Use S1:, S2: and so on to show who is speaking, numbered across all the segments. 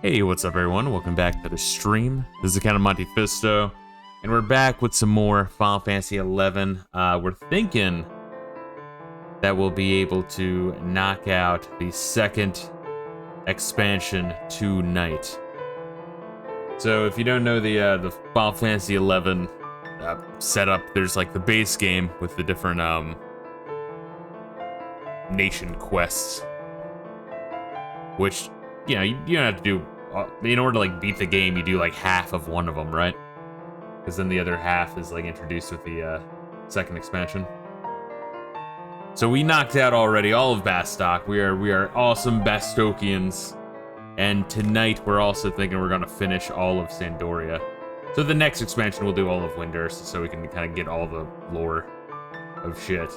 S1: Hey, what's up everyone? Welcome back to the stream. This is kind of Monte Fisto, and we're back with some more Final Fantasy XI. We're thinking that we'll be able to knock out the second expansion tonight. So if you don't know the Final Fantasy XI setup, there's like the base game with the different nation quests, which, you know, you don't have to do, in order to like beat the game, you do like half of one of them, right? Because then the other half is like introduced with the second expansion. So we knocked out already all of Bastok. We are awesome Bastokians, and tonight we're also thinking we're gonna finish all of Sandoria. So the next expansion we'll do all of Windurst, so we can kind of get all the lore of shit.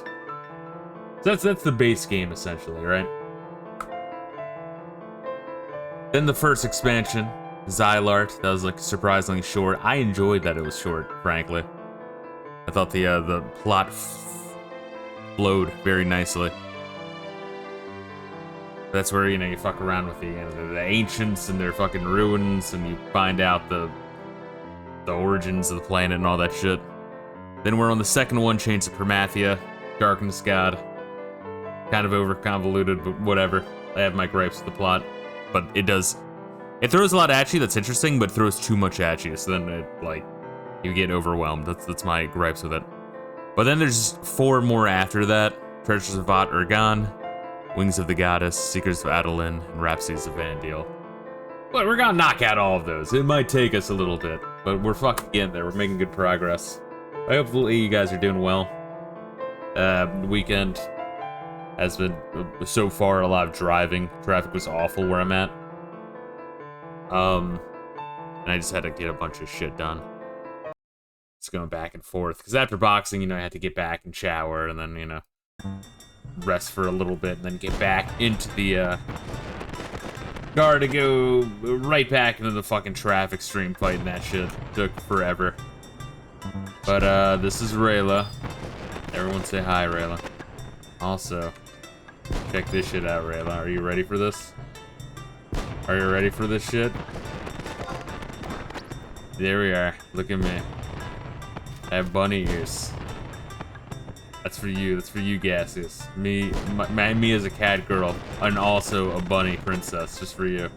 S1: So that's the base game essentially, right? Then the first expansion, Xylart, that was like surprisingly short. I enjoyed that it was short, frankly. I thought the plot flowed very nicely. That's where, you know, you fuck around with the ancients and their fucking ruins, and you find out the origins of the planet and all that shit. Then we're on the second one, Chains of Promathia, Darkness God. Kind of over convoluted, but whatever. I have my gripes with the plot. But it throws a lot at you that's interesting, but throws too much at you, so then it, like, you get overwhelmed. That's my gripes with it. But then there's 4 more after that: Treasures of Vat Urgan, Wings of the Goddess, Seekers of Adolin, and Rhapsodies of Vandil. But we're gonna knock out all of those. It might take us a little bit, but we're fucking getting there. We're making good progress. Hopefully you guys are doing well. The weekend has been, so far, a lot of driving. Traffic was awful where I'm at. And I just had to get a bunch of shit done. It's going back and forth. Because after boxing, you know, I had to get back and shower, and then, you know, rest for a little bit, and then get back into the car to go right back into the fucking traffic stream fighting that shit. Took forever. But, this is Reila. Everyone say hi, Reila. Also, check this shit out, Reila. Are you ready for this? Are you ready for this shit? There we are. Look at me. I have bunny ears. That's for you. That's for you, Gaseous. Me as a cat girl, and also a bunny princess, just for you.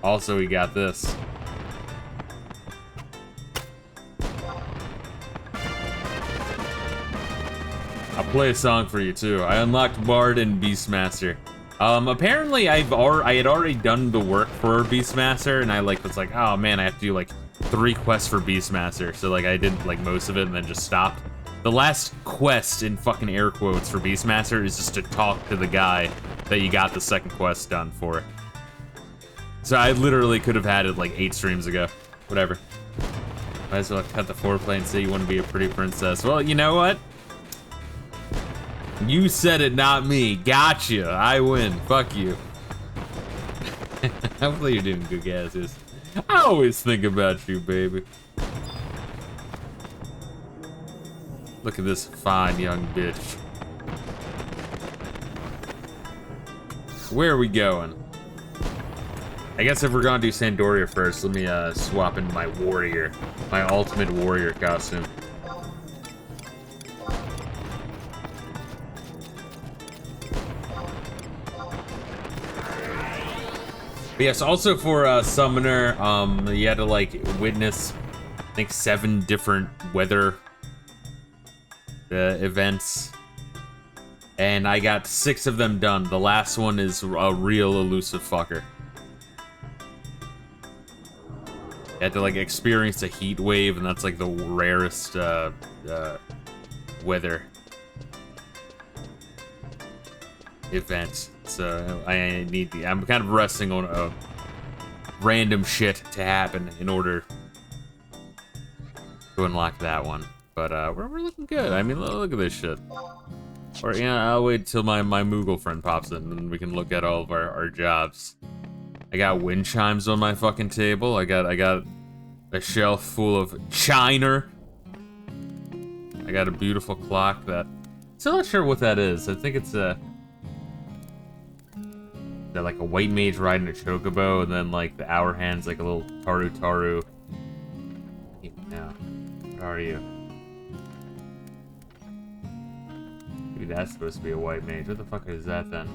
S1: Also, we got this. I'll play a song for you too. I unlocked Bard and Beastmaster. Apparently I had already done the work for Beastmaster, and I was like, oh man, I have to do like 3 quests for Beastmaster. So like I did like most of it and then just stopped. The last quest, in fucking air quotes, for Beastmaster is just to talk to the guy that you got the second quest done for. So I literally could have had it like 8 streams ago. Whatever. Might as well cut the foreplay and say you want to be a pretty princess. Well, you know what? You said it, not me. Gotcha. I win. Fuck you. Hopefully you're doing good, guys. I always think about you, baby. Look at this fine young bitch. Where are we going? I guess if we're gonna do Sandoria first, let me swap in my warrior. My ultimate warrior costume. But yes, also for Summoner, you had to like witness, I think, 7 different weather events, and I got 6 of them done. The last one is a real elusive fucker. You had to like experience a heat wave, and that's like the rarest weather event. So I'm kind of resting on a random shit to happen in order to unlock that one. But we're looking good. I mean, look at this shit. Or yeah, I'll wait till my Moogle friend pops in, and then we can look at all of our jobs. I got wind chimes on my fucking table. I got a shelf full of china. I got a beautiful clock that, still not sure what that is. I think it's a They're like a white mage riding a chocobo, and then like the hour hand's like a little taru. Now, where are you? Maybe that's supposed to be a white mage. What the fuck is that then?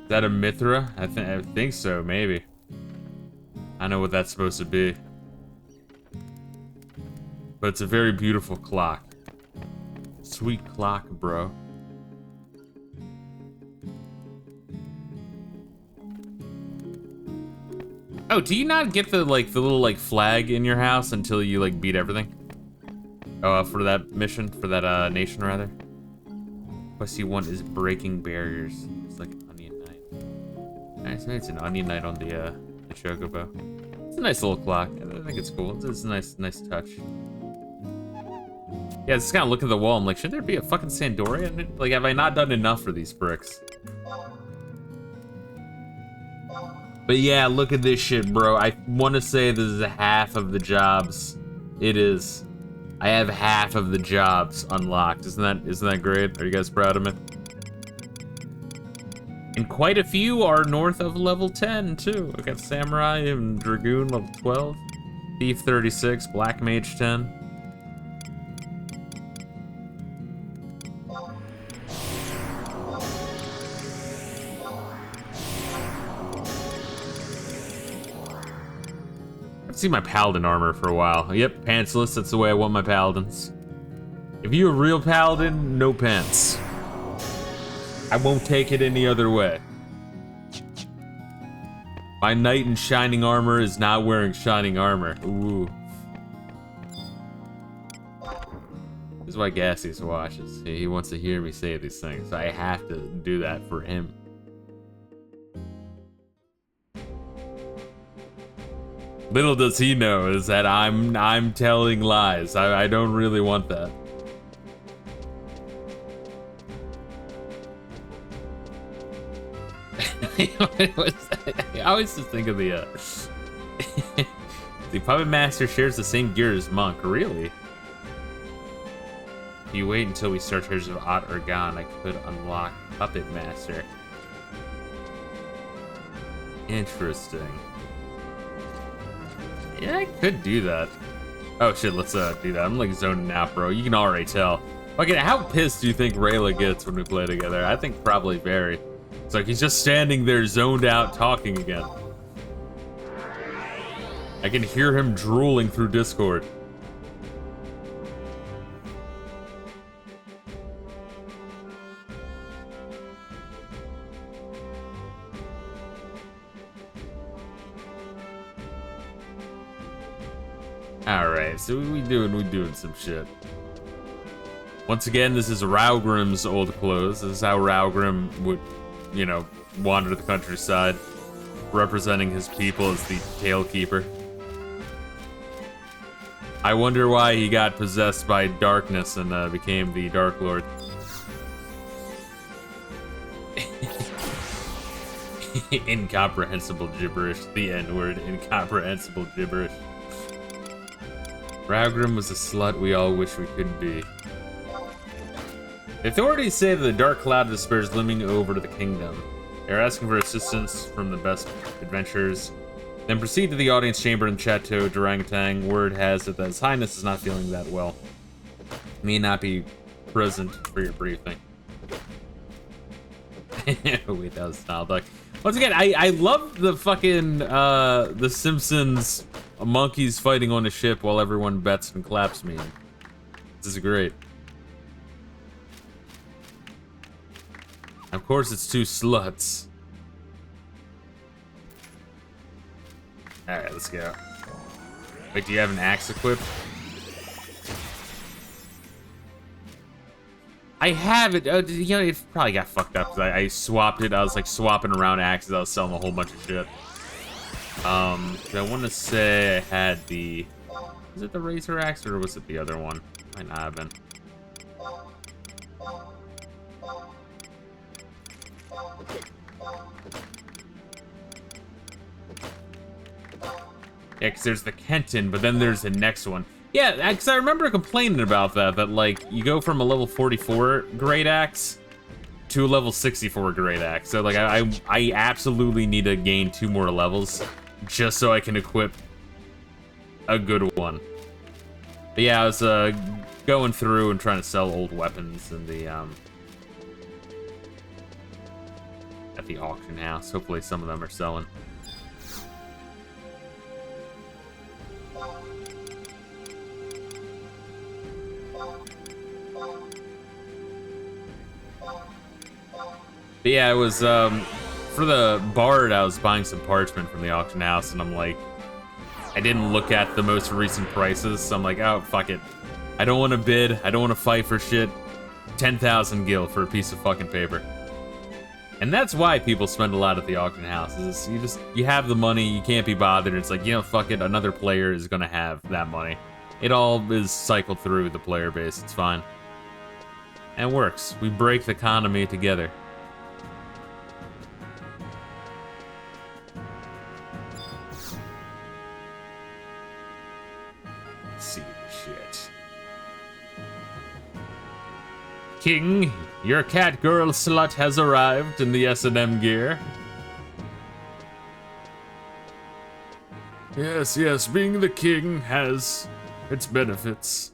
S1: Is that a Mithra? I think so, maybe. I know what that's supposed to be. But it's a very beautiful clock. Sweet clock, bro. Oh, do you not get the little flag in your house until you like beat everything? Oh, for that mission, for that nation rather. Quest you want is breaking barriers. It's like an onion knight. Nice, it's an onion knight on the chocobo. It's a nice little clock. I think it's cool. It's a nice touch. Yeah, just kind of look at the wall. I'm like, should there be a fucking Sandoria in it? Like, have I not done enough for these bricks? But yeah, look at this shit, bro. I want to say this is half of the jobs. It is. I have half of the jobs unlocked. Isn't that great? Are you guys proud of me? And quite a few are north of level 10 too. I got Samurai and Dragoon level 12, Thief 36, Black Mage 10. I've seen my paladin armor for a while. Yep, pantsless, that's the way I want my paladins. If you're a real paladin, no pants. I won't take it any other way. My knight in shining armor is not wearing shining armor. Ooh. This is why Gassius watches. He wants to hear me say these things. I have to do that for him. Little does he know is that I'm telling lies. I don't really want that. I always just think of the the puppet master shares the same gear as Monk. Really? If you wait until we start treasures of Ot or Gan, I could unlock puppet master. Interesting. Yeah, I could do that. Oh shit, let's do that. I'm like zoning out, bro. You can already tell. Okay, how pissed do you think Reila gets when we play together? I think probably very. It's like he's just standing there zoned out talking again. I can hear him drooling through Discord. Alright, so we doing some shit. Once again, this is Raugrim's old clothes. This is how Raugrim would, you know, wander the countryside, representing his people as the Talekeeper. I wonder why he got possessed by darkness and became the Dark Lord. Incomprehensible gibberish. The N-word. Incomprehensible gibberish. Raugrim was a slut we all wish we could be. The authorities say that the dark cloud of despair is looming over to the kingdom. They're asking for assistance from the best adventurers. Then proceed to the audience chamber in Chateau Durangtang. Word has it that His Highness is not feeling that well. May not be present for your briefing. Wait, that was Snarlduck. Once again, I love the fucking the Simpsons monkeys fighting on a ship while everyone bets and claps me. This is great. Of course, it's two sluts. Alright, let's go. Wait, do you have an axe equipped? I have it. You know, it probably got fucked up because I swapped it. I was like swapping around axes. I was selling a whole bunch of shit. I want to say I had the... Was it the Razor Axe or was it the other one? Might not have been. Yeah, because there's the Kenton, but then there's the next one. Yeah, because I remember complaining about that like, you go from a level 44 Great Axe to a level 64 Great Axe. So, like, I absolutely need to gain 2 more levels just so I can equip a good one. But yeah, I was going through and trying to sell old weapons in the at the auction house. Hopefully some of them are selling. But yeah, it was for the Bard, I was buying some parchment from the auction house, and I'm like, I didn't look at the most recent prices, so I'm like, oh, fuck it. I don't want to bid, I don't want to fight for shit. 10,000 gil for a piece of fucking paper. And that's why people spend a lot at the auction house, is you have the money, you can't be bothered. It's like, you know, fuck it, another player is gonna have that money. It all is cycled through the player base, it's fine. And it works. We break the economy together. King, your cat girl slut has arrived in the S&M gear. Yes, yes, being the king has its benefits.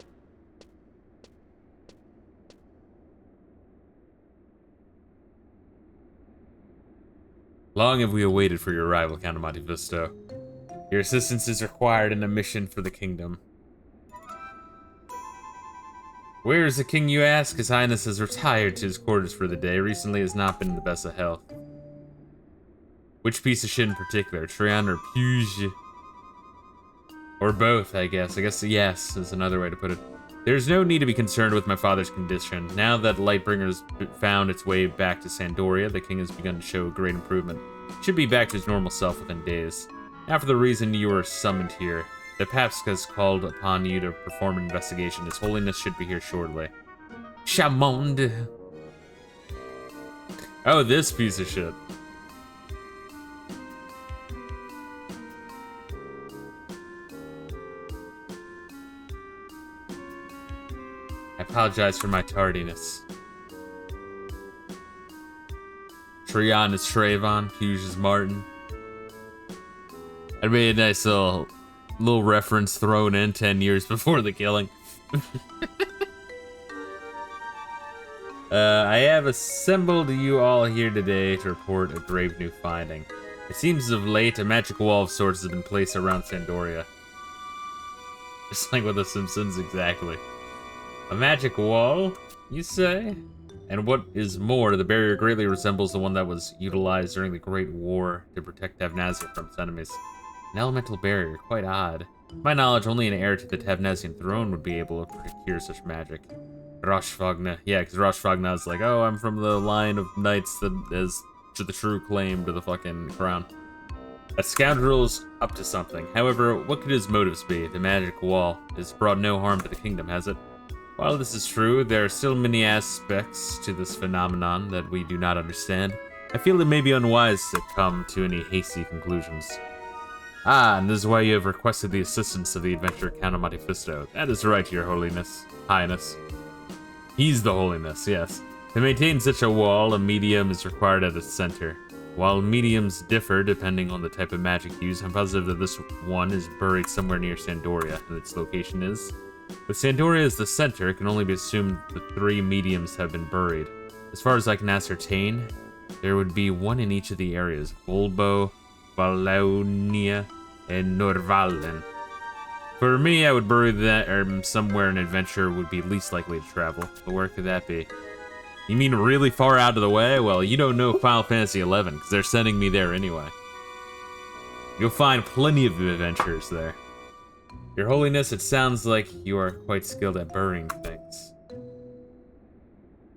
S1: Long have we awaited for your arrival, Count of Monte Fisto. Your assistance is required in a mission for the kingdom. Where is the king, you ask? His Highness has retired to his quarters for the day. Recently has not been in the best of health. Which piece of shit in particular? Trion or Puge? Or both, I guess. I guess yes is another way to put it. There's no need to be concerned with my father's condition. Now that Lightbringer's found its way back to Sandoria, the king has begun to show a great improvement. Should be back to his normal self within days. Now for the reason you were summoned here. The Papsk has called upon you to perform an investigation. His Holiness should be here shortly. Chamond. Oh, this piece of shit. I apologize for my tardiness. Trion is Trayvon, Hughes is Martin. That'd be a nice little reference thrown in 10 years before the killing. I have assembled you all here today to report a grave new finding. It seems of late a magic wall of sorts has been placed around Sandoria. Just like with the Simpsons, exactly. A magic wall, you say? And what is more, the barrier greatly resembles the one that was utilized during the Great War to protect Tavnazia from its enemies. An elemental barrier, quite odd. To my knowledge, only an heir to the Tavnazian throne would be able to procure such magic. Roshvagna. Yeah, because Roshvagna is like, oh, I'm from the line of knights that is to the true claim to the fucking crown. That scoundrel's up to something. However, what could his motives be? The magic wall has brought no harm to the kingdom, has it? While this is true, there are still many aspects to this phenomenon that we do not understand. I feel it may be unwise to come to any hasty conclusions. Ah, and this is why you have requested the assistance of the adventurer Count of Monte Fisto. That is right, your highness. He's the holiness, yes. To maintain such a wall, a medium is required at its center. While mediums differ depending on the type of magic used, I'm positive that this one is buried somewhere near Sandoria, and its location is. With Sandoria as the center, it can only be assumed the 3 mediums have been buried. As far as I can ascertain, there would be one in each of the areas: Volbo, Valaunia, and Norvalen. For me, I would bury that somewhere an adventurer would be least likely to travel. But where could that be? You mean really far out of the way? Well, you don't know Final Fantasy XI, because they're sending me there anyway. You'll find plenty of adventurers there. Your Holiness, it sounds like you are quite skilled at burying things.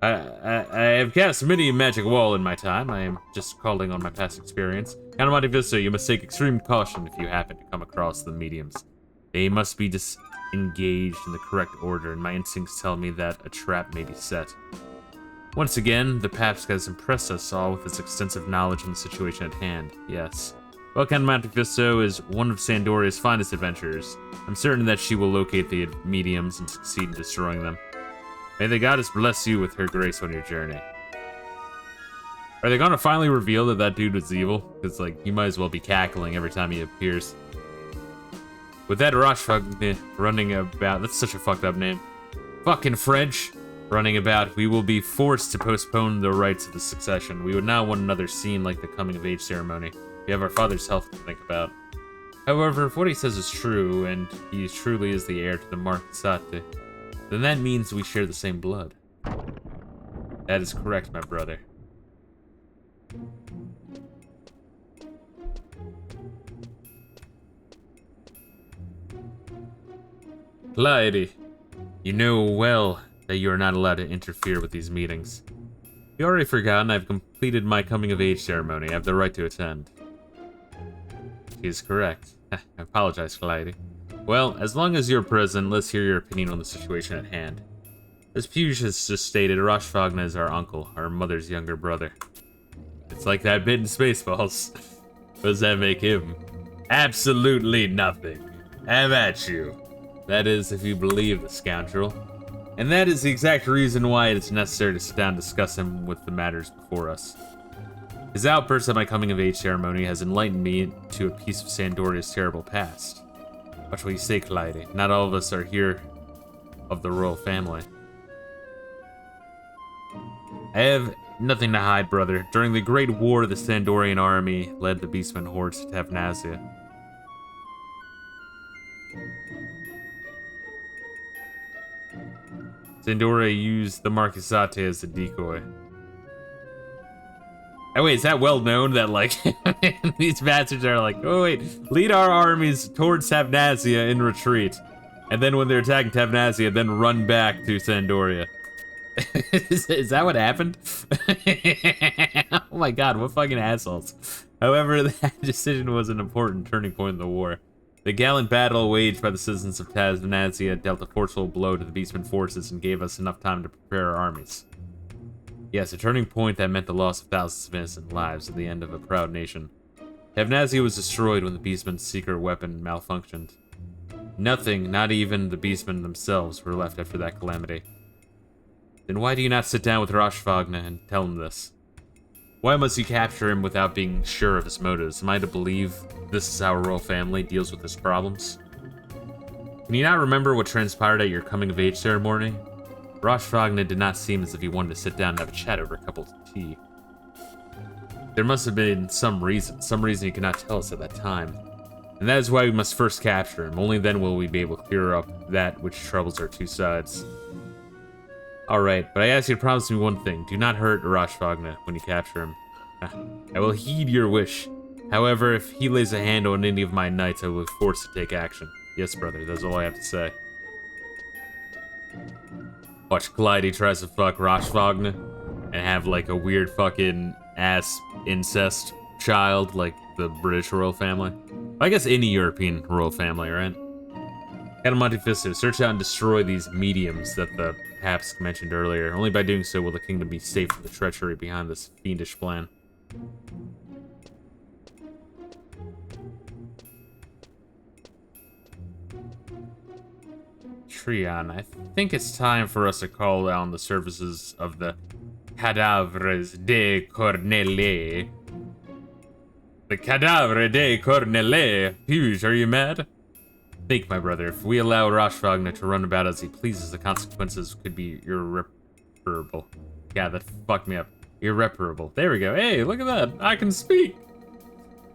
S1: I have cast many magic wall in my time. I am just calling on my past experience. Count of Monte Fisto, you must take extreme caution if you happen to come across the mediums. They must be disengaged in the correct order, and my instincts tell me that a trap may be set. Once again, the Papsk has impressed us all with its extensive knowledge of the situation at hand. Yes. Well, Count of Monte Fisto is one of Sandoria's finest adventurers. I'm certain that she will locate the mediums and succeed in destroying them. May the goddess bless you with her grace on your journey. Are they gonna finally reveal that that dude was evil? Because, like, he might as well be cackling every time he appears. With that Roshfogna running about, that's such a fucked up name. Fucking French running about, we will be forced to postpone the rites of the succession. We would not want another scene like the coming of age ceremony. We have our father's health to think about. However, if what he says is true, and he truly is the heir to the Marquisate, then that means we share the same blood. That is correct, my brother. Clyde, you know well that you are not allowed to interfere with these meetings. You already forgotten I've completed my coming-of-age ceremony. I have the right to attend. She is correct. I apologize, Clyde. Well, as long as you're present, let's hear your opinion on the situation at hand. As Puge has just stated, Roshfogna is our uncle, our mother's younger brother. It's like that bit in Spaceballs. What does that make him? Absolutely nothing. Have at you. That is, if you believe the scoundrel. And that is the exact reason why it is necessary to sit down and discuss him with the matters before us. His outburst at my coming-of-age ceremony has enlightened me to a piece of Sandoria's terrible past. Watch what you say, Clyde. Not all of us are here of the royal family. I have nothing to hide, brother. During the Great War, the Sandorian army led the Beastmen hordes to Tavnasia. Sandoria used the Marquisate as a decoy. Oh wait, is that well known that, like, these bastards are like, oh wait, lead our armies towards Tavnasia in retreat. And then when they're attacking Tavnasia, then run back to Sandoria. Is that what happened? Oh my god, what fucking assholes. However, that decision was an important turning point in the war. The gallant battle waged by the citizens of Tavnasia dealt a forceful blow to the Beastmen forces and gave us enough time to prepare our armies. Yes, a turning point that meant the loss of thousands of innocent lives and the end of a proud nation. Tavnasia was destroyed when the Beastmen's secret weapon malfunctioned. Nothing, not even the Beastmen themselves, were left after that calamity. Then why do you not sit down with Roshfogna and tell him this? Why must you capture him without being sure of his motives? Am I to believe this is how a royal family deals with its problems? Can you not remember what transpired at your coming-of-age ceremony? Roshfogna did not seem as if he wanted to sit down and have a chat over a cup of tea. There must have been some reason you could not tell us at that time. And that is why we must first capture him. Only then will we be able to clear up that which troubles our two sides. Alright, but I ask you to promise me one thing. Do not hurt Roshfogna when you capture him. I will heed your wish. However, if he lays a hand on any of my knights, I will be forced to take action. Yes, brother, that's all I have to say. Watch Clyde tries to fuck Roshfogna and have, like, a weird fucking ass incest child, like the British royal family. I guess any European royal family, right? Monte Fisto, search out and destroy these mediums that the Paps mentioned earlier. Only by doing so will the kingdom be safe from the treachery behind this fiendish plan. Trion, I think it's time for us to call on the services of the Cadavres de Corneille. The Cadavre de Corneille! Puge, are you mad? Think, my brother, if we allow Roshfogna to run about as he pleases, the consequences could be irreparable. Yeah, that fucked me up. Irreparable. There we go. Hey, look at that. I can speak.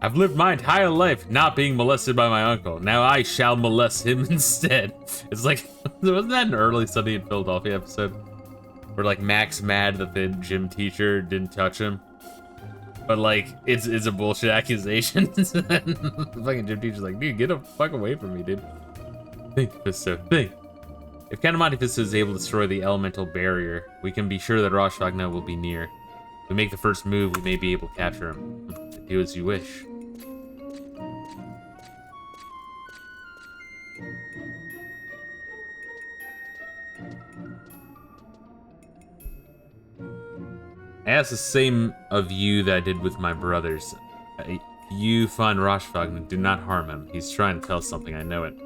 S1: I've lived my entire life not being molested by my uncle. Now I shall molest him instead. It's like, wasn't that an early Sunny in Philadelphia episode? Where, like, Mac's mad that the gym teacher didn't touch him. But, like, it's a bullshit accusation. The fucking gym teacher's like, dude, get the fuck away from me, dude. Think, Fisto, think. If Monte Fisto is able to destroy the elemental barrier, we can be sure that Roshfogna will be near. If we make the first move, we may be able to capture him. Do as you wish. I ask the same of you that I did with my brothers. If you find Roshfogna, do not harm him. He's trying to tell something, I know it.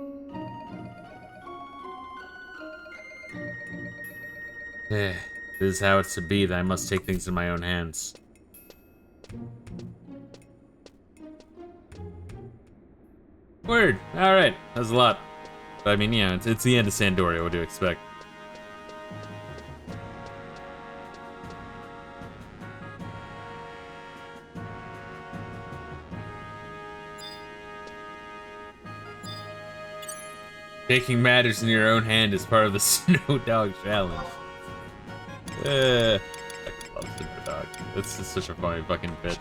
S1: This is how it's to be, that I must take things in my own hands. Word. All right. That's a lot. But I mean, yeah, it's the end of Sandoria. What do you expect? Taking matters in your own hand is part of the Snow Dog Challenge. I love Snow Dog. This is such a funny fucking bit.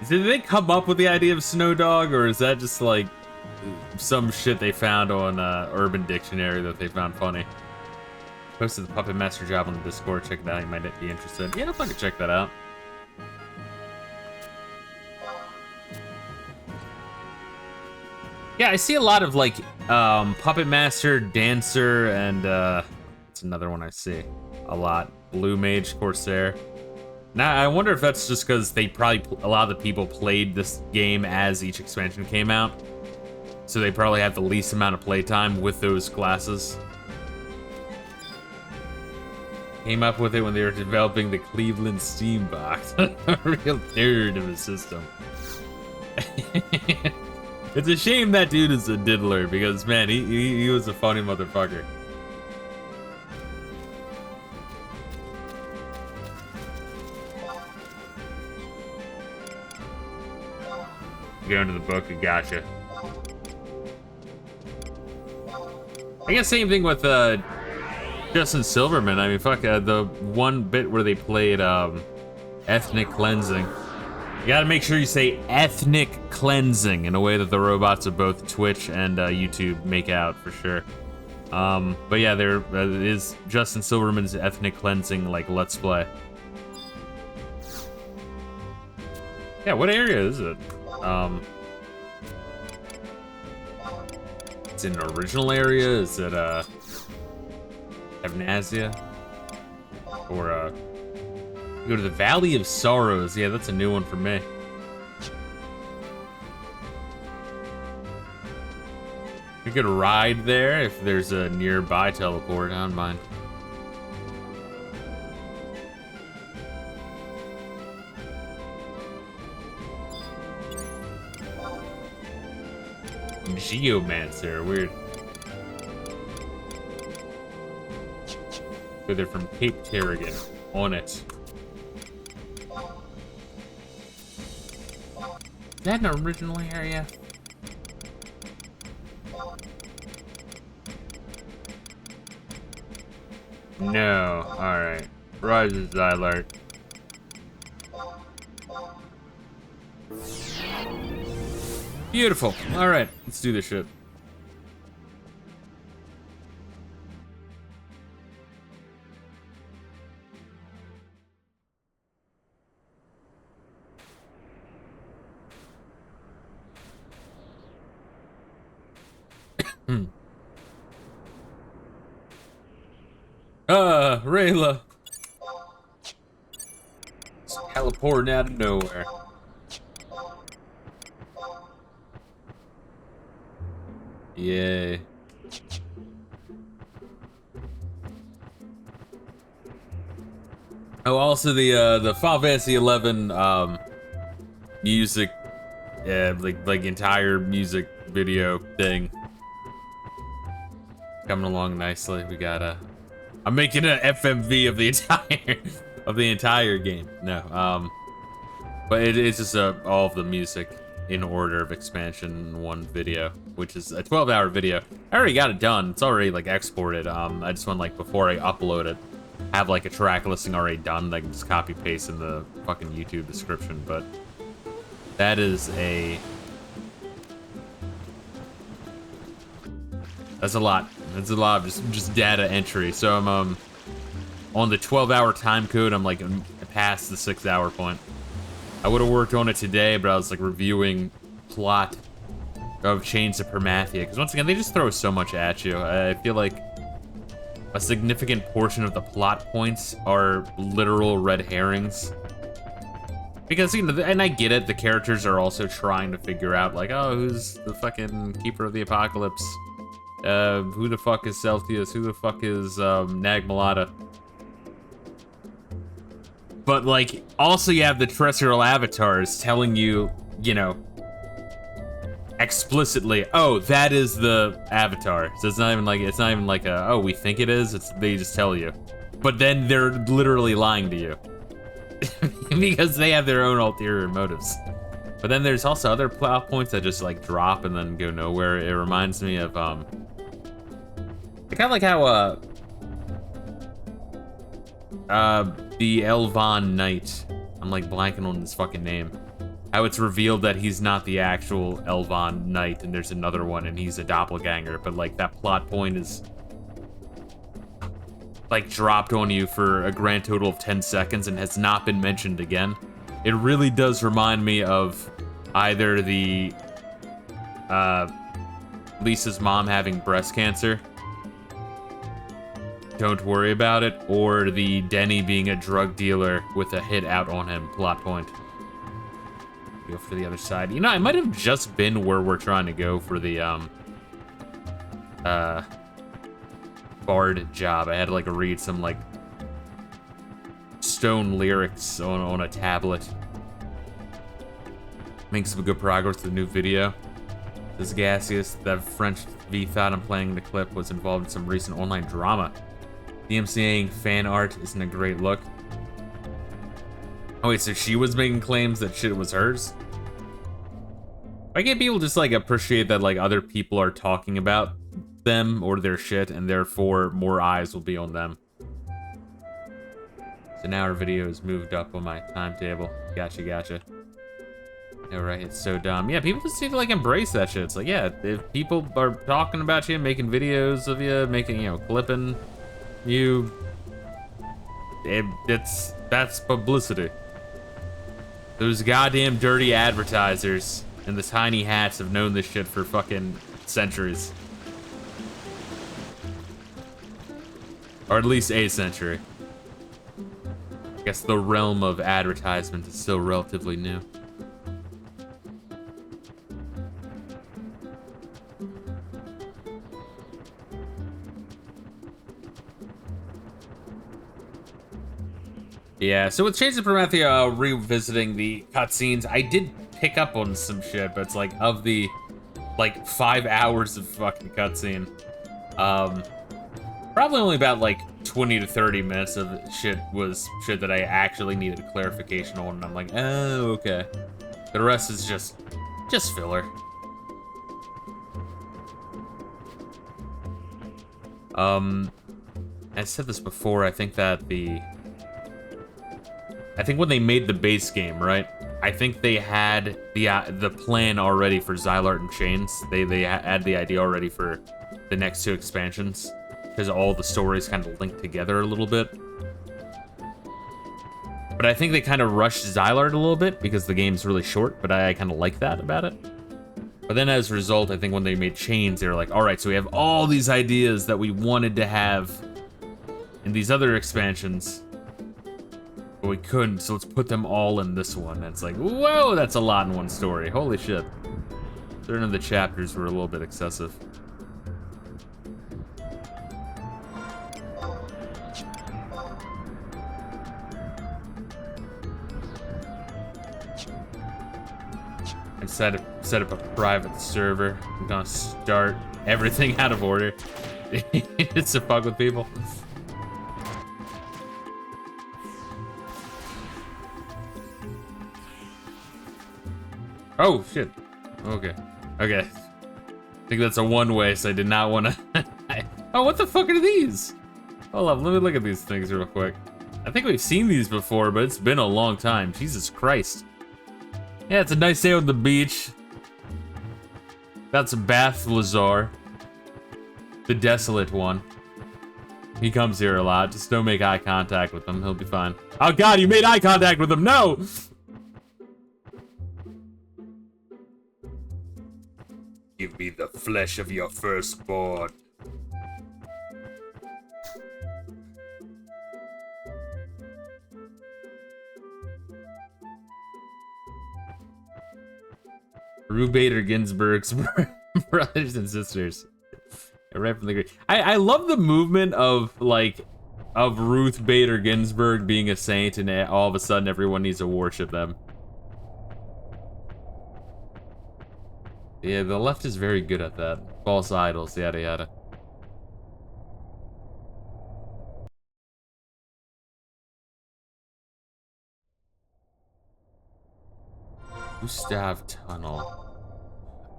S1: Did they come up with the idea of Snow Dog, or is that just like some shit they found on Urban Dictionary that they found funny? Posted the Puppet Master job on the Discord. Check it out. You might be interested. Yeah, I'll fucking check that out. Yeah, I see a lot of like Puppet Master, Dancer, and it's another one I see a lot. Blue Mage, Corsair. Now I wonder if that's just because they probably a lot of the people played this game as each expansion came out, so they probably have the least amount of playtime with those classes. Came up with it when they were developing the Cleveland Steambox. A real nerd of a system. It's a shame that dude is a diddler because, man, he was a funny motherfucker. Go into the book and gotcha. I guess same thing with Justin Silverman. I mean, fuck, the one bit where they played ethnic cleansing. You gotta make sure you say ethnic cleansing in a way that the robots of both Twitch and YouTube make out for sure. But yeah, there is Justin Silverman's ethnic cleansing like Let's Play. Yeah, what area is it? It's in an original area. Is it Amnesia? Or go to the Valley of Sorrows. Yeah, that's a new one for me. We could ride there if there's a nearby teleport. I don't mind. Geomancer, weird. So they're from Cape Terrigan. On it. Is that an original area? No. Alright. Rises Xylart. Beautiful. Alright, let's do this shit. Reila. Just teleporting out of nowhere. Yay. Oh, also the Final Fantasy 11 music, like entire music video thing coming along nicely. We got I'm making an FMV of the entire game. No, but it's just all of the music in order of expansion in one video, which is a 12-hour video. I already got it done. It's already like exported. I just want like before I upload it, have like a track listing already done that I can just copy paste in the fucking YouTube description. But that is that's a lot. That's a lot of just data entry. So I'm on the 12-hour time code. I'm like past the 6-hour point. I would have worked on it today, but I was like reviewing plot of Chains of Permathia, because once again, they just throw so much at you. I feel like a significant portion of the plot points are literal red herrings. Because, you know, and I get it, the characters are also trying to figure out, like, oh, who's the fucking Keeper of the Apocalypse? Who the fuck is Celtius? Who the fuck is Nagmalata? But, like, also you have the terrestrial avatars telling you, you know, explicitly, oh, that is the avatar. So it's not even like a, oh, we think it is. They just tell you. But then they're literally lying to you. Because they have their own ulterior motives. But then there's also other plot points that just like drop and then go nowhere. It reminds me of I kind of like how the Elvan Knight, I'm like blanking on his fucking name, how it's revealed that he's not the actual Elvan Knight and there's another one and he's a doppelganger, but like that plot point is like dropped on you for a grand total of 10 seconds and has not been mentioned again. It really does remind me of either the Lisa's mom having breast cancer, don't worry about it, or the Denny being a drug dealer with a hit out on him plot point. Go for the other side. You know, I might have just been where we're trying to go for the bard job. I had to like read some like stone lyrics on a tablet. Making some good progress with the new video. This Gaseous, the French V-Thought I'm playing in the clip, was involved in some recent online drama. DMCAing fan art isn't a great look. Oh wait, so she was making claims that shit was hers? Why can't people just like appreciate that like other people are talking about them or their shit and therefore more eyes will be on them? So now our video is moved up on my timetable. Gotcha. Yeah, right, it's so dumb. Yeah, people just need to like embrace that shit. It's like, yeah, if people are talking about you, making videos of you, making, you know, clipping you, that's publicity. Those goddamn dirty advertisers and the tiny hats have known this shit for fucking centuries. Or at least a century. I guess the realm of advertisement is still relatively new. Yeah, so with Chains of Promethea revisiting the cutscenes, I did pick up on some shit, but it's like, of the, like, 5 hours of fucking cutscene, probably only about, like, 20 to 30 minutes of shit was shit that I actually needed clarification on, and I'm like, oh, okay. The rest is just filler. I said this before, I think when they made the base game, right? I think they had the plan already for Xylart and Chains. They had the idea already for the next 2 expansions, because all the stories kind of link together a little bit. But I think they kind of rushed Xylart a little bit because the game's really short, but I kind of like that about it. But then as a result, I think when they made Chains, they were like, all right, so we have all these ideas that we wanted to have in these other expansions, but we couldn't, so let's put them all in this one. And it's like, whoa, that's a lot in one story. Holy shit. Certain of the chapters were a little bit excessive. I set up a private server. I'm gonna start everything out of order. It's to fuck with people. Oh, shit. Okay. I think that's a one-way, so I did not want to... Oh, what the fuck are these? Hold up, let me look at these things real quick. I think we've seen these before, but it's been a long time. Jesus Christ. Yeah, it's a nice day on the beach. That's Bath Lazar. The desolate one. He comes here a lot. Just don't make eye contact with him. He'll be fine. Oh god, you made eye contact with him! No! Give me the flesh of your firstborn. Ruth Bader Ginsburg's brothers and sisters. Right from the great. I love the movement of like of Ruth Bader Ginsburg being a saint, and all of a sudden everyone needs to worship them. Yeah, the left is very good at that. False idols, yada yada. Gustav Tunnel.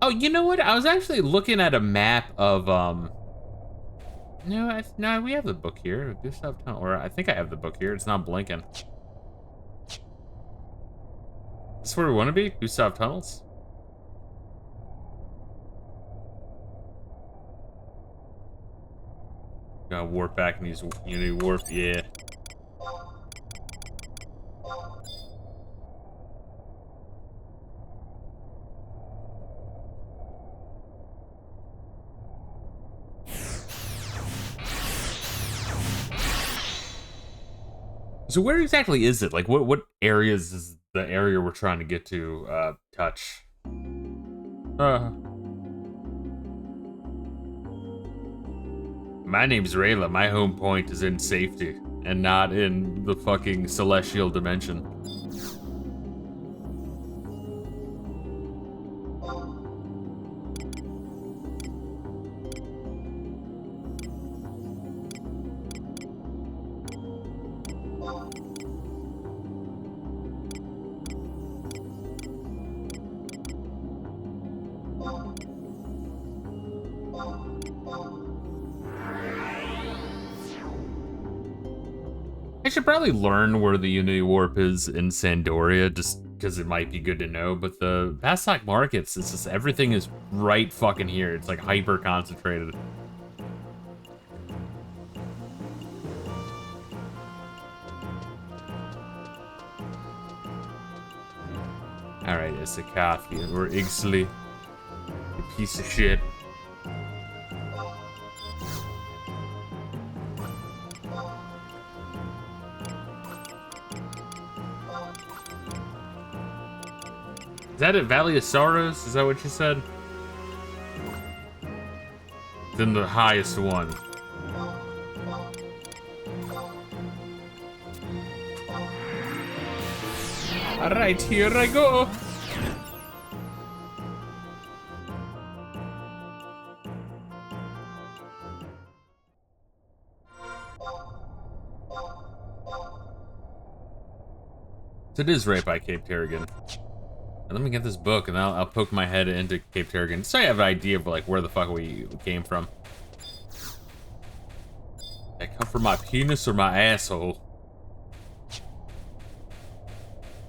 S1: Oh, you know what? I was actually looking at a map of, No, we have the book here. Gustav Tunnel, or I think I have the book here. It's not blinking. Is this where we want to be? Gustav Tunnels? Gotta warp back and use Unity Warp, yeah. So where exactly is it? Like, what areas is the area we're trying to get to, touch? My name's Reila. My home point is in safety, and not in the fucking celestial dimension. I should probably learn where the Unity Warp is in Sandoria, just because it might be good to know, but the Bastok markets, it's just everything is right fucking here. It's like hyper concentrated. Alright, Isakathi, or Ixley. You piece of shit. Is that it? Valley of Sorrows? Is that what you said? Then the highest one. Alright, here I go. So it is right by Cape Terrigan. Let me get this book, and I'll poke my head into Cape Terrigan, so I have an idea of like where the fuck we came from. I come from my penis or my asshole?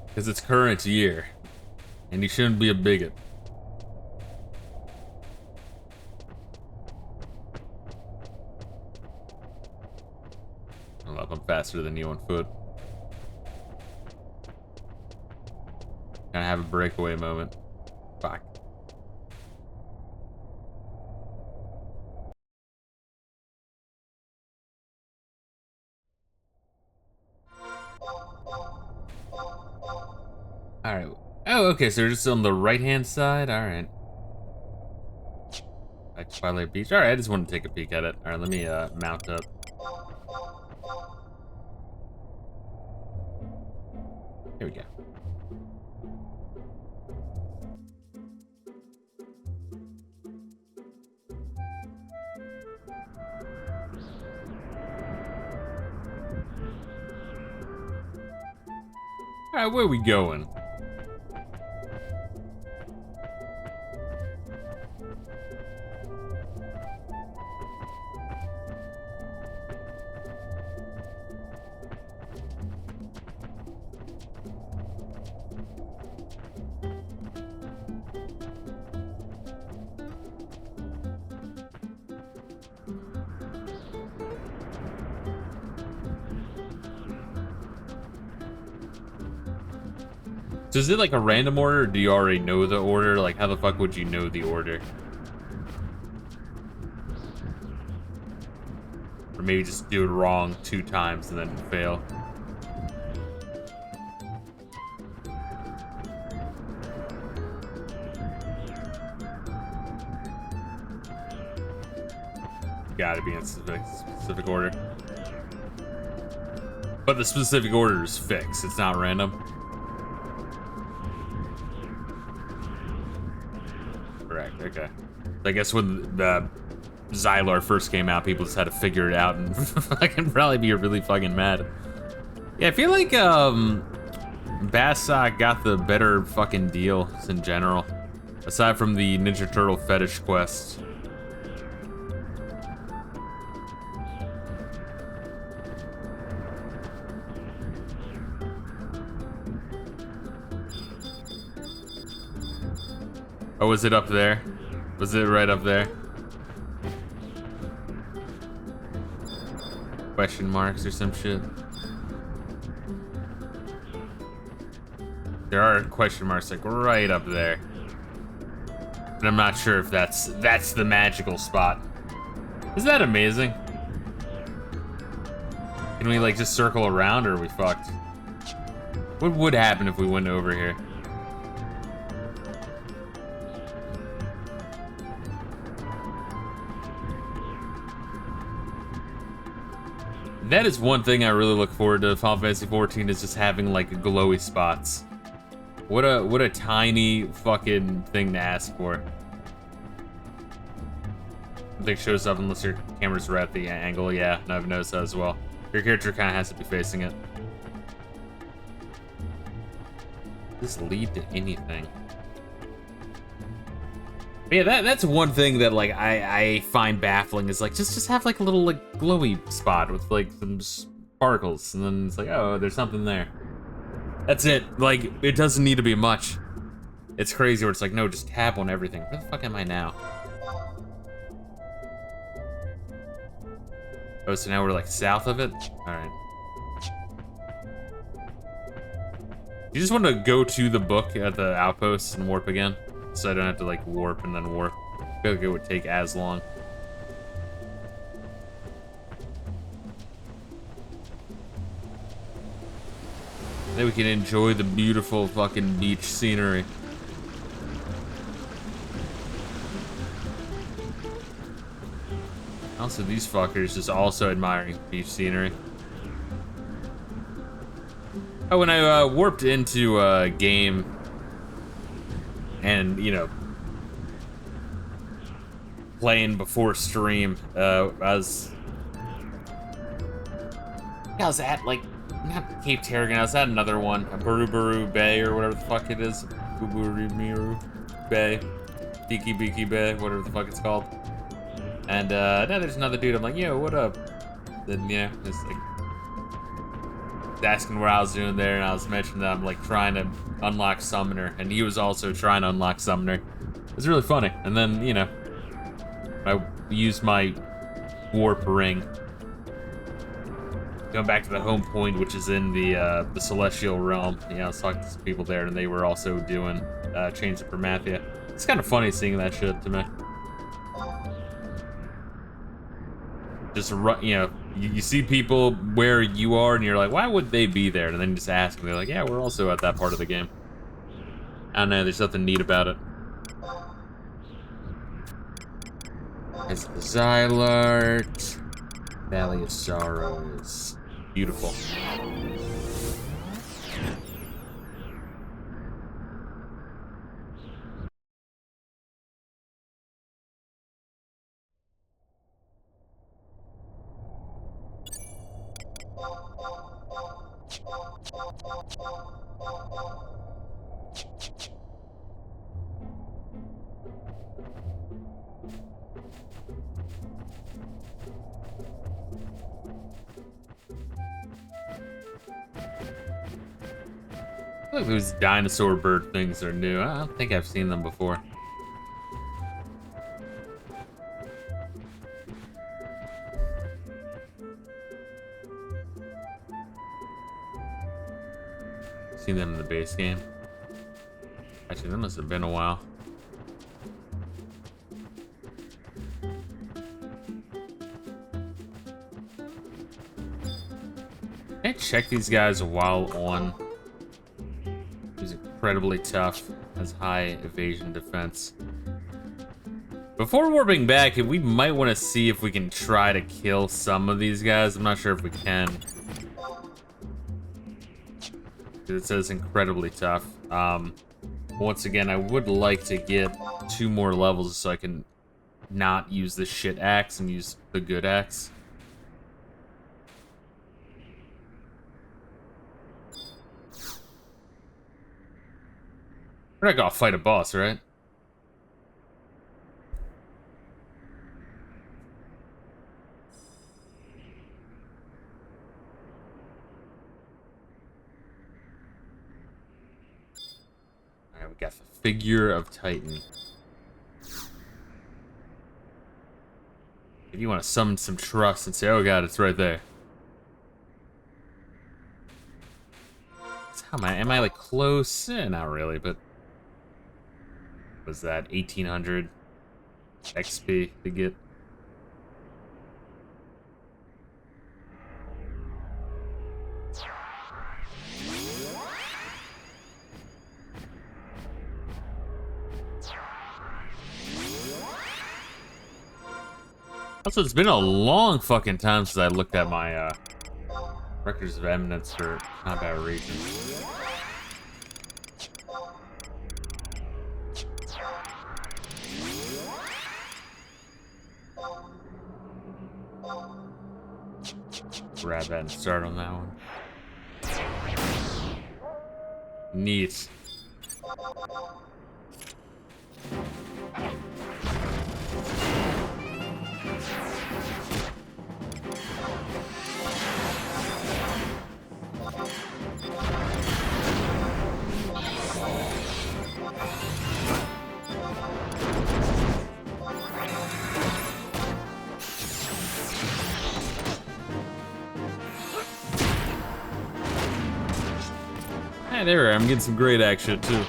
S1: Because it's current year, and you shouldn't be a bigot. Hold up, I'm faster than you on foot. Gonna have a breakaway moment. Fuck. Alright. Oh, okay, so we're just on the right-hand side? Alright. Like Twilight Beach. Alright, I just want to take a peek at it. Alright, let me mount up. Here we go. Alright, where are we going? So is it like a random order, or do you already know the order? Like, how the fuck would you know the order? Or maybe just do it wrong 2 times and then fail. Gotta be in specific order. But the specific order is fixed. It's not random. Correct. Okay. I guess when the Xylar first came out, people just had to figure it out, and I can probably be really fucking mad. Yeah, I feel like Bastok got the better fucking deal in general, aside from the Ninja Turtle fetish quest. Oh, was it up there? Was it right up there? Question marks or some shit. There are question marks like right up there. But I'm not sure if that's the magical spot. Isn't that amazing? Can we like just circle around, or are we fucked? What would happen if we went over here? That is one thing I really look forward to Final Fantasy XIV, is just having like glowy spots. What a tiny fucking thing to ask for. Nothing shows up unless your camera's right at the angle. Yeah, no, I've noticed that as well. Your character kind of has to be facing it. Does this lead to anything? But yeah, that's one thing that like I find baffling, is like just have like a little like glowy spot with like some sparkles, and then it's like, oh, there's something there. That's it. Like, it doesn't need to be much. It's crazy where it's like, no, just tap on everything. Where the fuck am I now? Oh, so now we're like south of it? Alright. You just want to go to the book at the outpost and warp again? So I don't have to like warp and then warp. I feel like it would take as long. Then we can enjoy the beautiful fucking beach scenery. Also, these fuckers just also admiring beach scenery. Oh, when I warped into a game and, you know, playing before stream, I was at, like, not Cape Tarragon, I was at another one, Buruburu Bay, or whatever the fuck it is. Buruburu Bay. Biki Biki Bay, whatever the fuck it's called. And, now there's another dude, I'm like, yo, what up? Then, you know, just, like, asking what I was doing there, and I was mentioning that I'm, like, trying to unlock Summoner, and he was also trying to unlock Summoner. It was really funny. And then, you know, I used my warp ring. Going back to the home point, which is in the Celestial Realm. You know, I was talking to some people there, and they were also doing Chains of Promathia. It's kind of funny seeing that shit to me. Just run, you know, you see people where you are, and you're like, why would they be there? And then you just ask, and they're like, yeah, we're also at that part of the game. I don't know, there's nothing neat about it. It's the Xylart. Valley of Sorrows. Beautiful. I feel like those dinosaur bird things are new. I don't think I've seen them before. Seen them in the base game. Actually, that must have been a while. Can I check these guys while on? He's incredibly tough, has high evasion defense. Before warping back, we might want to see if we can try to kill some of these guys. I'm not sure if we can. It says incredibly tough. Once again, I would like to get 2 more levels so I can not use the shit axe and use the good axe. We're not gonna fight a boss, right? Alright, we got the figure of Titan. If you want to summon some trust and say, oh god, it's right there. How am I like close? Not really, but was that 1800 XP to get? Also, it's been a long fucking time since I looked at my records of eminence for combat regions. Grab that and start on that one. Neat. Hey, there, I'm getting some great action too.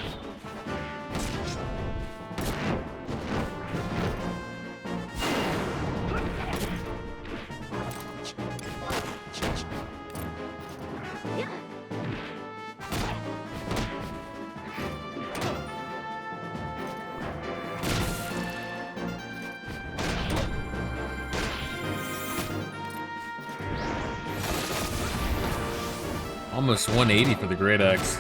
S1: Almost 180 for the great axe.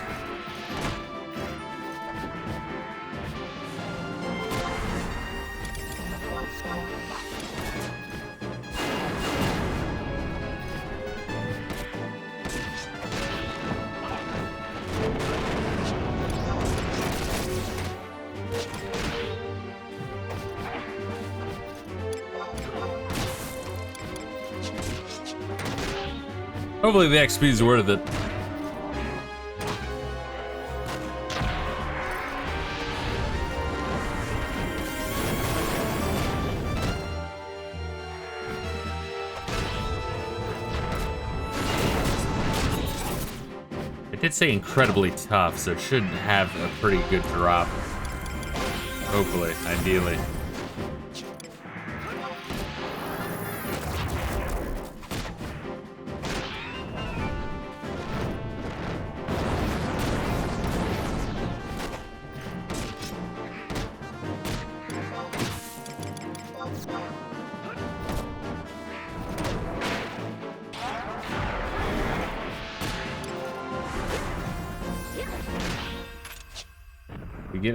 S1: Hopefully the XP is worth it. It did say incredibly tough, so it should have a pretty good drop. Hopefully, ideally.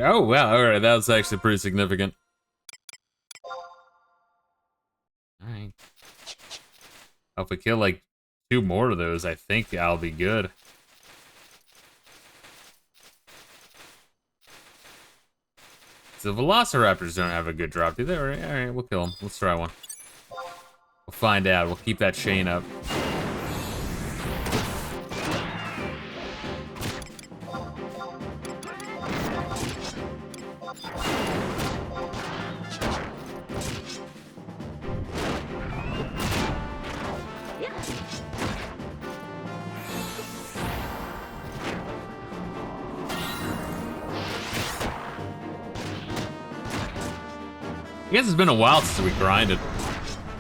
S1: Oh wow, alright, that was actually pretty significant. Alright. If we kill like 2 more of those, I think I'll be good. So the Velociraptors don't have a good drop, do they? Alright, we'll kill them. Let's try one. We'll find out. We'll keep that chain up. I guess it's been a while since we grinded,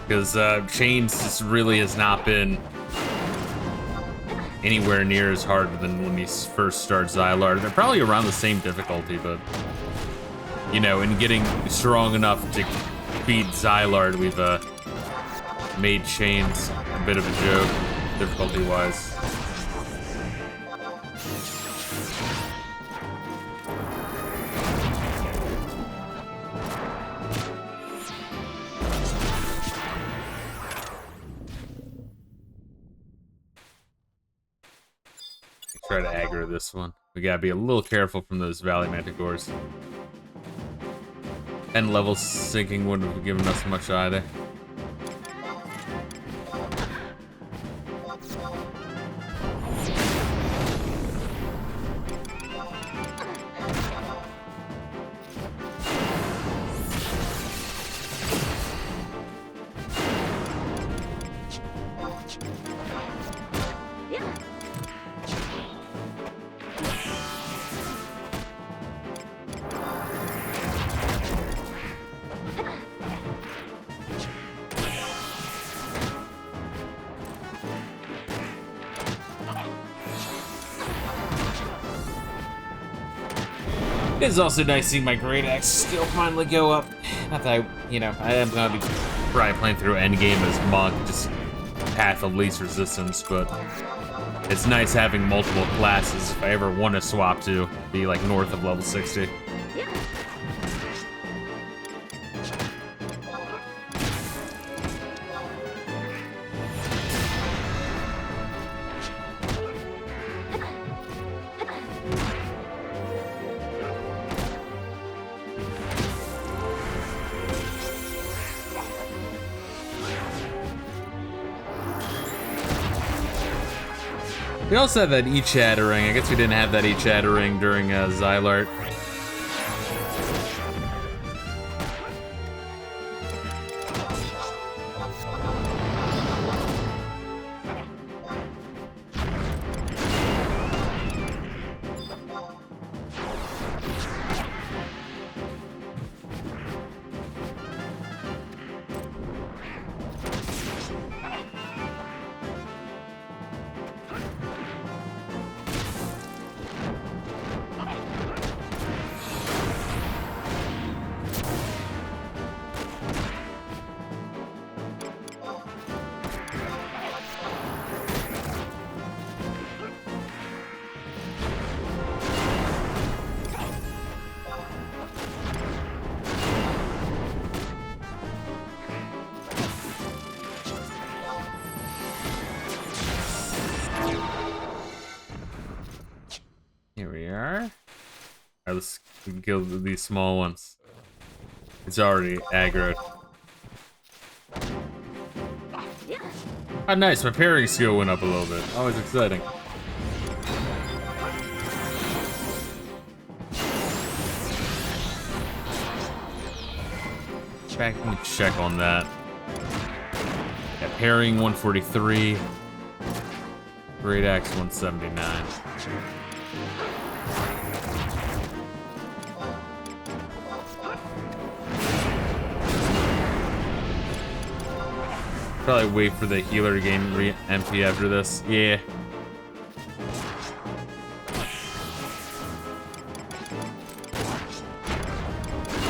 S1: because Chains just really has not been anywhere near as hard than when you first start Xylard. They're probably around the same difficulty, but, you know, in getting strong enough to beat Xylard, we've made Chains a bit of a joke, difficulty-wise. try to aggro this one. We gotta be a little careful from those Valley Manticores. And level sinking wouldn't have given us much either. It's also nice seeing my Great Axe skill finally go up. Not that I am gonna be probably playing through endgame as Monk, just path of least resistance, but it's nice having multiple classes if I ever want to swap to be like north of level 60. We also have that E-Chattering. I guess we didn't have that E-Chattering during Xylart. Let's kill these small ones. It's already aggroed. Oh, nice. My parrying skill went up a little bit. Always exciting. Let me check on that. Yeah, parrying 143. Great Axe 179. Probably wait for the healer to gain MP after this. Yeah.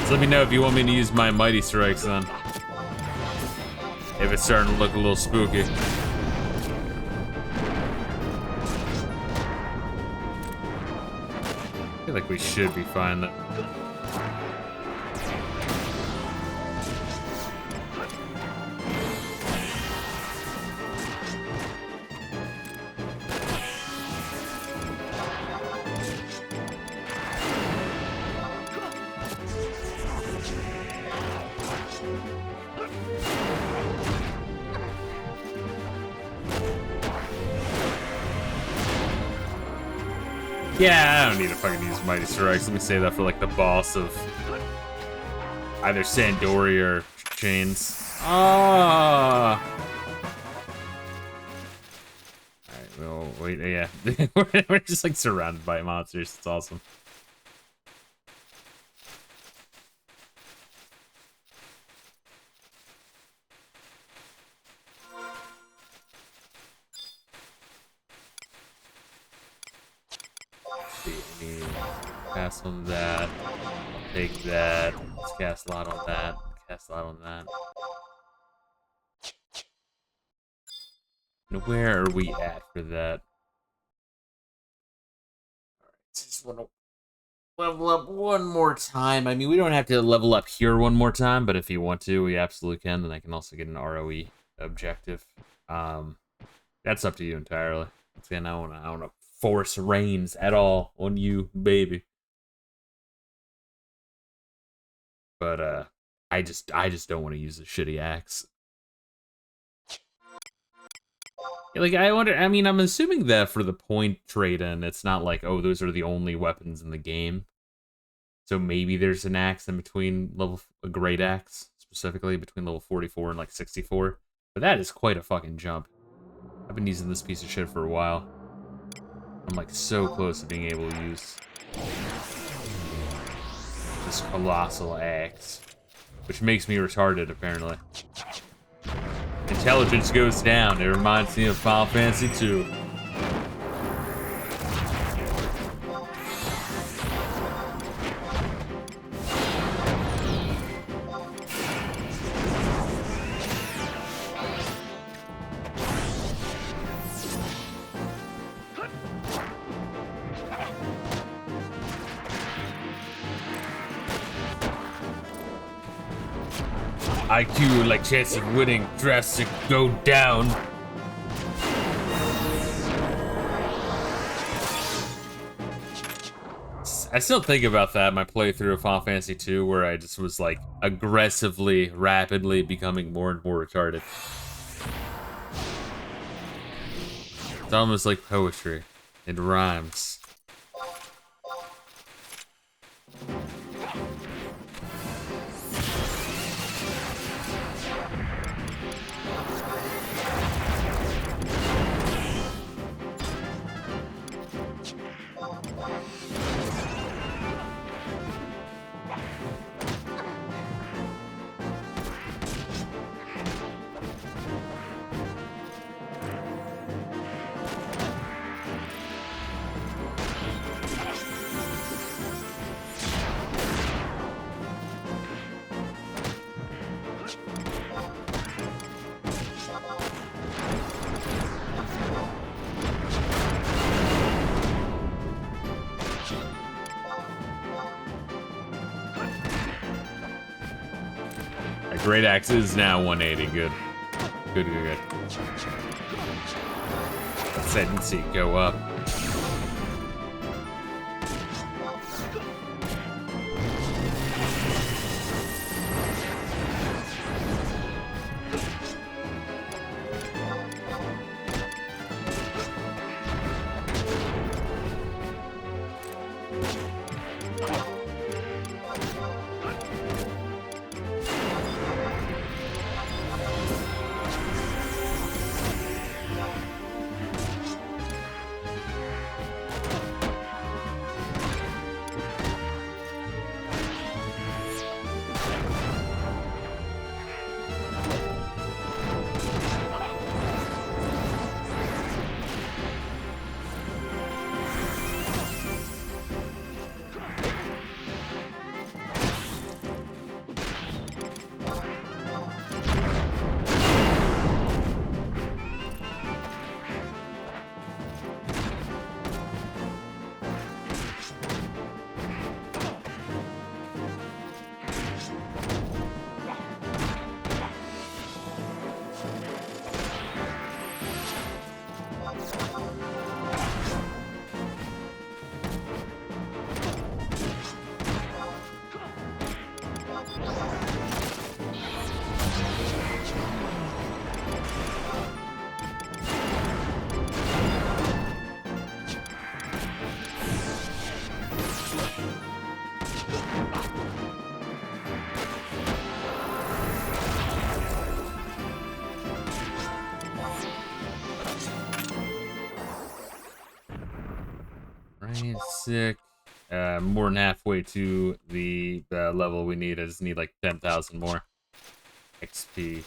S1: So let me know if you want me to use my Mighty Strikes then. If it's starting to look a little spooky. I feel like we should be fine though. Yeah, I don't need to fucking use Mighty Strikes. Let me save that for like the boss of either Sandori or Chains. Ah. Alright, well, wait, yeah. We're just like surrounded by monsters. It's awesome. Pass on that. Take that. Let's cast a lot on that. Cast a lot on that. And where are we at for that? Alright, just want to level up one more time. I mean, we don't have to level up here one more time, but if you want to, we absolutely can. Then I can also get an ROE objective. That's up to you entirely. Again, I wanna force reigns at all on you, baby. But I just don't want to use a shitty axe. Like, I wonder, I mean, I'm assuming that for the point trade-in, it's not like, oh, those are the only weapons in the game. So maybe there's an axe in between a great axe, specifically between level 44 and like 64. But that is quite a fucking jump. I've been using this piece of shit for a while. I'm like so close to being able to use this colossal axe, which makes me retarded, apparently. Intelligence goes down. It reminds me of Final Fantasy II. IQ, like chance of winning, drastic go down. I still think about that in my playthrough of Final Fantasy II, where I just was like aggressively, rapidly becoming more and more retarded. It's almost like poetry. It rhymes. Great Axe is now 180. Good. Good. I didn't see it go up. Sick. More than halfway to the level we need. I just need like 10,000 more XP.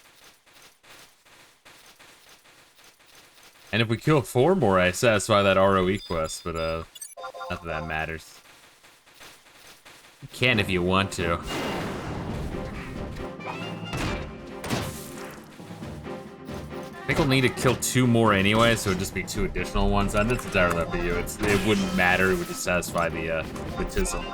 S1: And if we kill 4 more, I satisfy that ROE quest, but not that that matters. You can if you want to. I think we'll need to kill 2 more anyway, so it'd just be 2 additional ones. And it's entirely up to you. It wouldn't matter. It would just satisfy the tism.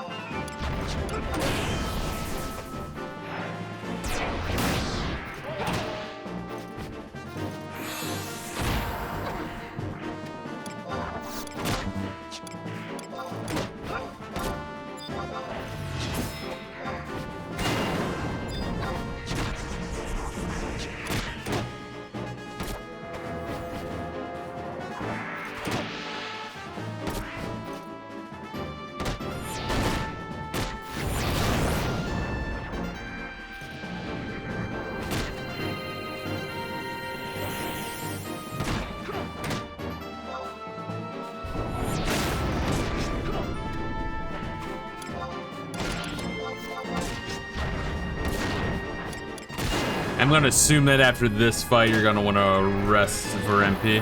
S1: I'm gonna assume that after this fight, you're gonna want to rest for MP.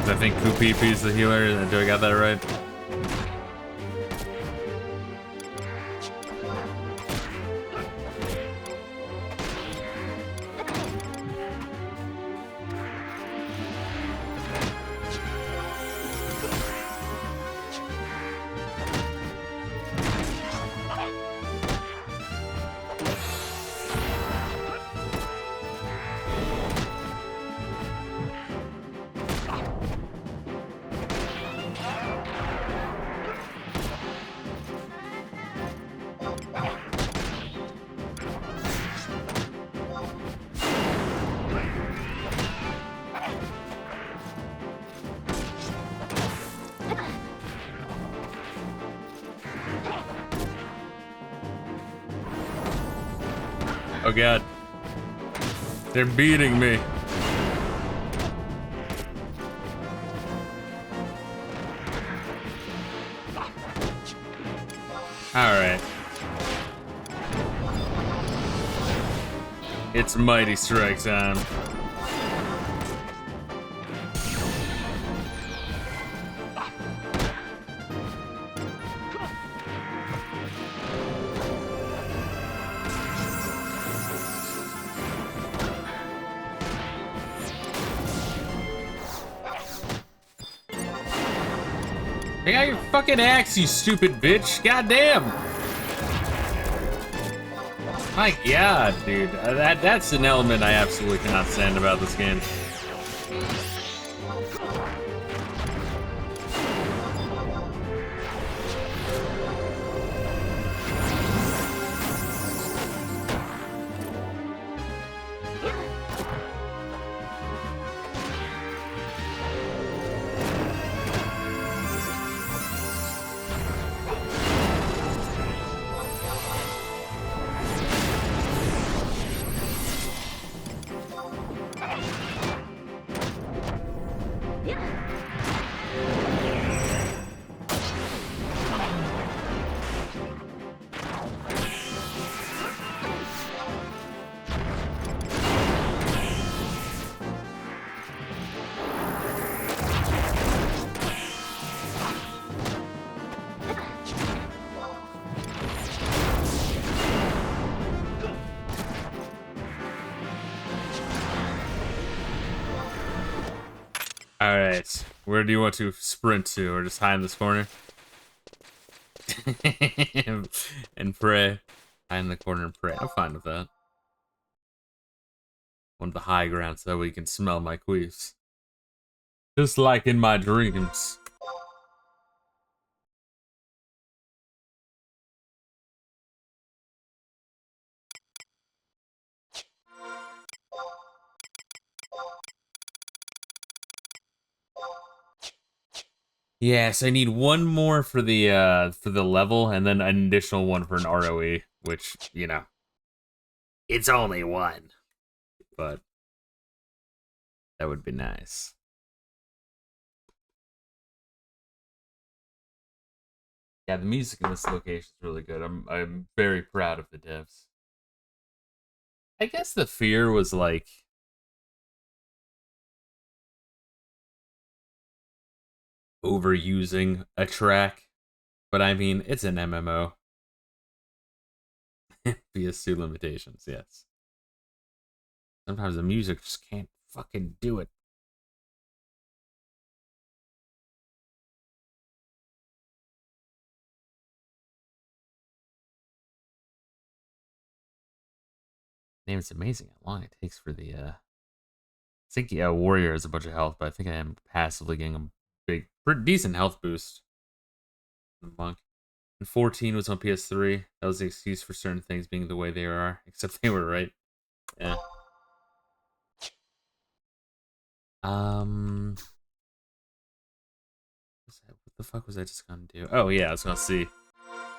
S1: I think Kupipi is the healer. Do I got that right? Oh god. They're beating me. Alright. It's Mighty Strike time. I got your fucking axe, you stupid bitch. Goddamn. My god, dude. That's an element I absolutely cannot stand about this game. Alright, where do you want to sprint to, or just hide in this corner? And pray. Hide in the corner and pray. I'm fine with that. Want the high ground so we can smell my queefs. Just like in my dreams. Yes, I need one more for the level, and then an additional one for an ROE, which, you know, it's only one, but that would be nice. Yeah, the music in this location is really good. I'm very proud of the devs. I guess the fear was like overusing a track, but I mean, it's an MMO. PS2 limitations, yes. Sometimes the music just can't fucking do it. Damn, it's amazing how long it takes for the, I think, yeah, Warrior has a bunch of health, but I think I am passively getting a pretty decent health boost. The Monk. And 14 was on PS3. That was the excuse for certain things being the way they are, except they were right. Yeah. What the fuck was I just gonna do? Oh yeah, I was gonna see.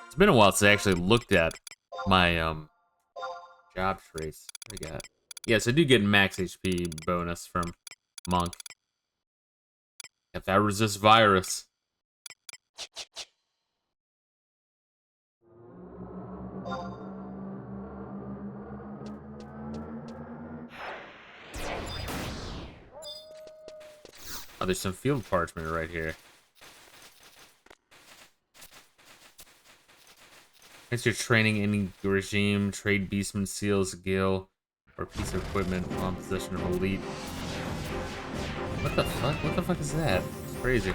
S1: It's been a while since I actually looked at my job traits. What do I got? Yes, I do get max HP bonus from Monk. If that resists virus. Oh, there's some field parchment right here. Thanks for training any regime, trade beastman, seals, gill, or piece of equipment while in possession of elite. What the fuck? What the fuck is that? It's crazy.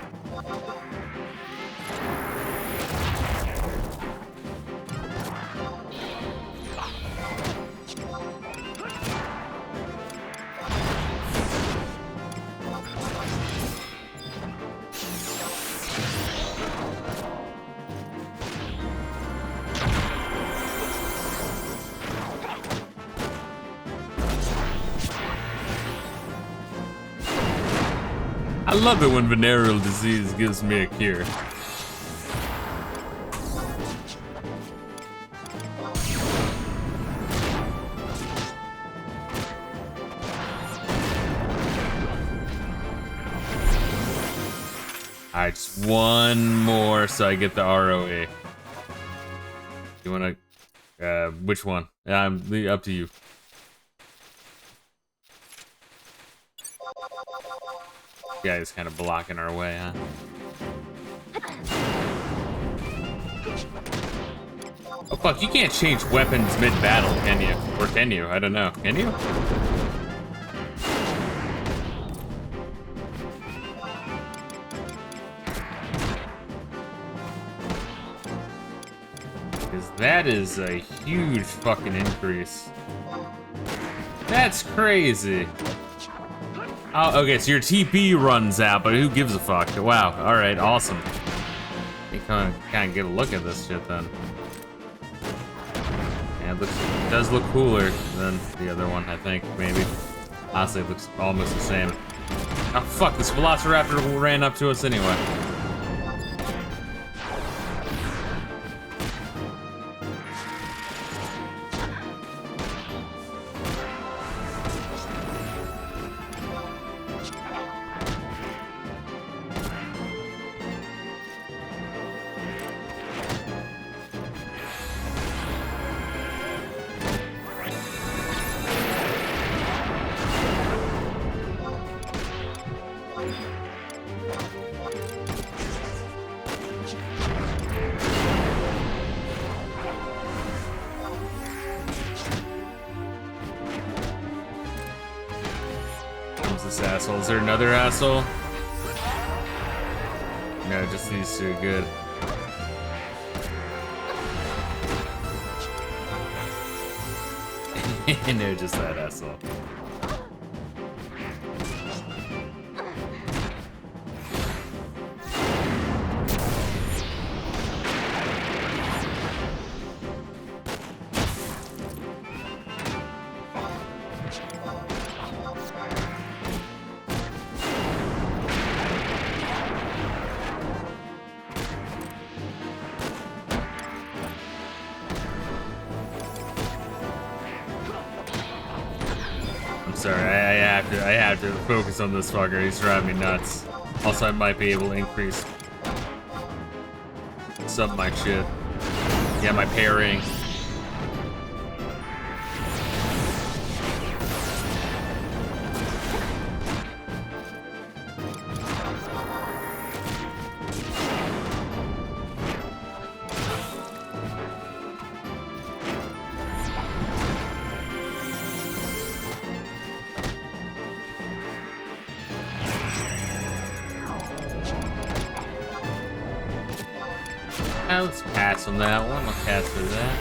S1: I love it when venereal disease gives me a cure. Alright, just one more so I get the ROA. You wanna, which one? Up to you. Guy is kind of blocking our way, huh? Oh fuck, you can't change weapons mid-battle, can you? Or can you? I don't know. Can you? Because that is a huge fucking increase. That's crazy. Oh, okay, so your TP runs out, but who gives a fuck? Wow, alright, awesome. You kind of get a look at this shit then. Yeah, it does look cooler than the other one, I think, maybe. Honestly, it looks almost the same. Oh, fuck, this Velociraptor ran up to us anyway. This asshole. Is there another asshole? No, just these two. Good. No, just that asshole. Sorry, I have to focus on this fucker. He's driving me nuts. Also, I might be able to increase some of my shit. Yeah, my parrying. Let's pass on that one. I'll pass through that.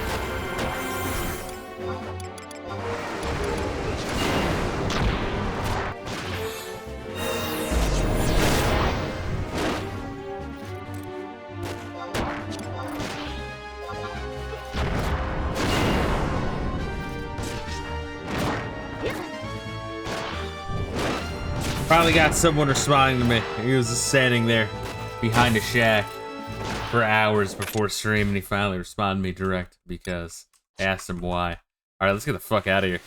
S1: Finally got someone responding to me. He was just standing there behind a shack for hours before stream, and he finally responded to me direct because I asked him why. Alright, let's get the fuck out of here.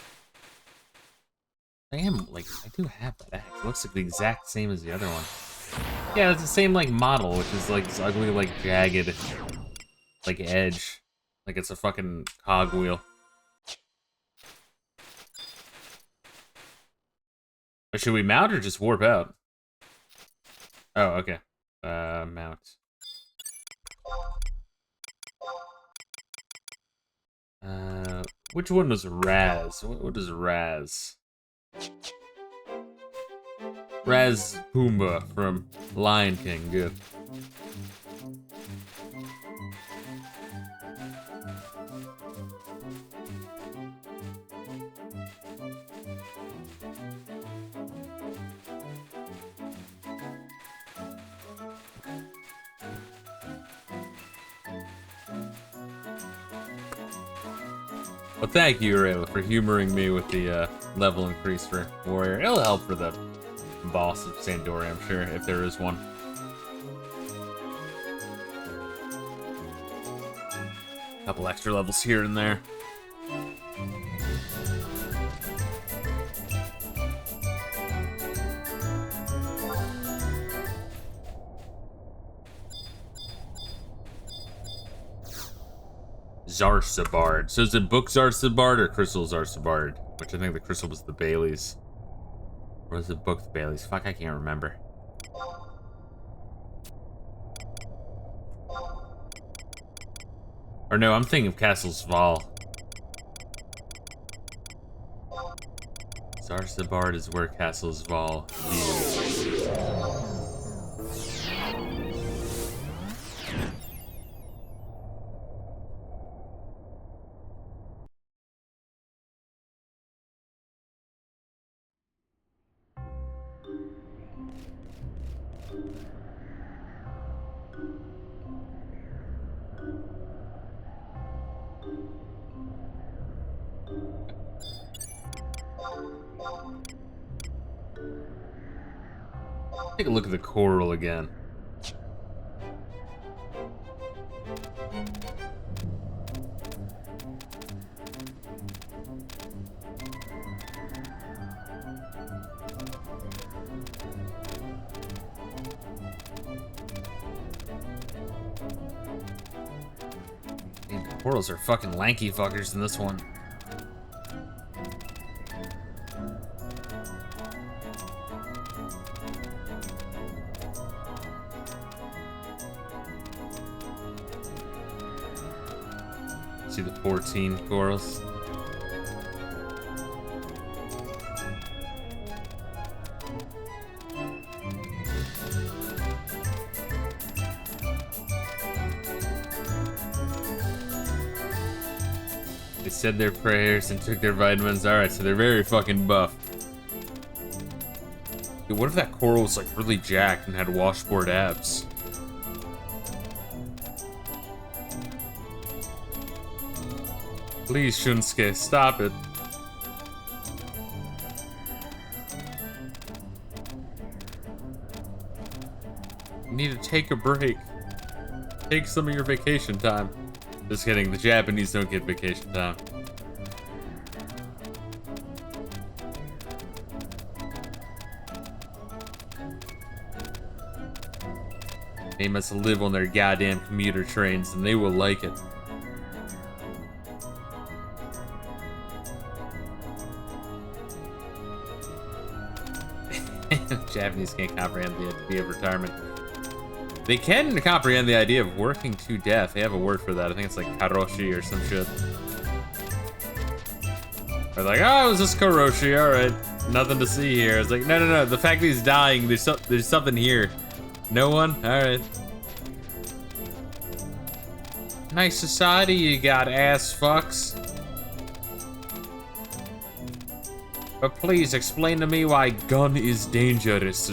S1: I do have that axe. It looks like the exact same as the other one. Yeah, it's the same, like, model, which is, like, this ugly, like, jagged, like, edge. Like it's a fucking cogwheel. But should we mount or just warp out? Oh, okay. Mount. Which one was Raz? What is Raz? Raz Pumbaa from Lion King. Good. Well, thank you, Reila, for humoring me with the level increase for Warrior. It'll help for the boss of Sandori, I'm sure, if there is one. Couple extra levels here and there. Zarsabard. So is it Book Zarsabard or Crystal Zarsabard? Which I think the crystal was the Baileys. Or was it Book the Baileys? Fuck, I can't remember. Or no, I'm thinking of Castle Sval. Zarsabard is where Castle Sval is. Take a look at the coral again. Man, the corals are fucking lanky fuckers in this one. See the 14 corals. They said their prayers and took their vitamins. Alright, so they're very fucking buff. Dude, what if that coral was like really jacked and had washboard abs? Please, Shunsuke, stop it. You need to take a break. Take some of your vacation time. Just kidding, the Japanese don't get vacation time. They must live on their goddamn commuter trains and they will like it. Japanese can't comprehend the idea of retirement. They can comprehend the idea of working to death. They have a word for that. I think it's like karoshi or some shit. They're like, oh, it was just karoshi. All right, nothing to see here. It's like, no, no, no. The fact that he's dying, there's something here. No one. All right. Nice society you got, ass fucks. But please explain to me why gun is dangerous.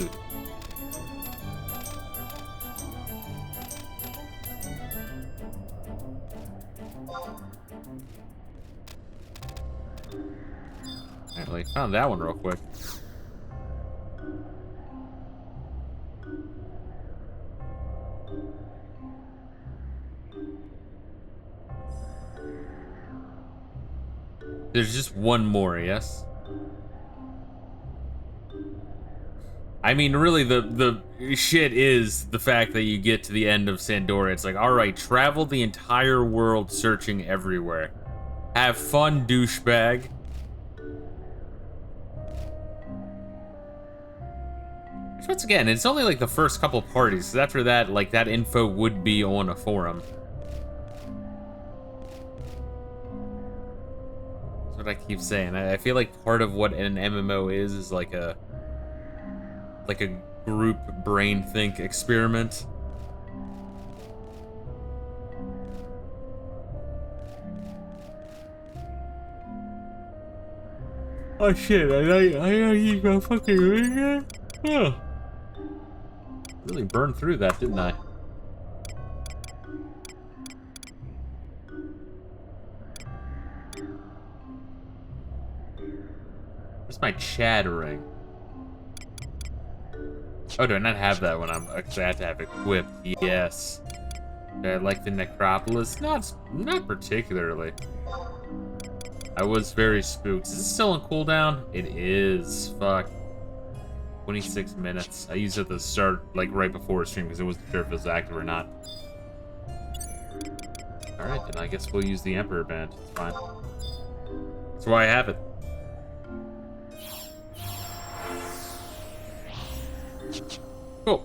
S1: I found that one real quick. There's just one more, yes? I mean, really, the shit is the fact that you get to the end of Sandora. It's like, alright, travel the entire world searching everywhere. Have fun, douchebag. So once again, it's only like the first couple parties, because after that, like, that info would be on a forum. That's what I keep saying. I feel like part of what an MMO is like a group brain think experiment. Oh shit, I gotta use my fucking ring. Oh. Really burned through that, didn't I? Where's my Chad ring? Oh, do I not have that one? Actually, I have to have it equipped. Yes. Do I like the necropolis? Not particularly. I was very spooked. Is this still on cooldown? It is. Fuck. 26 minutes. I used it at the start, like right before a stream, because I wasn't sure if it was active or not. Alright, then I guess we'll use the Emperor Band. It's fine. That's why I have it. Cool.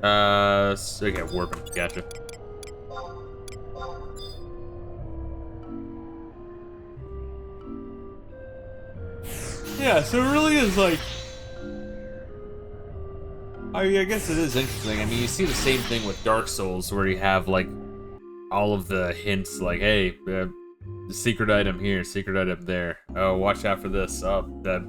S1: Okay, warping. Gotcha. Yeah, so it really is like... I mean, I guess it is interesting. I mean, you see the same thing with Dark Souls, where you have, like, all of the hints, like, hey, the secret item here, secret item there. Oh, watch out for this. Oh, that...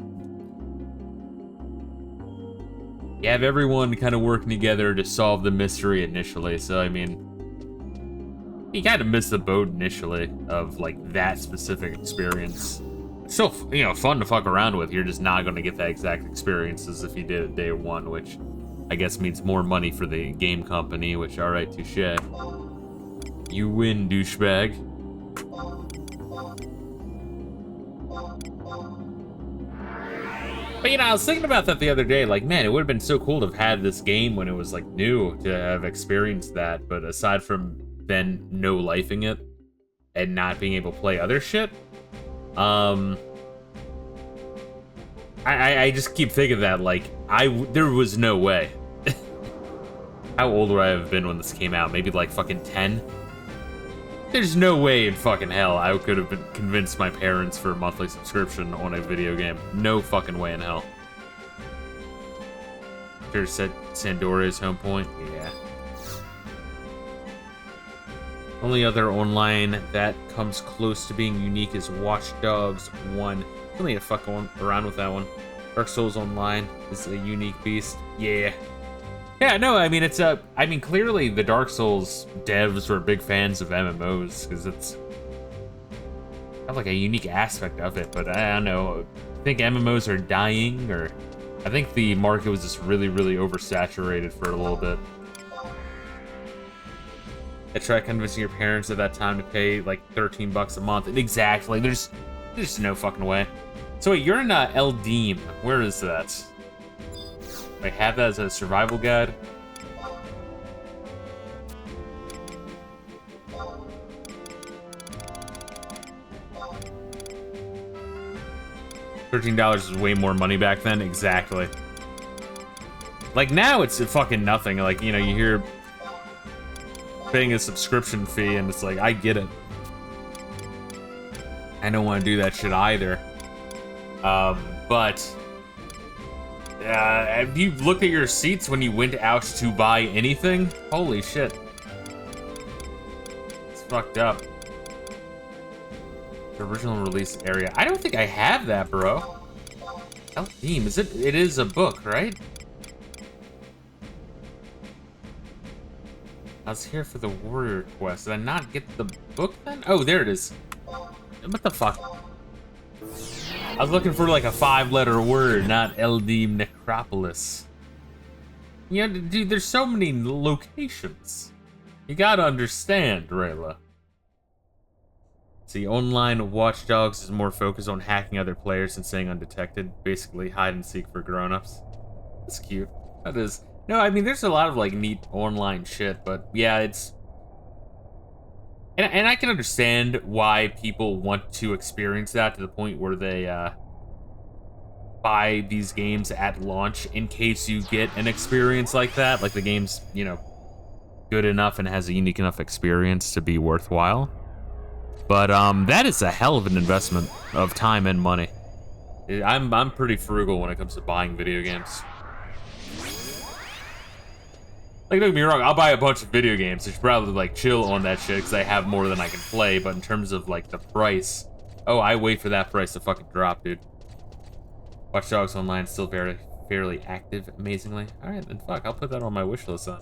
S1: You have everyone kind of working together to solve the mystery initially, so, I mean... You kind of miss the boat initially of, like, that specific experience. It's still, you know, fun to fuck around with. You're just not going to get that exact experience as if you did it day one, which I guess means more money for the game company, which, alright, touche. You win, douchebag. But, you know, I was thinking about that the other day, like, man, it would have been so cool to have had this game when it was, like, new, to have experienced that, but aside from then no-lifing it, and not being able to play other shit, I just keep thinking that, like, there was no way. How old would I have been when this came out? Maybe, like, fucking 10? There's no way in fucking hell I could have been convinced my parents for a monthly subscription on a video game. No fucking way in hell. Sure said Sandora's home point? Yeah. Only other online that comes close to being unique is Watch Dogs 1. Still need to fuck around with that one. Dark Souls Online is a unique beast. Yeah. Yeah, no, I mean, it's a... I mean, clearly the Dark Souls devs were big fans of MMOs, because it's... have, like, a unique aspect of it, but I don't know. I think MMOs are dying, or... I think the market was just really, really oversaturated for a little bit. I tried convincing your parents at that time to pay, like, 13 bucks a month. Exactly, there's no fucking way. So wait, you're in Eldim. Where is that? I have that as a survival guide. $13 was way more money back then. Exactly. Like, now it's fucking nothing. Like, you know, you hear paying a subscription fee, and it's like, I get it. I don't want to do that shit either. But have you looked at your receipts when you went out to buy anything? Holy shit. It's fucked up. The original release area. I don't think I have that, bro. Eldim, is it? It is a book, right? I was here for the warrior quest. Did I not get the book then? Oh, there it is. What the fuck? I was looking for like a 5-letter word, not Eldim Necropolis. Yeah, dude, there's so many locations. You gotta understand, Reila. See, online Watch Dogs is more focused on hacking other players and staying undetected. Basically, hide and seek for grown-ups. That's cute. That is. No, I mean, there's a lot of, like, neat online shit, but yeah, it's... And I can understand why people want to experience that to the point where they, buy these games at launch in case you get an experience like that. Like the game's, you know, good enough and has a unique enough experience to be worthwhile. But that is a hell of an investment of time and money. I'm pretty frugal when it comes to buying video games. Like, don't get me wrong, I'll buy a bunch of video games. I should probably, like, chill on that shit because I have more than I can play. But in terms of, like, the price, oh, I wait for that price to fucking drop, dude. Watch Dogs Online is still fairly active, amazingly. All right, then fuck, I'll put that on my wish list then.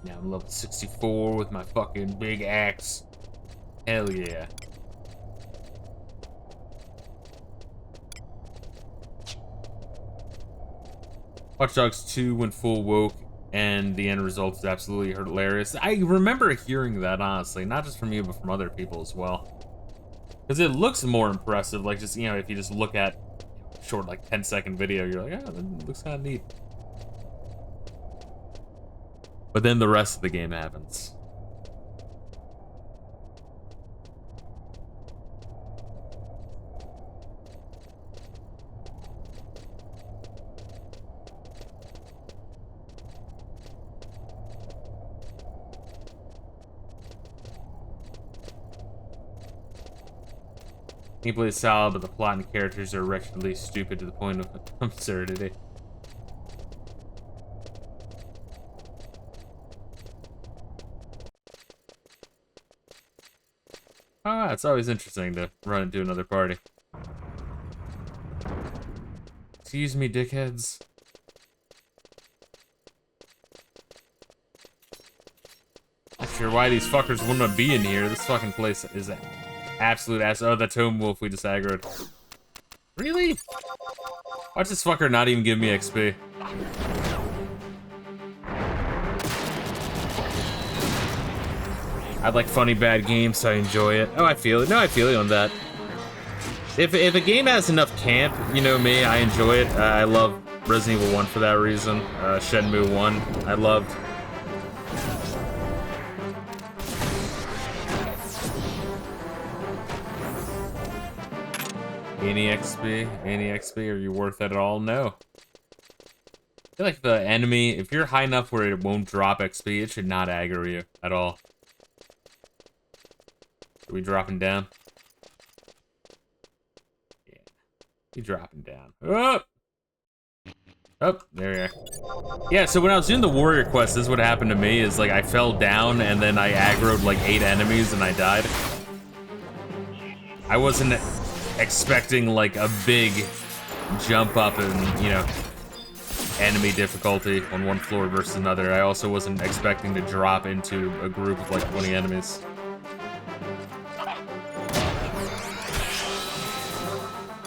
S1: Now I'm level 64 with my fucking big axe. Hell yeah. Watch Dogs 2 went full woke, and the end result is absolutely hilarious. I remember hearing that, honestly, not just from you, but from other people as well. Because it looks more impressive, like just, you know, if you just look at a short, like, 10-second video, you're like, oh, that looks kind of neat. But then the rest of the game happens. Gameplay is solid, but the plot and characters are wretchedly stupid to the point of absurdity. Ah, it's always interesting to run into another party. Excuse me, dickheads. Not sure why these fuckers wouldn't be in here. This fucking place is an absolute ass. Oh, that's Home Wolf we just aggroed. Really? Watch this fucker not even give me XP. I like funny bad games, so I enjoy it. Oh, I feel it. No, I feel it on that. If a game has enough camp, you know me, I enjoy it. I love Resident Evil 1 for that reason. Shenmue 1, I loved. Any XP, are you worth it at all? No. I feel like the enemy, if you're high enough where it won't drop XP, it should not aggro you at all. Are we dropping down? Yeah. We dropping down. Up! Oh, there we are. Yeah, so when I was doing the warrior quest, this is what happened to me, is like I fell down and then I aggroed like 8 enemies and I died. I wasn't expecting like a big jump up in, you know, enemy difficulty on one floor versus another. I also wasn't expecting to drop into a group of like 20 enemies.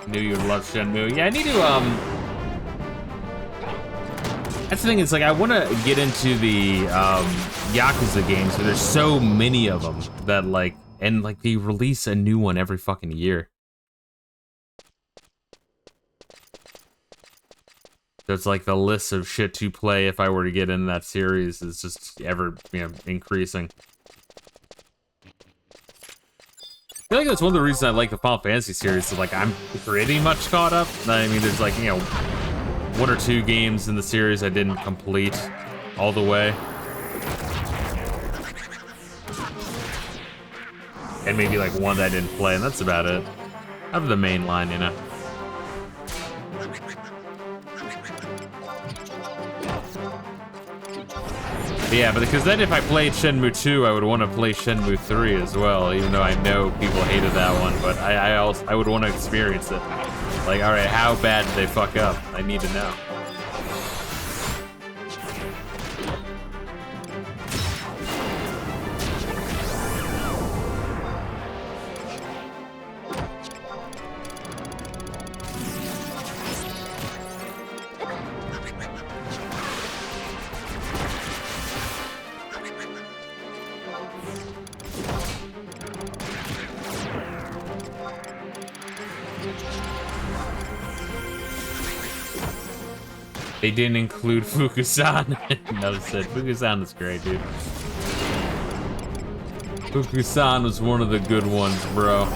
S1: Knew you'd love Shenmue. Yeah, I need to, that's the thing, it's like, I want to get into the, Yakuza games, but there's so many of them that, like, and, like, they release a new one every fucking year. So it's like the list of shit to play if I were to get into that series is just ever, you know, increasing. I feel like that's one of the reasons I like the Final Fantasy series. So, like, I'm pretty much caught up. I mean, there's like, you know, 1 or 2 games in the series I didn't complete all the way. And maybe like 1 that I didn't play, and that's about it. Out of the main line, you know. Yeah, but because then if I played Shenmue 2, I would want to play Shenmue 3 as well, even though I know people hated that one, but I would want to experience it. Like, alright, how bad did they fuck up? I need to know. They didn't include Fukusan. No, said Fukusan is great, dude. Fukusan was one of the good ones, bro.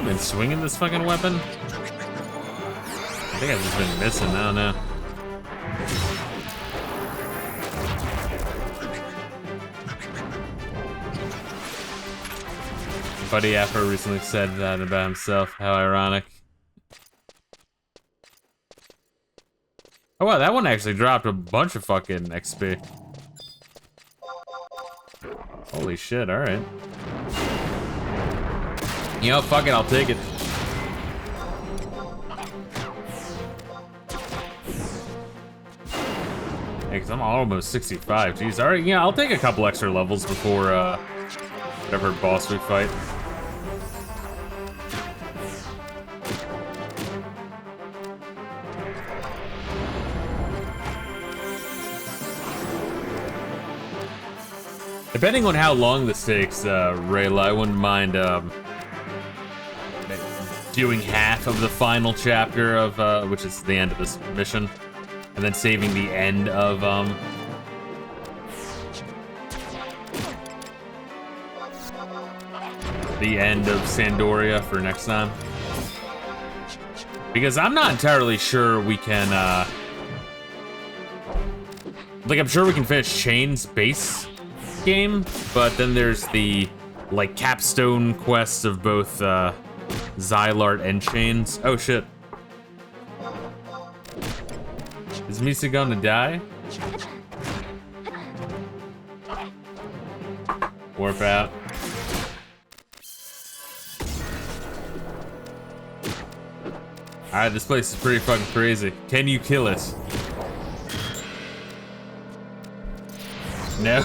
S1: Been swinging this fucking weapon? I think I've just been missing, I don't know. Buddy Afro recently said that about himself, how ironic. Oh wow, that one actually dropped a bunch of fucking XP. Holy shit, alright. You know, fuck it, I'll take it. Hey, cause I'm almost 65. Jeez, alright, yeah, I'll take a couple extra levels before whatever boss we fight. Depending on how long this takes, Reila, I wouldn't mind doing half of the final chapter of, which is the end of this mission, and then saving the end of, Sandoria for next time. Because I'm not entirely sure we can, like, I'm sure we can finish Chain's base game, but then there's the, like, capstone quests of both, Xylart and Chains. Oh shit. Is Misa gonna die? Warp out. Alright, this place is pretty fucking crazy. Can you kill it? No.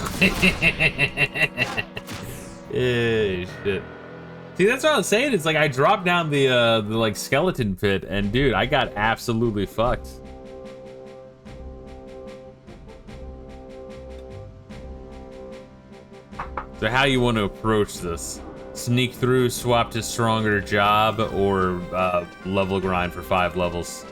S1: Shit. See, that's what I was saying. It's like I dropped down the like skeleton pit, and dude, I got absolutely fucked. So how you want to approach this? Sneak through, swap to stronger job, or level grind for 5 levels?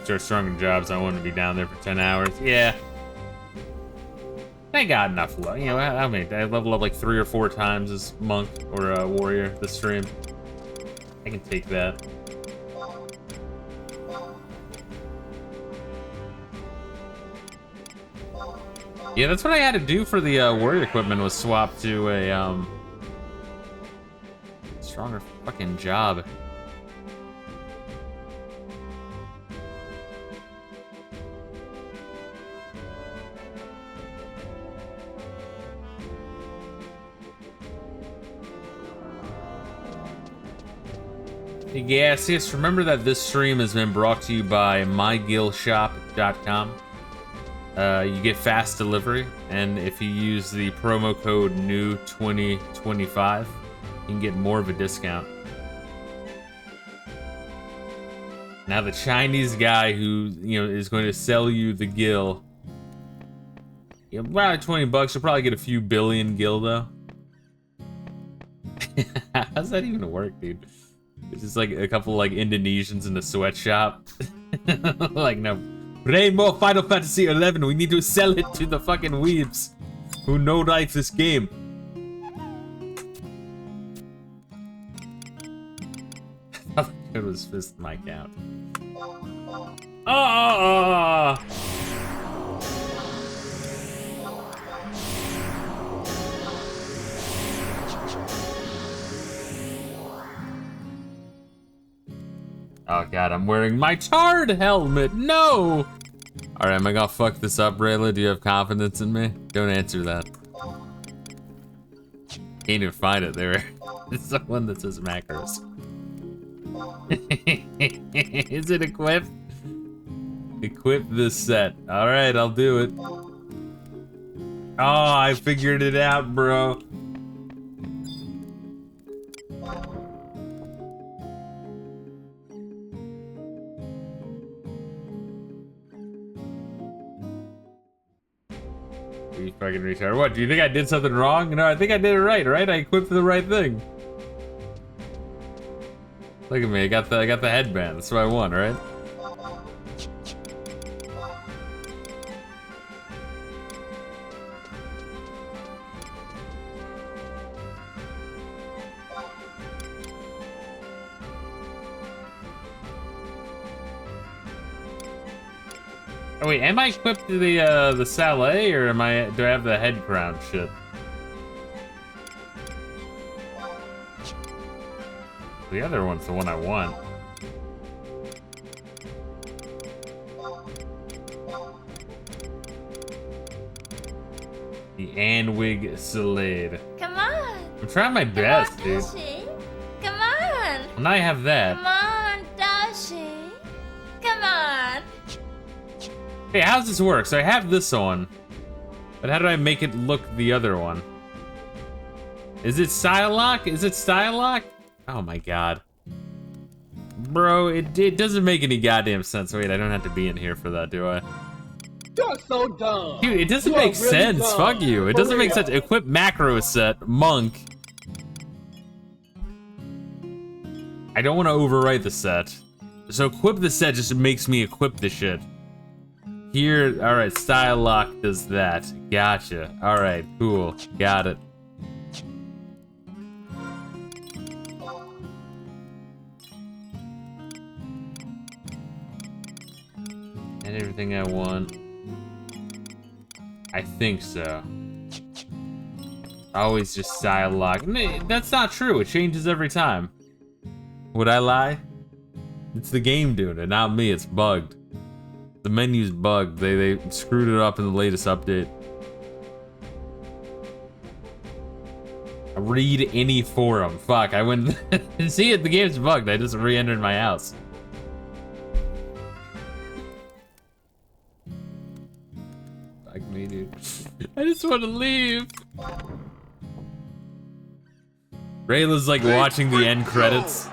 S1: Start stronger jobs. I want to be down there for 10 hours. Yeah. I got enough love. You know, I mean, I level up like 3 or 4 times as monk or warrior this stream. I can take that. Yeah, that's what I had to do for the warrior equipment, was swap to a stronger fucking job. Yes, remember that this stream has been brought to you by mygillshop.com. You get fast delivery, and if you use the promo code NEW2025, you can get more of a discount. Now the Chinese guy who, you know, is going to sell you the gill, you know, about 20 bucks, you'll probably get a few billion gill though. How's that even work, dude? It's just like a couple like Indonesians in the sweatshop. Like, no. Bring more Final Fantasy 11. We need to sell it to the fucking weebs who know like this game. It was fist my count. Oh! Oh god, I'm wearing my tarred helmet. No! Alright, am I gonna fuck this up, Reila? Do you have confidence in me? Don't answer that. Can't even find it there. It's the one that says macros. Is it equipped? Equip this set. Alright, I'll do it. Oh, I figured it out, bro. You fucking retard. What, do you think I did something wrong? No, I think I did it right, right? I equipped the right thing. Look at me, I got the headband. That's what I want, right? Oh wait, am I equipped to the Saleh, or do I have the head crown shit? The other one's the one I want. The Anwig Salade.
S2: Come on.
S1: I'm trying my best, dude.
S2: Dashi. Come on.
S1: And I have that.
S2: Come on, Dashi. Come on.
S1: Hey, how's this work? So I have this on, but how do I make it look the other one? Is it style lock? Is it style lock? Oh my god. Bro, it doesn't make any goddamn sense. Wait, I don't have to be in here for that, do I?
S3: You're so dumb.
S1: Dude, it doesn't make
S3: really
S1: sense.
S3: dumb.
S1: Fuck you. It
S3: For
S1: doesn't make
S3: real.
S1: sense. Equip macro set, monk. I don't want to overwrite the set. So equip the set just makes me equip the shit. Here, alright, style lock does that. Gotcha. Alright, cool. Got it. And everything I want. I think so. Always just style lock. That's not true. It changes every time. Would I lie? It's the game doing it, not me. It's bugged. The menu's bugged. They screwed it up in the latest update. Read any forum. Fuck, I went see it. The game's bugged. I just re-entered my house. Fuck me, dude. I just want to leave. Rayla's like watching the end credits.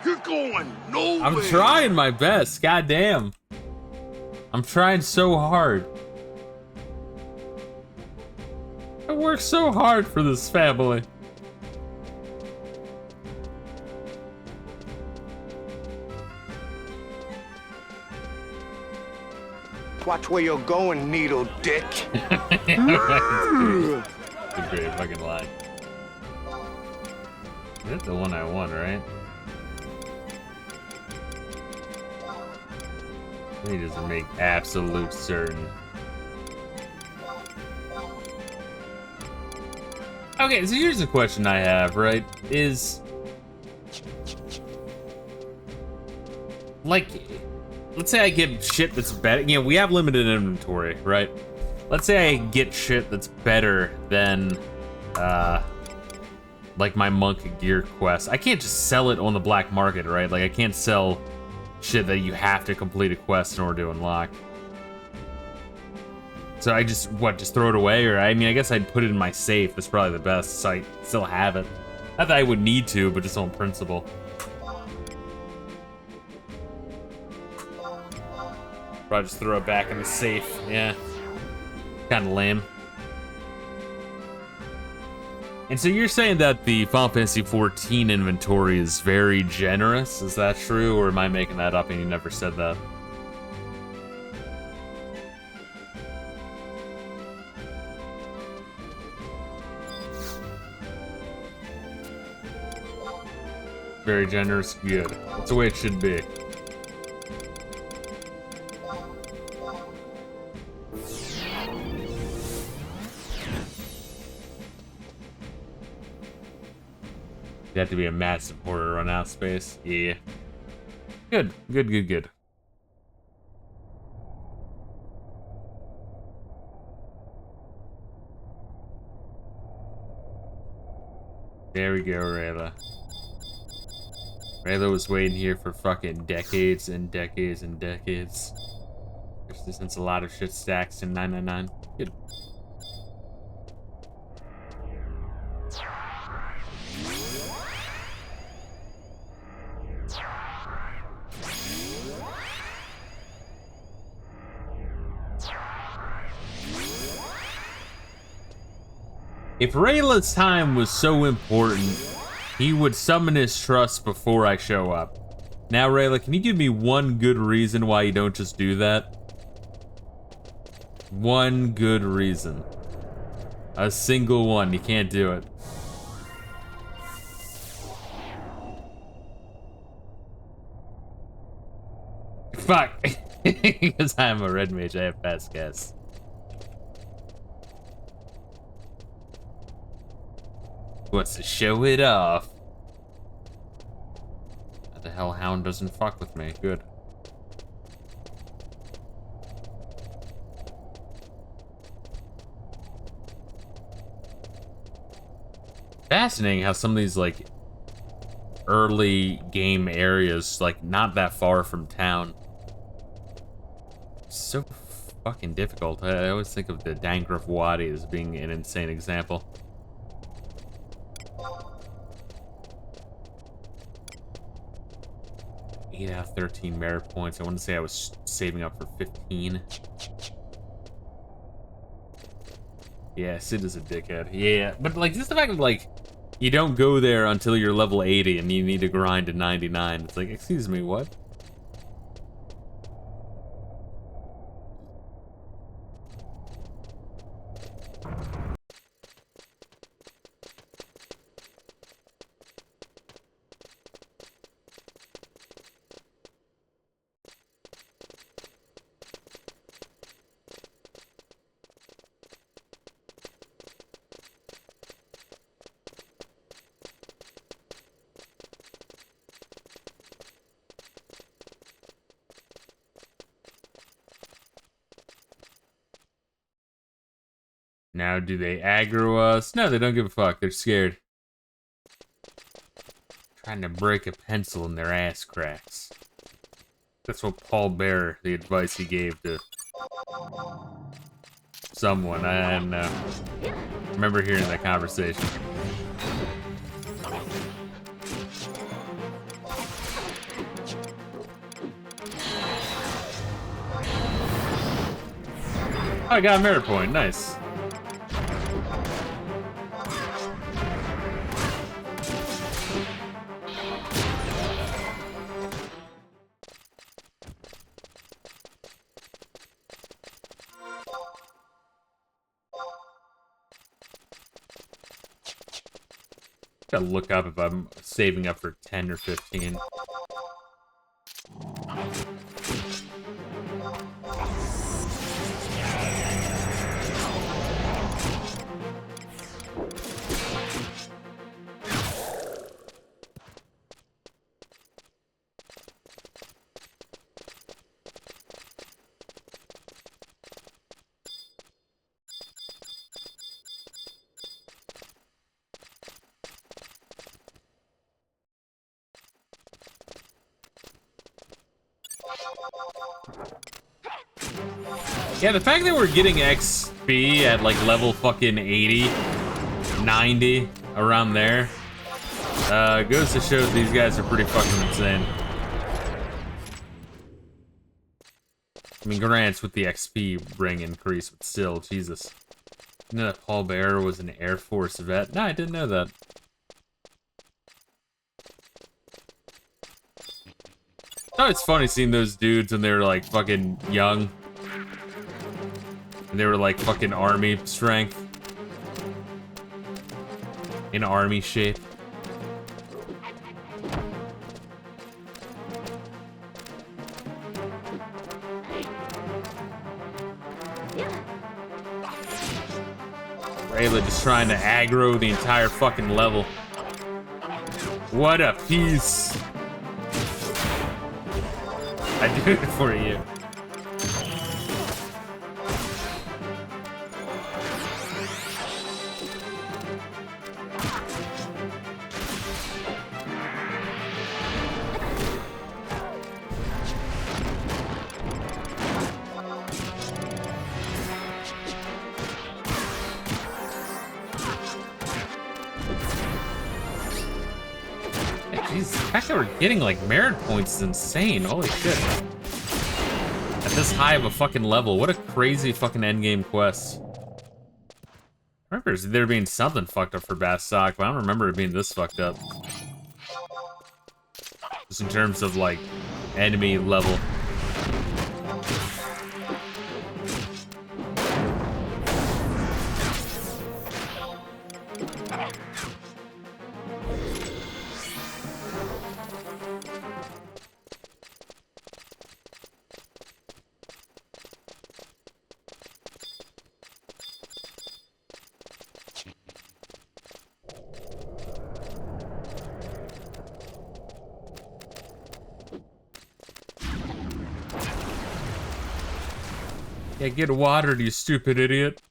S4: You're going nowhere.
S1: I'm trying my best. Goddamn. I'm trying so hard. I work so hard for this family.
S4: Watch where you're going, needle dick.
S1: That's a great fucking line. That's the one I want, right? Let me just make absolute certain. Okay, so here's a question I have, right? Is... like... let's say I get shit that's better. You know, we have limited inventory, right? Let's say I get shit that's better than, like my monk gear quest. I can't just sell it on the black market, right? Like, I can't sell shit that you have to complete a quest in order to unlock. So I just, just throw it away? Or, I mean, I guess I'd put it in my safe. That's probably the best, so I still have it. Not that I would need to, but just on principle. Probably just throw it back in the safe. Yeah. Kind of lame. And so you're saying that the Final Fantasy XIV inventory is very generous? Is that true, or am I making that up and you never said that? Very generous? Good. That's the way it should be. You have to be a massive horror run out space. Yeah. Good, good, good, good. There we go, Rayla. Rayla was waiting here for fucking decades and decades and decades. Especially since a lot of shit stacks in 999. Good. If Rayla's time was so important, he would summon his trust before I show up. Now, Rayla, can you give me one good reason why you don't just do that? One good reason. A single one. You can't do it. Fuck. Because I'm a red mage, I have fast gas. Wants to show it off. What the hell, Hound doesn't fuck with me. Good. Fascinating how some of these, like, early game areas, like, not that far from town. So fucking difficult. I always think of the Dangraf Wadi as being an insane example. Eight out of 13 merit points. I want to say I was saving up for 15. Yeah, Sid is a dickhead. Yeah, but like just the fact of like you don't go there until you're level 80 and you need to grind to 99. It's like, excuse me, what? Now, do they aggro us? No, they don't give a fuck. They're scared. Trying to break a pencil in their ass cracks. That's what Paul Bearer, the advice he gave to someone. I don't know. I remember hearing that conversation. Oh, I got a merit point. Nice. Gotta look up if I'm saving up for 10 or 15. Yeah, the fact that we're getting XP at like level fucking 80, 90, around there, goes to show these guys are pretty fucking insane. I mean, grants with the XP ring increase, but still, Jesus. You know that Paul Bearer was an Air Force vet? No, I didn't know that. Oh, it's funny seeing those dudes when they were like fucking young. And they were like fucking army strength. In army shape. Rayla just trying to aggro the entire fucking level. What a piece. I do it for you. Jesus, the fact that we're getting like merit points is insane. Holy shit. At this high of a fucking level, what a crazy fucking endgame quest. I remember there being something fucked up for Bastok, but I don't remember it being this fucked up. Just in terms of like enemy level. Yeah, get watered, you stupid idiot.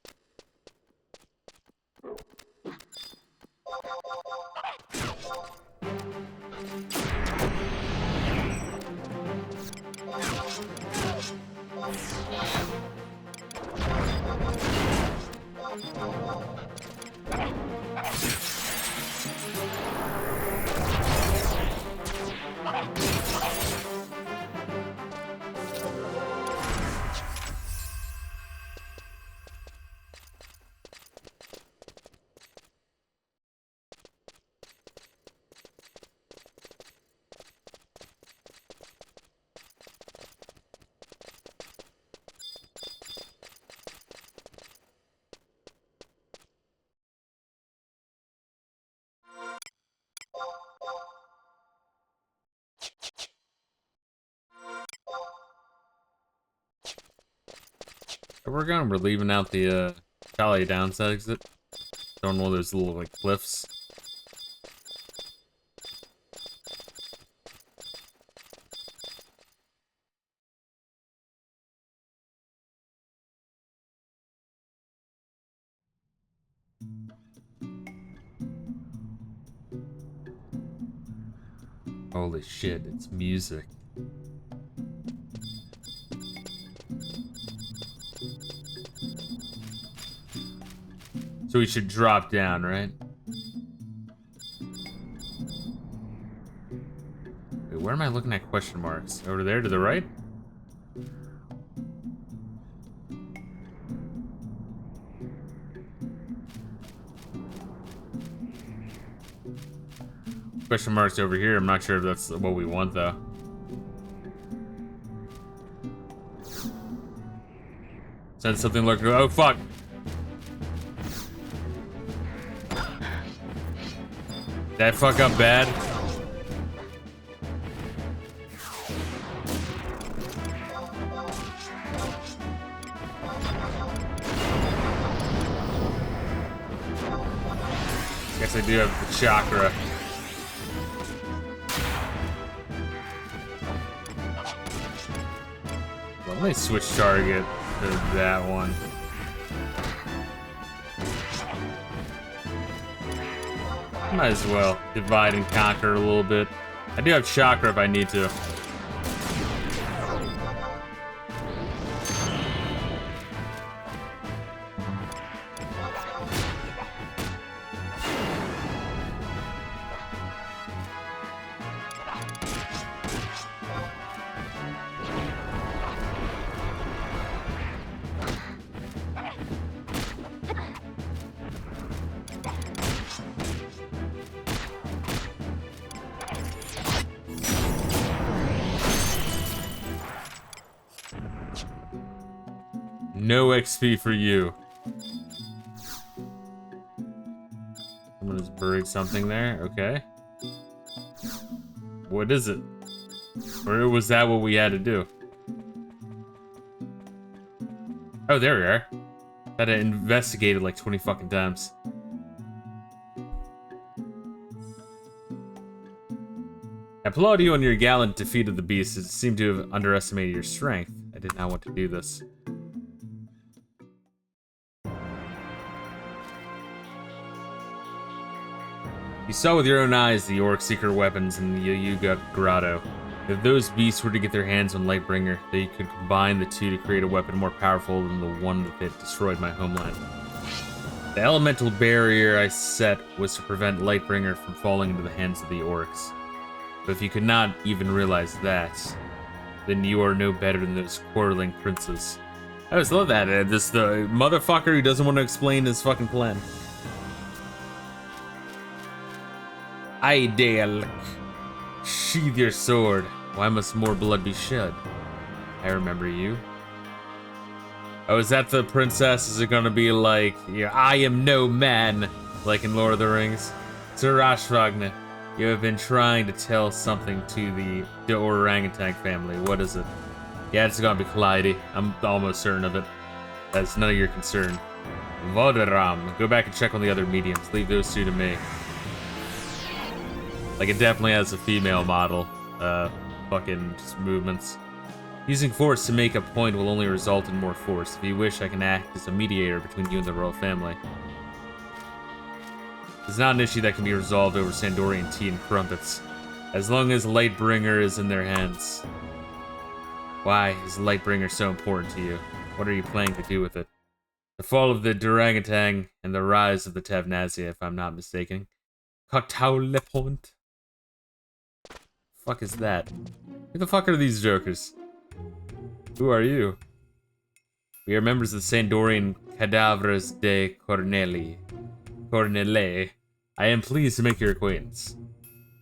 S1: We're going, we're leaving out the Chalet downside exit. Don't know there's little like cliffs. Holy shit, it's music. So we should drop down, right? Wait, where am I looking at question marks? Over there to the right? Question marks over here. I'm not sure if that's what we want, though. Said something like, oh, fuck. That fuck up bad? Guess I do have the chakra. Let me switch target to that one. Might as well divide and conquer a little bit. I do have chakra if I need to. No XP for you. Someone has buried something there. Okay. What is it? Or was that what we had to do? Oh, there we are. Had to investigate it like 20 fucking times. I applaud you on your gallant defeat of the beast. It seemed to have underestimated your strength. I did not want to do this. You saw with your own eyes the orc secret weapons in the Yuga Grotto. If those beasts were to get their hands on Lightbringer, they could combine the two to create a weapon more powerful than the one that had destroyed my homeland. The elemental barrier I set was to prevent Lightbringer from falling into the hands of the orcs. But if you could not even realize that, then you are no better than those quarreling princes. I always love that. This the motherfucker who doesn't want to explain his fucking plan. Ideal. Sheathe your sword. Why must more blood be shed? I remember you. Oh, is that the princess? Is it gonna be like, yeah, I am no man, like in Lord of the Rings? Sir Rashvagna, you have been trying to tell something to the orangutan family. What is it? Yeah, it's gonna be Clyde. I'm almost certain of it. That's none of your concern. Vodaram. Go back and check on the other mediums. Leave those two to me. Like, it definitely has a female model. Fucking just movements. Using force to make a point will only result in more force. If you wish, I can act as a mediator between you and the royal family. It's not an issue that can be resolved over Sandorian tea and crumpets, as long as Lightbringer is in their hands. Why is Lightbringer so important to you? What are you planning to do with it? The fall of the Durangotang and the rise of the Tavnazia, if I'm not mistaken. Cocktail-le-pont? Fuck is that? Who the fuck are these jokers? Who are you? We are members of the Sandorian Cadavres de Corneli. Cornele. I am pleased to make your acquaintance.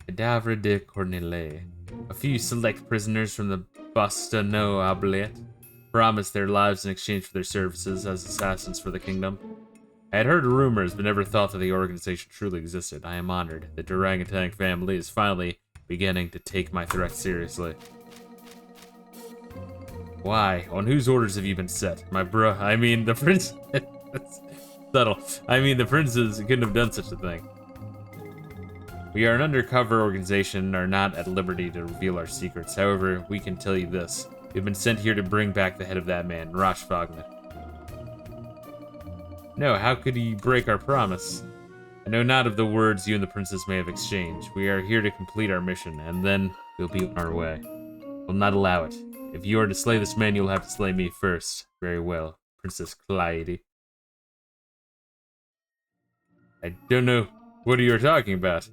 S1: Cadavre de Cornele. A few select prisoners from the Bastano Oblate promised their lives in exchange for their services as assassins for the kingdom. I had heard rumors, but never thought that the organization truly existed. I am honored. The Durangotang family is finally beginning to take my threat seriously. Why? On whose orders have you been set? My bruh, I mean, the prince... Subtle. I mean, the princes couldn't have done such a thing. We are an undercover organization and are not at liberty to reveal our secrets. However, we can tell you this. We've been sent here to bring back the head of that man, Rashvagna. No, how could he break our promise? I know not of the words you and the princess may have exchanged. We are here to complete our mission, and then we'll be on our way. We'll not allow it. If you are to slay this man, you'll have to slay me first. Very well, Princess Clyde. I don't know what you are talking about.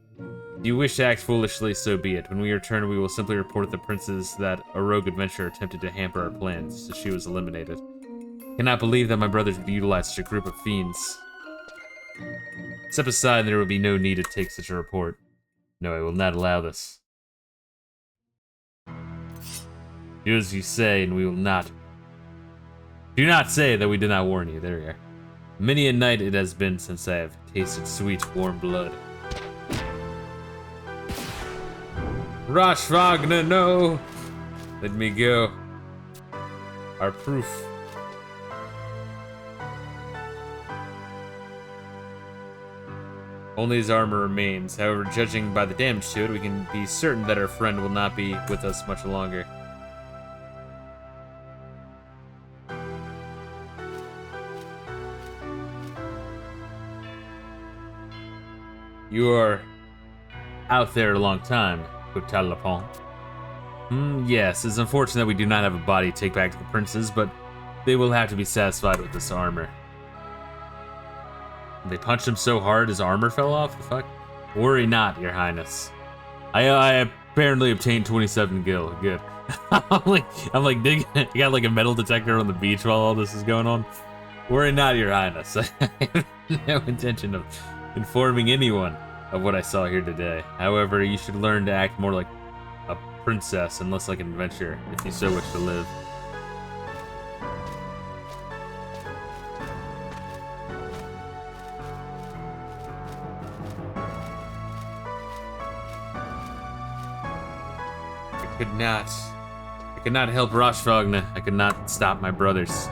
S1: If you wish to act foolishly, so be it. When we return, we will simply report to the princess that a rogue adventurer attempted to hamper our plans, so she was eliminated. I cannot believe that my brothers would utilize such a group of fiends. Step aside, and there will be no need to take such a report. No, I will not allow this. Do as you say, and we will not. Do not say that we did not warn you. There we are. Many a night it has been since I have tasted sweet, warm blood. Rashvagna, no! Let me go. Our proof. Only his armor remains. However, judging by the damage to it, we can be certain that our friend will not be with us much longer. You are out there a long time, Cotalapon. Yes, it's unfortunate that we do not have a body to take back to the princes, but they will have to be satisfied with this armor. They punched him so hard his armor fell off? The fuck? Worry not, your highness. I apparently obtained 27 gil. Good. I'm like digging. I got like a metal detector on the beach while all this is going on. Worry not, your highness. I have no intention of informing anyone of what I saw here today. However, you should learn to act more like a princess and less like an adventurer if you so wish to live. I could not help Rashvagna. I could not stop my brothers.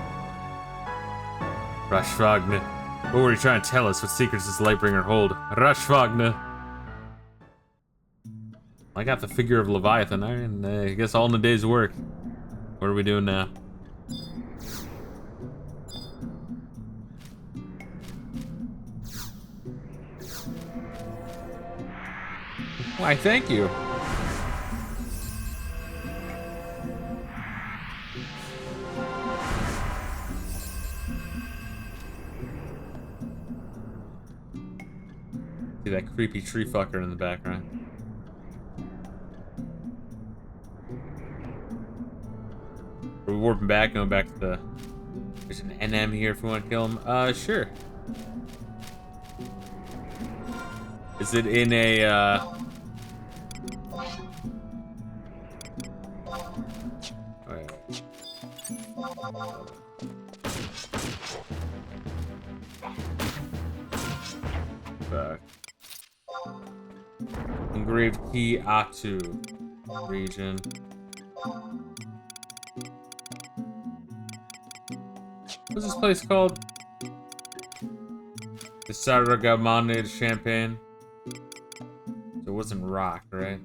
S1: Rashvagna. What were you trying to tell us? What secrets does Lightbringer hold? Rashvagna. I got the figure of Leviathan, and I guess all in a day's work. What are we doing now? Why, thank you. See that creepy tree fucker in the background. warping back, going back to the... There's an NM here if we want to kill him. Sure. Is it in a, Wait. Back. Engraved key Atu region. What's this place called? The Saragamane Champagne. So it wasn't rock, right?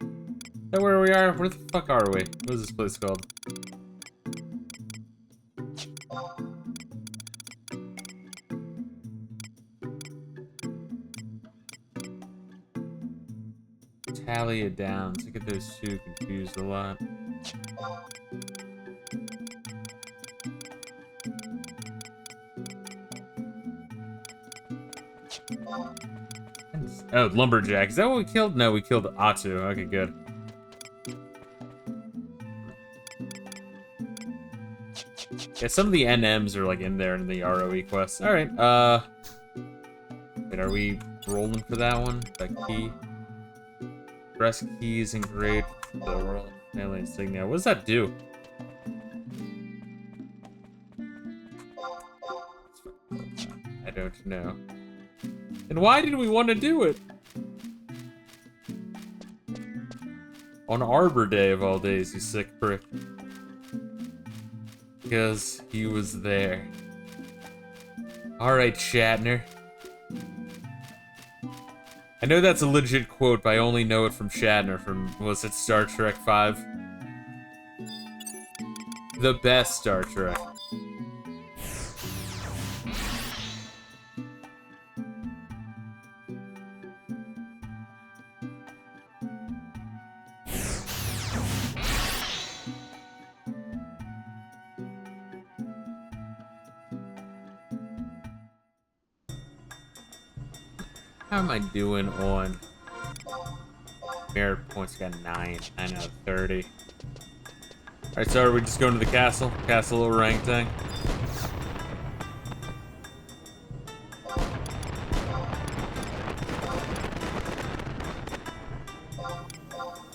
S1: Is that where we are? Where the fuck are we? What is this place called? Talia Downs. I get those two confused a lot. Oh, Lumberjack. Is that what we killed? No, we killed Atu. Okay, good. Yeah, some of the NMs are like in there in the ROE quests. Alright, wait, are we rolling for that one? That key? Press keys engraved the Royal Family insignia. What does that do? I don't know. And why did we want to do it? On Arbor Day of all days, you sick prick. Because he was there. Alright, Shatner. I know that's a legit quote, but I only know it from Shatner from, was it Star Trek V? The best Star Trek. How am I doing on merit points? Got 9 out of 30. Alright, so are we just going to the castle? Castle orangutan.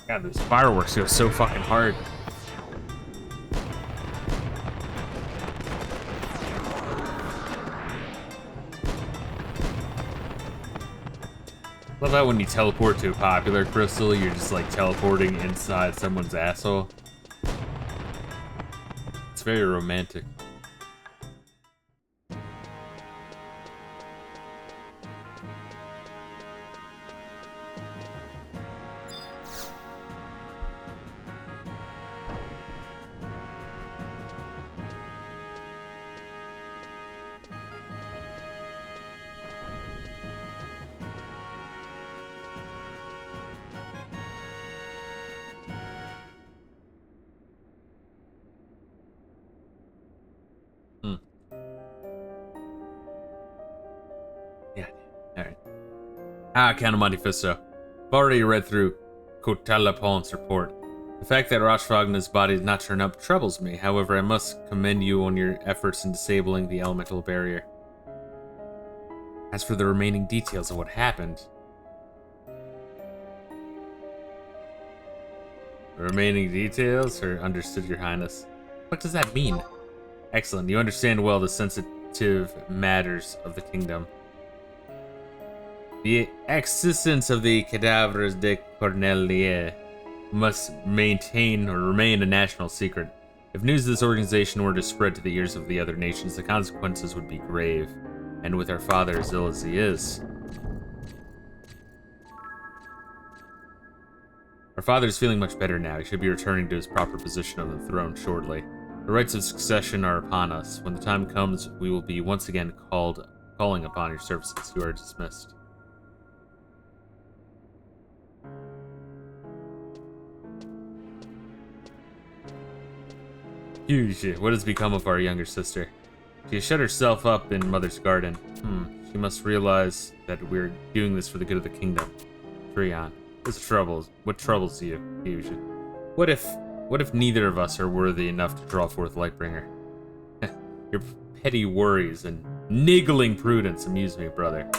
S1: God, those fireworks go so fucking hard. Love how when you teleport to a popular crystal, you're just like teleporting inside someone's asshole. It's very romantic. Count Monte Fisto. I've already read through Cotalapon's report. The fact that Roshvagna's body did not turn up troubles me. However, I must commend you on your efforts in disabling the elemental barrier. As for the remaining details of what happened... The remaining details? Or understood, Your Highness. What does that mean? Excellent. You understand well the sensitive matters of the kingdom. The existence of the cadavres de Cornelia must maintain or remain a national secret. If news of this organization were to spread to the ears of the other nations, the consequences would be grave. And with our father as ill as he is... Our father is feeling much better now. He should be returning to his proper position on the throne shortly. The rites of succession are upon us. When the time comes, we will be once again calling upon your services. You are dismissed. Huge. What has become of our younger sister? She has shut herself up in Mother's garden. She must realize that we're doing this for the good of the kingdom. Trion. What troubles you, Fusion? What if What if neither of us are worthy enough to draw forth Lightbringer? Your petty worries and niggling prudence amuse me, brother.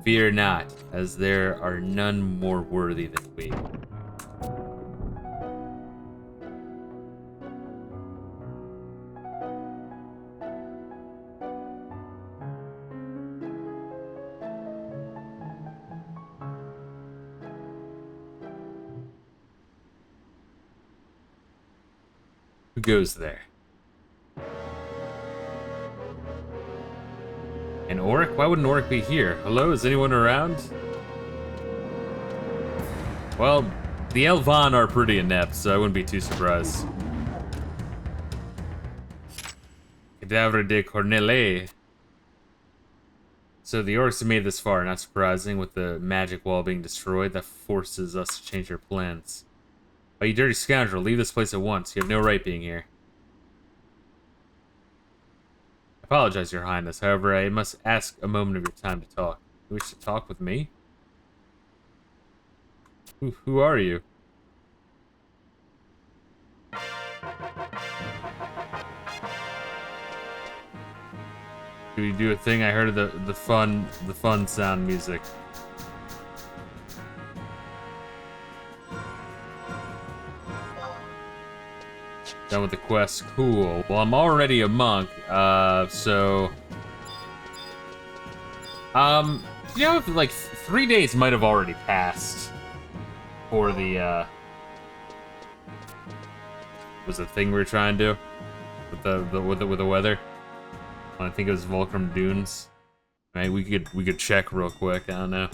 S1: Fear not, as there are none more worthy than we. Who goes there? An Oric? Why wouldn't Oric be here? Hello, is anyone around? Well, the Elvan are pretty inept, so I wouldn't be too surprised. Cadavre de Corneille. So the Orcs have made this far, not surprising, with the magic wall being destroyed. That forces us to change our plans. Oh, you dirty scoundrel, leave this place at once. You have no right being here. I apologize, Your Highness. However, I must ask a moment of your time to talk. You wish to talk with me? Who are you? Do you do a thing? I heard of the fun sound music. Done with the quest. Cool. Well, I'm already a monk, so... You know, like, 3 days might have already passed for the, was the thing we were trying to do? With the weather? I think it was Volcrum Dunes. Right, we could check real quick, I don't know.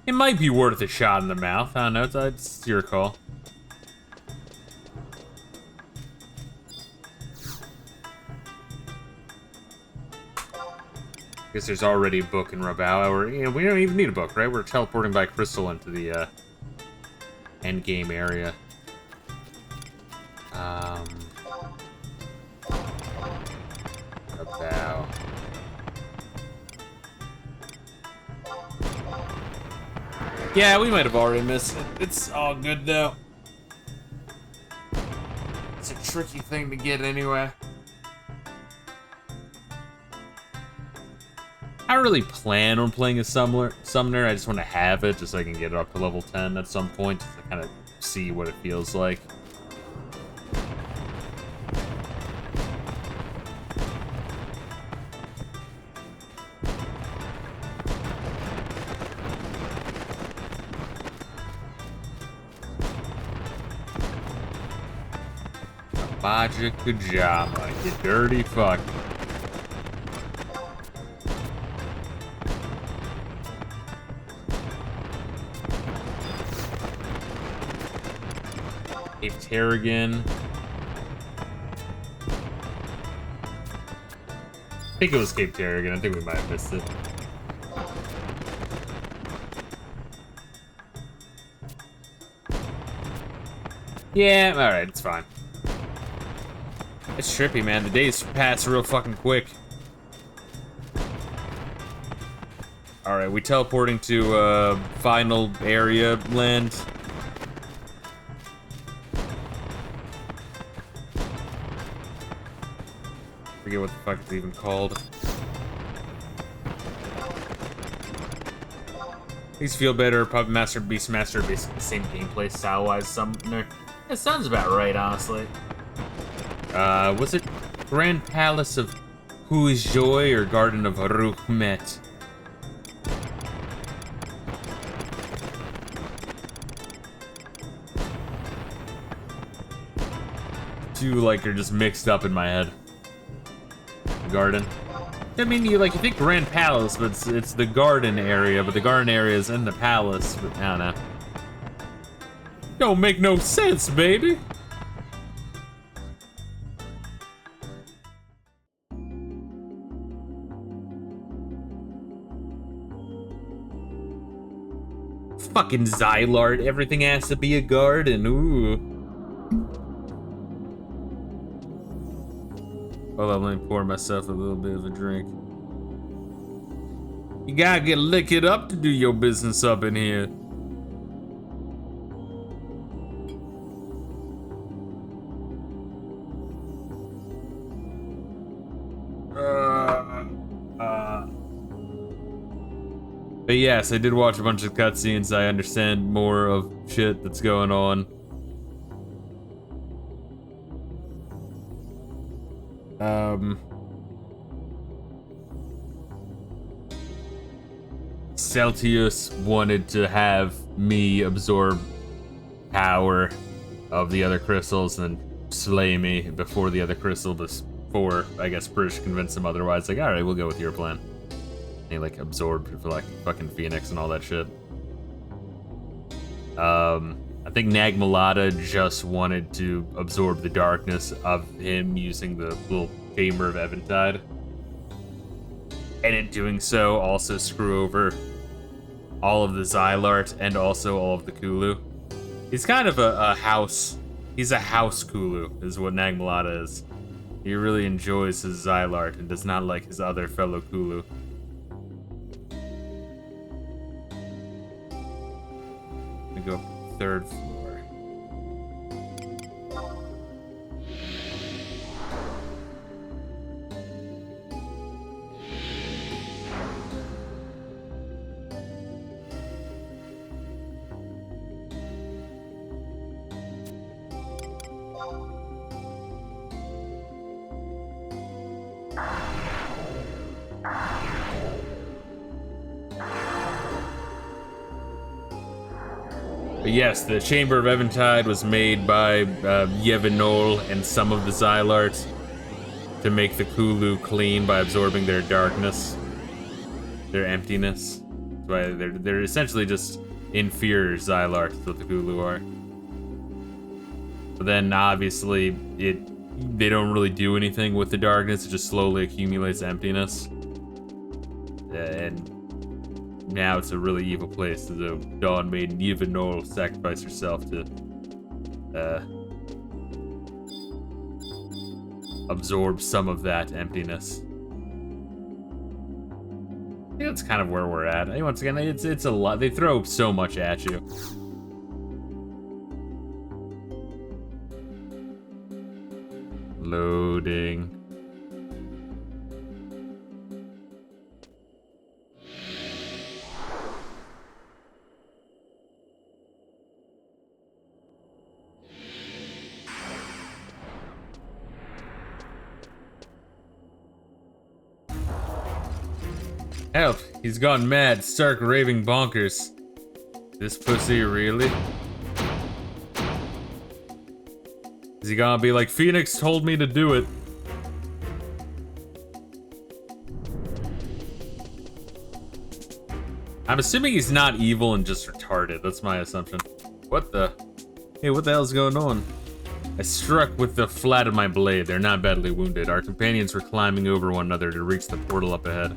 S1: It might be worth a shot in the mouth, I don't know, it's your call. Guess there's already a book in Rabao, or you know, we don't even need a book, right? We're teleporting by crystal into the end game area. Rabao. Yeah, we might have already missed it. It's all good though. It's a tricky thing to get anyway. I don't really plan on playing a summoner. I just want to have it just so I can get it up to level 10 at some point, just to kind of see what it feels like. Baja Kujama, you dirty fuck. Cape Terrigan. I think it was Cape Terrigan. I think we might have missed it. Yeah, alright, it's fine. It's trippy, man. The days pass real fucking quick. Alright, we teleporting to final area land. Forget what the fuck it's even called. These feel better. Puppet Master, Beastmaster, basically the same gameplay style-wise. Summoner. That sounds about right, honestly. Was it Grand Palace of Huijoy or Garden of Ruhmet? Two, like, are just mixed up in my head. Garden. I mean, you think Grand Palace, but it's the garden area, but the garden area is in the palace, but I don't know. Don't make no sense, baby! Fucking Xylard, everything has to be a garden, ooh. Hold on, let me pour myself a little bit of a drink. You gotta lick it up to do your business up in here. But yes, I did watch a bunch of cutscenes. I understand more of shit that's going on. Celtius wanted to have me absorb power of the other crystals and slay me before the other crystal, before, I guess, British convinced him otherwise. Like, alright, we'll go with your plan. And he, like, absorbed for, like, fucking Phoenix and all that shit. I think Nagmalata just wanted to absorb the darkness of him using the little Chamber of Eventide. And in doing so, also screw over all of the Xylart and also all of the Kulu. He's kind of a house. He's a house Kulu, is what Nagmalata is. He really enjoys his Xylart and does not like his other fellow Kulu. We go third floor. But yes, the Chamber of Eventide was made by Yevonol and some of the Xylart to make the Kulu clean by absorbing their darkness, their emptiness. That's why they're essentially just inferior Xylart, is what the Kulu are. But then obviously they don't really do anything with the darkness. It just slowly accumulates emptiness, and now it's a really evil place. The Dawn Maiden Yevonol sacrificed herself to absorb some of that emptiness. I think that's kind of where we're at. Once again, it's a lot. They throw so much at you. Loading. Help! He's gone mad, stark raving bonkers. This pussy really? Is he gonna be like, Phoenix told me to do it? I'm assuming he's not evil and just retarded. That's my assumption. What the? Hey, what the hell's going on? I struck with the flat of my blade. They're not badly wounded. Our companions were climbing over one another to reach the portal up ahead.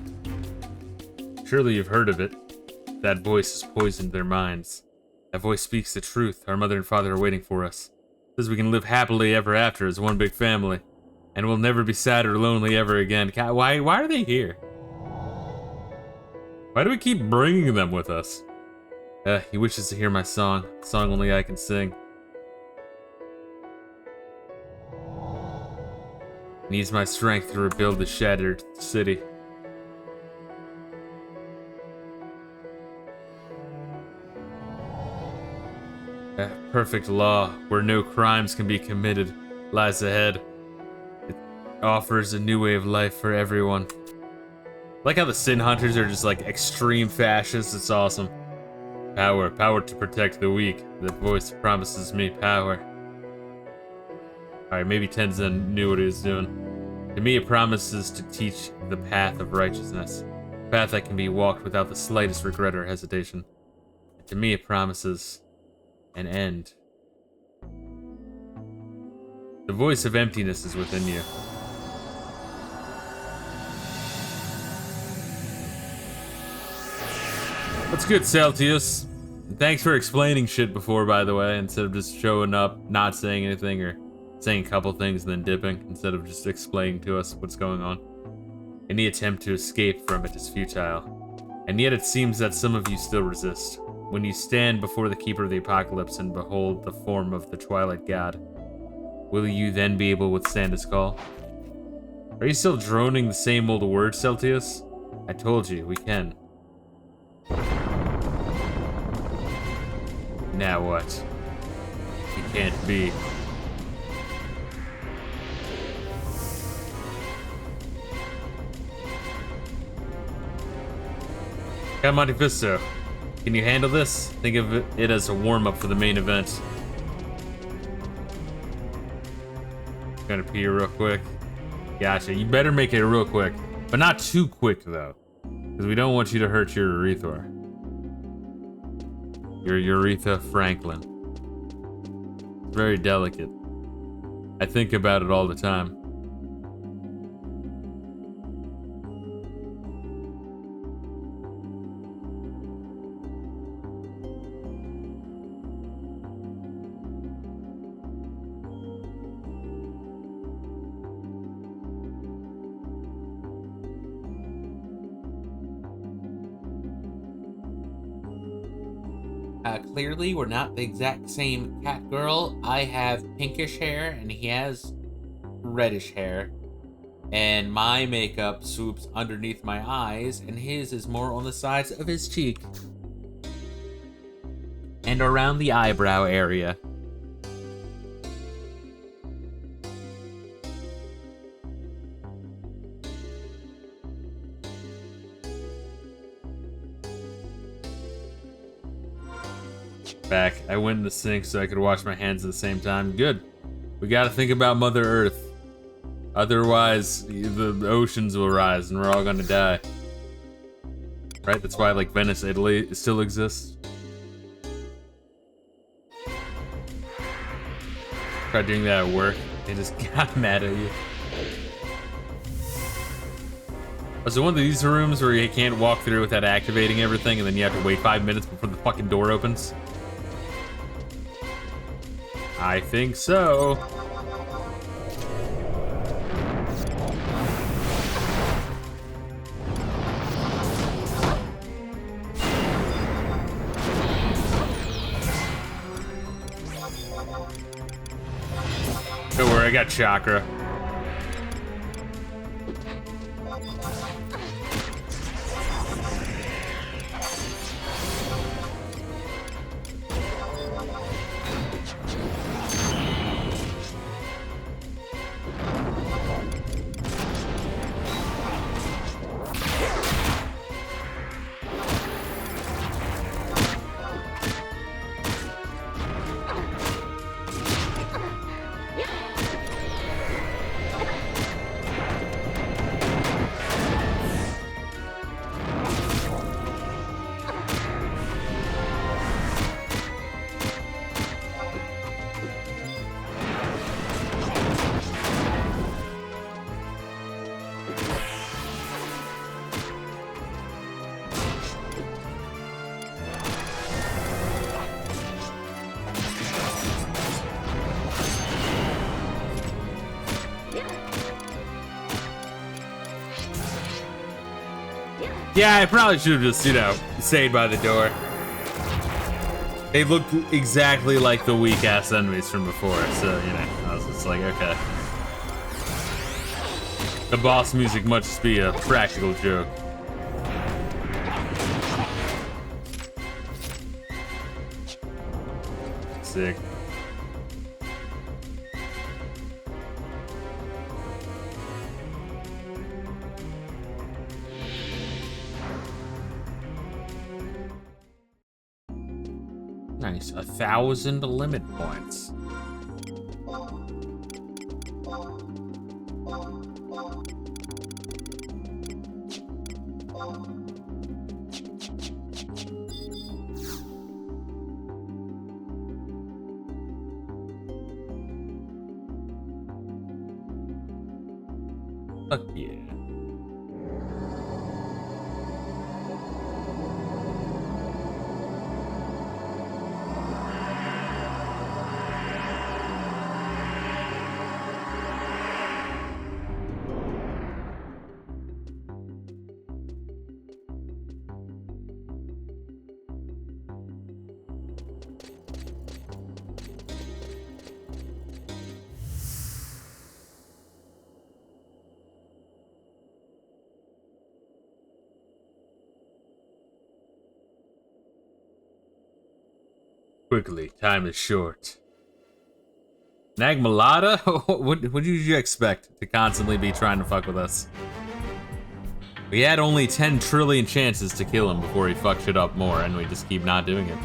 S1: Surely you've heard of it. That voice has poisoned their minds. That voice speaks the truth. Our mother and father are waiting for us. Says we can live happily ever after as one big family. And we'll never be sad or lonely ever again. Why are they here? Why do we keep bringing them with us? He wishes to hear my song. A song only I can sing. Needs my strength to rebuild the shattered city. Perfect law, where no crimes can be committed, lies ahead. It offers a new way of life for everyone. Like how the Sin Hunters are just like extreme fascists. It's awesome. Power to protect the weak. The voice promises me power. Alright, maybe Tenzin knew what he was doing. To me, it promises to teach the path of righteousness. A path that can be walked without the slightest regret or hesitation. To me, it promises an end. The voice of emptiness is within you. What's good, Celtius? Thanks for explaining shit before, by the way, instead of just showing up, not saying anything, or saying a couple things and then dipping, instead of just explaining to us what's going on. Any attempt to escape from it is futile. And yet it seems that some of you still resist. When you stand before the Keeper of the Apocalypse and behold the form of the Twilight God, will you then be able to withstand his call? Are you still droning the same old word, Celtius? I told you, we can. Now what? It can't be. Got Monte Fisto. Can you handle this? Think of it as a warm-up for the main event. Gonna pee real quick. Gotcha. You better make it real quick. But not too quick, though. Because we don't want you to hurt your urethra. Your urethra Franklin. It's very delicate. I think about it all the time.
S5: Clearly, we're not the exact same cat girl. I have pinkish hair, and he has reddish hair. And my makeup swoops underneath my eyes, and his is more on the sides of his cheek. And around the eyebrow area.
S1: Back. I went in the sink so I could wash my hands at the same time. Good. We gotta think about Mother Earth. Otherwise, the oceans will rise and we're all gonna die. Right? That's why, like, Venice, Italy still exists. Tried doing that at work. They just got mad at you. Was it one of these rooms where you can't walk through without activating everything and then you have to wait 5 minutes before the fucking door opens? I think so. Don't worry, I got chakra. Yeah, I probably should have just, you know, stayed by the door. They look exactly like the weak-ass enemies from before, so, you know, I was just like, okay. The boss music must just be a practical joke. Sick. Nice, 1,000 limit points. Fuck yeah. Quickly, time is short. Nagmalada? What did you expect to constantly be trying to fuck with us? We had only 10 trillion chances to kill him before he fucked shit up more, and we just keep not doing it.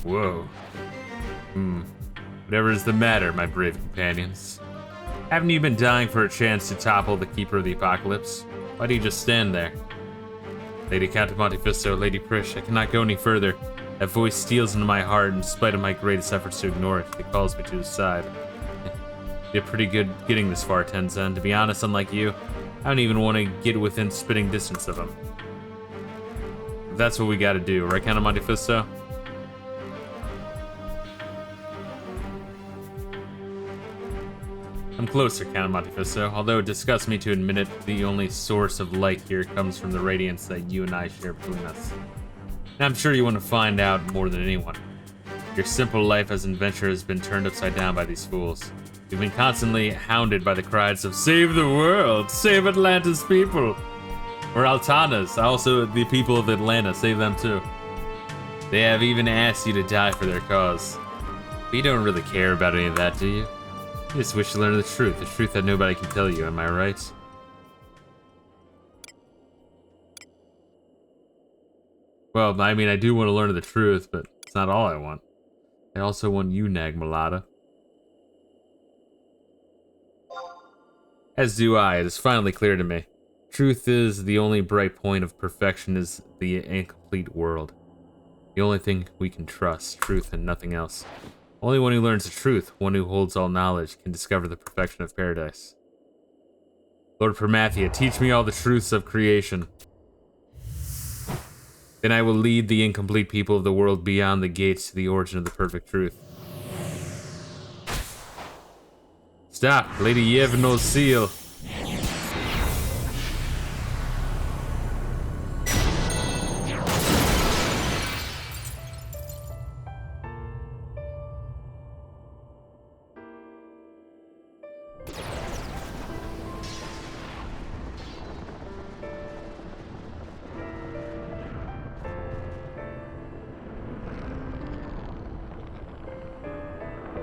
S1: Whoa. Whatever is the matter, my brave companions? Haven't you been dying for a chance to topple the Keeper of the Apocalypse? Why do you just stand there? Lady Count of Monte Fisto, Lady Prish, I cannot go any further. That voice steals into my heart in spite of my greatest efforts to ignore it. It calls me to his side. Did pretty good getting this far, Tenzin. To be honest, unlike you, I don't even want to get within spitting distance of him. That's what we gotta do, right, Count of Monte Fisto? I'm closer, Count of Monte Fisto. Although it disgusts me to admit it, the only source of light here comes from the radiance that you and I share between us. And I'm sure you want to find out more than anyone. Your simple life as an adventurer has been turned upside down by these fools. We've been constantly hounded by the cries of "Save the world! Save Atlanta's people!" Or Altana's, also the people of Atlanta, save them too. They have even asked you to die for their cause. But you don't really care about any of that, do you? You just wish to learn the truth that nobody can tell you, am I right? Well, I mean, I do want to learn the truth, but it's not all I want. I also want you, Nagmalada. As do I, it is finally clear to me. Truth is, the only bright point of perfection is the incomplete world. The only thing we can trust, truth and nothing else. Only one who learns the truth, one who holds all knowledge, can discover the perfection of paradise. Lord Promathia, teach me all the truths of creation. Then I will lead the incomplete people of the world beyond the gates to the origin of the perfect truth. Stop, Lady Yevno's seal.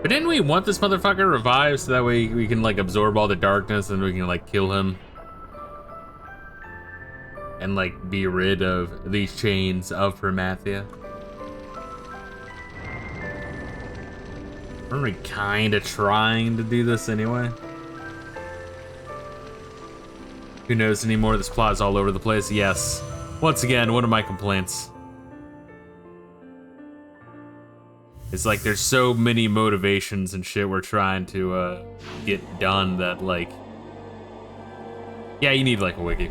S1: But didn't we want this motherfucker revived so that way we can like absorb all the darkness and we can like kill him? And like be rid of these chains of Promathia? Aren't we kinda trying to do this anyway? Who knows anymore? This plot is all over the place. Yes. Once again, one of my complaints. It's like there's so many motivations and shit we're trying to get done that like, yeah, you need like a wiki.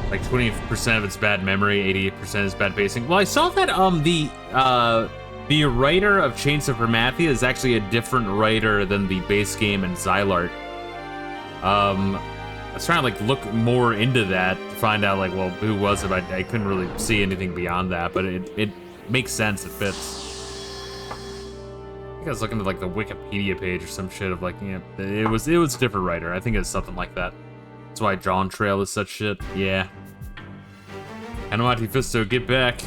S1: Like 20% of it's bad memory, 88% is bad pacing. Well, I saw that the writer of Chains of Promathia is actually a different writer than the base game and Xylart. I was trying to like look more into that to find out like, well, who was it? I couldn't really see anything beyond that, but it makes sense. It fits. I think I was looking at like the Wikipedia page or some shit of like, you know, it was a different writer. I think it's something like that. That's why John Trail is such shit. Yeah. And Monte Fisto, get back.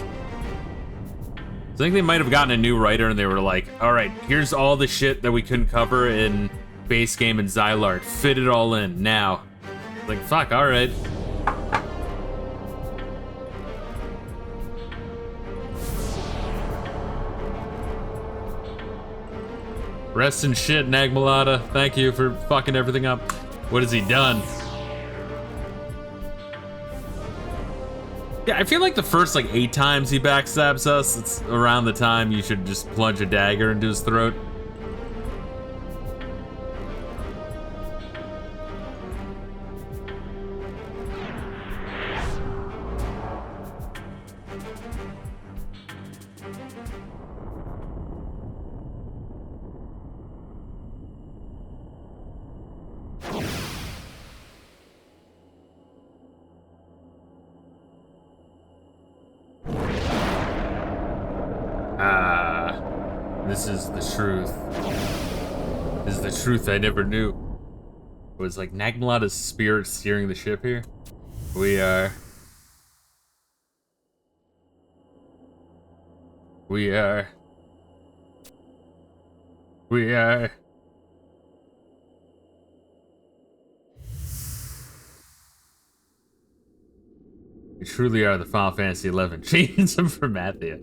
S1: I think they might have gotten a new writer and they were like, all right, here's all the shit that we couldn't cover in base game and Xylart. Fit it all in now. Like, fuck, all right. Rest in shit, Nagmalada. Thank you for fucking everything up. What has he done? Yeah, I feel like the first like 8 times he backstabs us, it's around the time you should just plunge a dagger into his throat. This is the truth. This is the truth I never knew. It was like Nagmalata's spirit steering the ship here. We are. We truly are the Final Fantasy XI Chains of Promathia.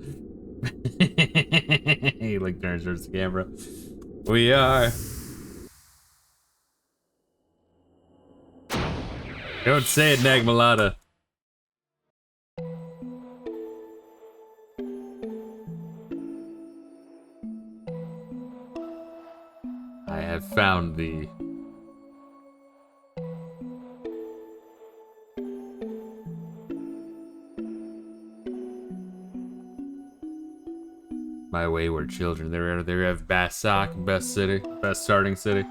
S1: He like turns towards the camera. We are. Don't say it, Nagmalata. I have found thee. My wayward children. There have Bastok, best city, best starting city.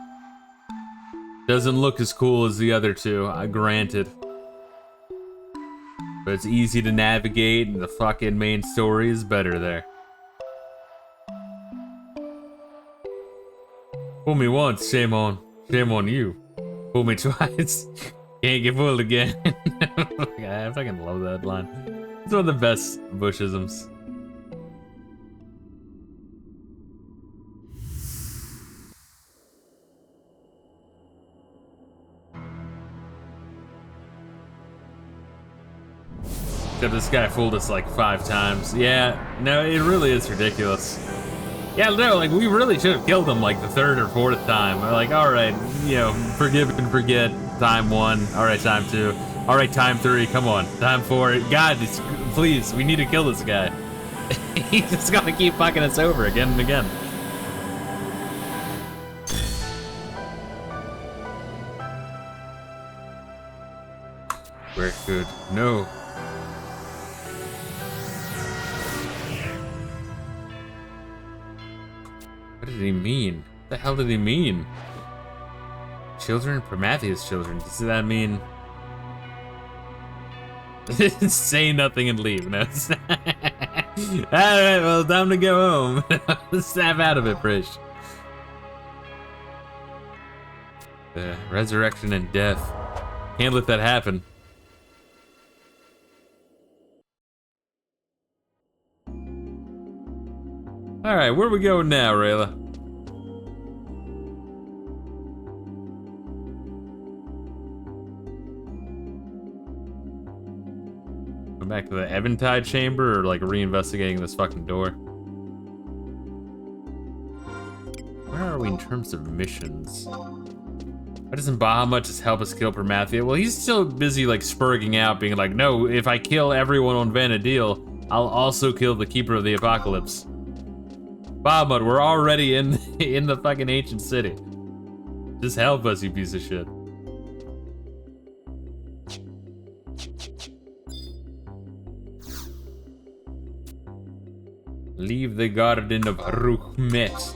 S1: Doesn't look as cool as the other two, granted. But it's easy to navigate, and the fucking main story is better there. Fool me once, shame on you. Fool me twice, can't get fooled again. I fucking love that line. It's one of the best Bushisms. Except this guy fooled us like 5 times. Yeah, no, it really is ridiculous. Yeah, no, like, we really should have killed him like the 3rd or 4th time. We're like, alright, you know, forgive and forget. Time 1, alright, time 2. Alright, time 3, come on. Time 4, God, please, we need to kill this guy. He's just gonna keep fucking us over again and again. We're good. No. What did he mean? What the hell did he mean? Children? Prometheus children. Does that mean... Say nothing and leave. No. Alright, well, time to go home. Snap out of it, Frisch. Resurrection and death. Can't let that happen. Alright, where we going now, Reila? Go back to the Eventide chamber or like reinvestigating this fucking door? Where are we in terms of missions? Why doesn't Bahamut just help us kill Promathia? Well, he's still busy like spurging out, being like, no, if I kill everyone on Vanadil, I'll also kill the Keeper of the Apocalypse. Bahamut, we're already in the fucking ancient city. Just help us, you piece of shit. Leave the garden of Ruhmet.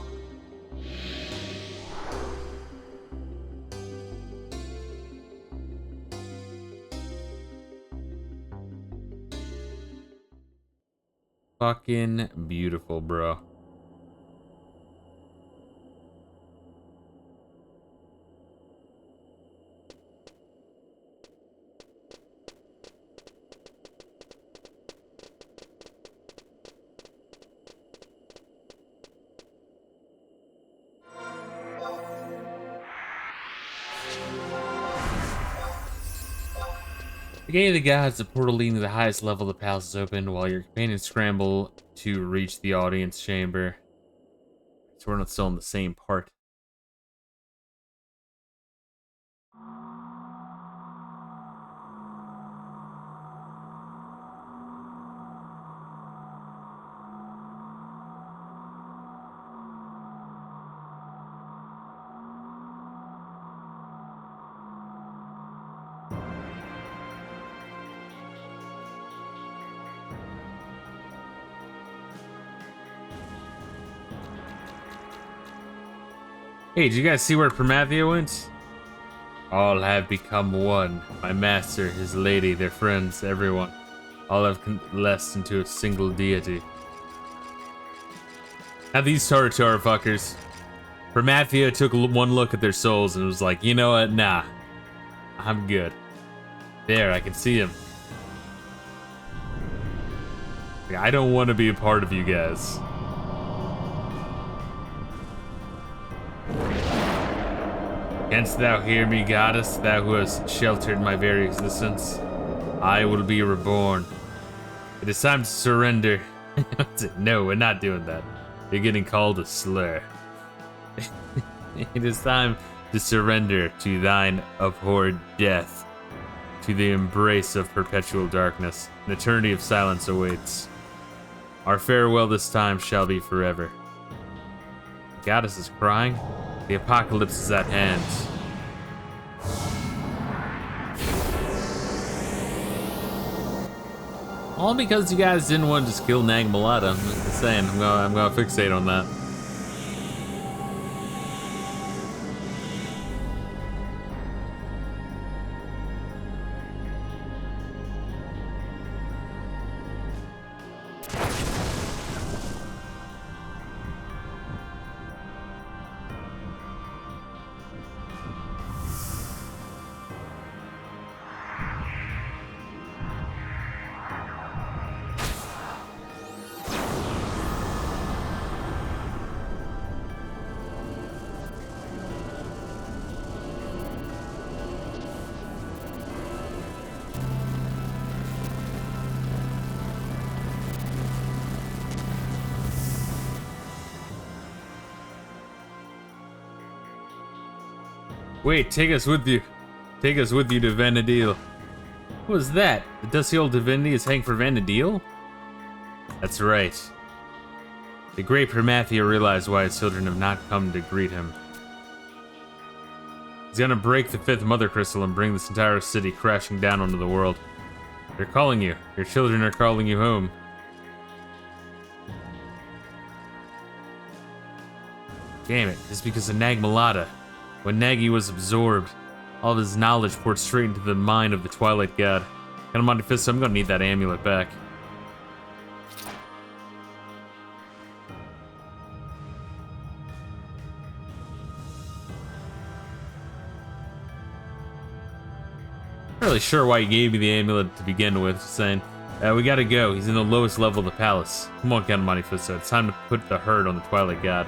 S1: Fucking beautiful, bro. The Gate of the Gods, the portal leading to the highest level of the palace is open while your companions scramble to reach the audience chamber. So we're not still in the same part. Hey, did you guys see where Promathia went? All have become one. My master, his lady, their friends, everyone. All have coalesced into a single deity. Now these Taratar fuckers. Promathia took one look at their souls and was like, you know what? Nah. I'm good. There, I can see him. I don't want to be a part of you guys. Canst thou hear me, goddess, thou who hast sheltered my very existence? I will be reborn. It is time to surrender. No, we're not doing that. You're getting called a slur. It is time to surrender to thine abhorred death. To the embrace of perpetual darkness. An eternity of silence awaits. Our farewell this time shall be forever. The goddess is crying. The apocalypse is at hand. All because you guys didn't want to just kill Nag Malata. I'm just saying, I'm gonna fixate on that. Wait, take us with you. Take us with you to Vanadil. What was that? The dusty old divinity is heading for Vanadil? That's right. The great Promathia realized why his children have not come to greet him. He's gonna break the fifth mother crystal and bring this entire city crashing down onto the world. They're calling you. Your children are calling you home. Damn it, it's because of Nag Malata. When Nagi was absorbed, all of his knowledge poured straight into the mind of the Twilight God. Got him on Fisto, I'm gonna need that amulet back. Not really sure why he gave me the amulet to begin with, just saying. We gotta go, he's in the lowest level of the palace. Come on, Count Monte Fisto, it's time to put the hurt on the Twilight God.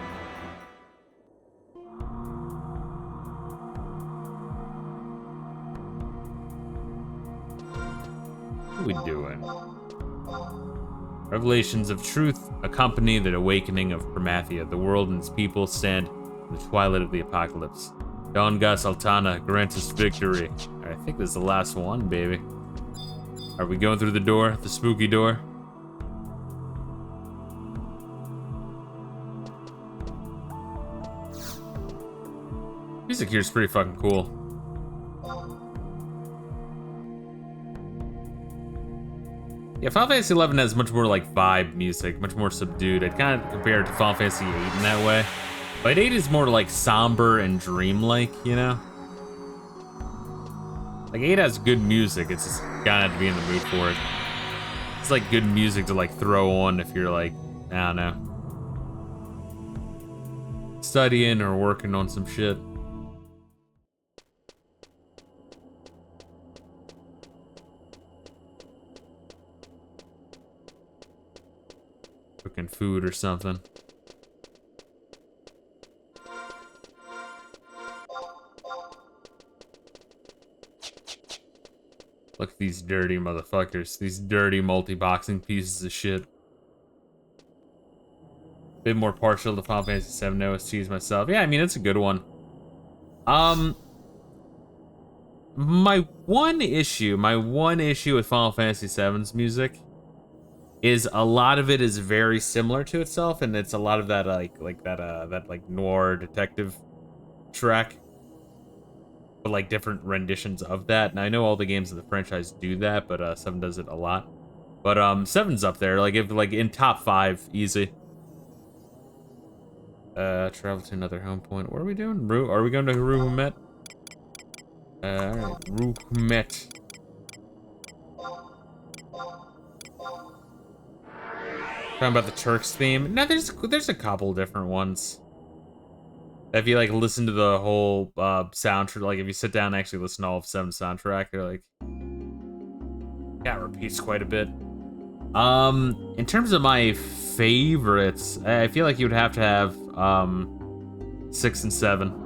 S1: What are we doing? Revelations of truth accompany the awakening of Promathia. The world and its people stand in the twilight of the apocalypse. Don Gas Altana, grant us victory. I think this is the last one, baby. Are we going through the door? The spooky door? Music here is pretty fucking cool. Yeah, Final Fantasy 11 has much more like vibe music, much more subdued. I'd kind of compare it to Final Fantasy 8 in that way. But 8 is more like somber and dreamlike, you know? Like 8 has good music, it's just gotta have to be in the mood for it. It's like good music to like throw on if you're like, I don't know, studying or working on some shit. Cooking food or something. Look at these dirty motherfuckers. These dirty multi-boxing pieces of shit. Bit more partial to Final Fantasy VII OSTs myself. Yeah, I mean, it's a good one. My one issue with Final Fantasy VII's music is a lot of it is very similar to itself, and it's a lot of that that noir detective track, but like different renditions of that. And I know all the games of the franchise do that, but 7 does it a lot. But 7's up there, like if like in top 5, easy. Travel to another home point. What are we doing? Are we going to Ruhumet? Alright, Ruhumet. Talking about the Turks theme. No, there's a couple different ones. If you like listen to the whole soundtrack, like if you sit down and actually listen to all of 7 soundtrack, they're like, yeah, it repeats quite a bit. In terms of my favorites, I feel like you would have to have 6 and 7.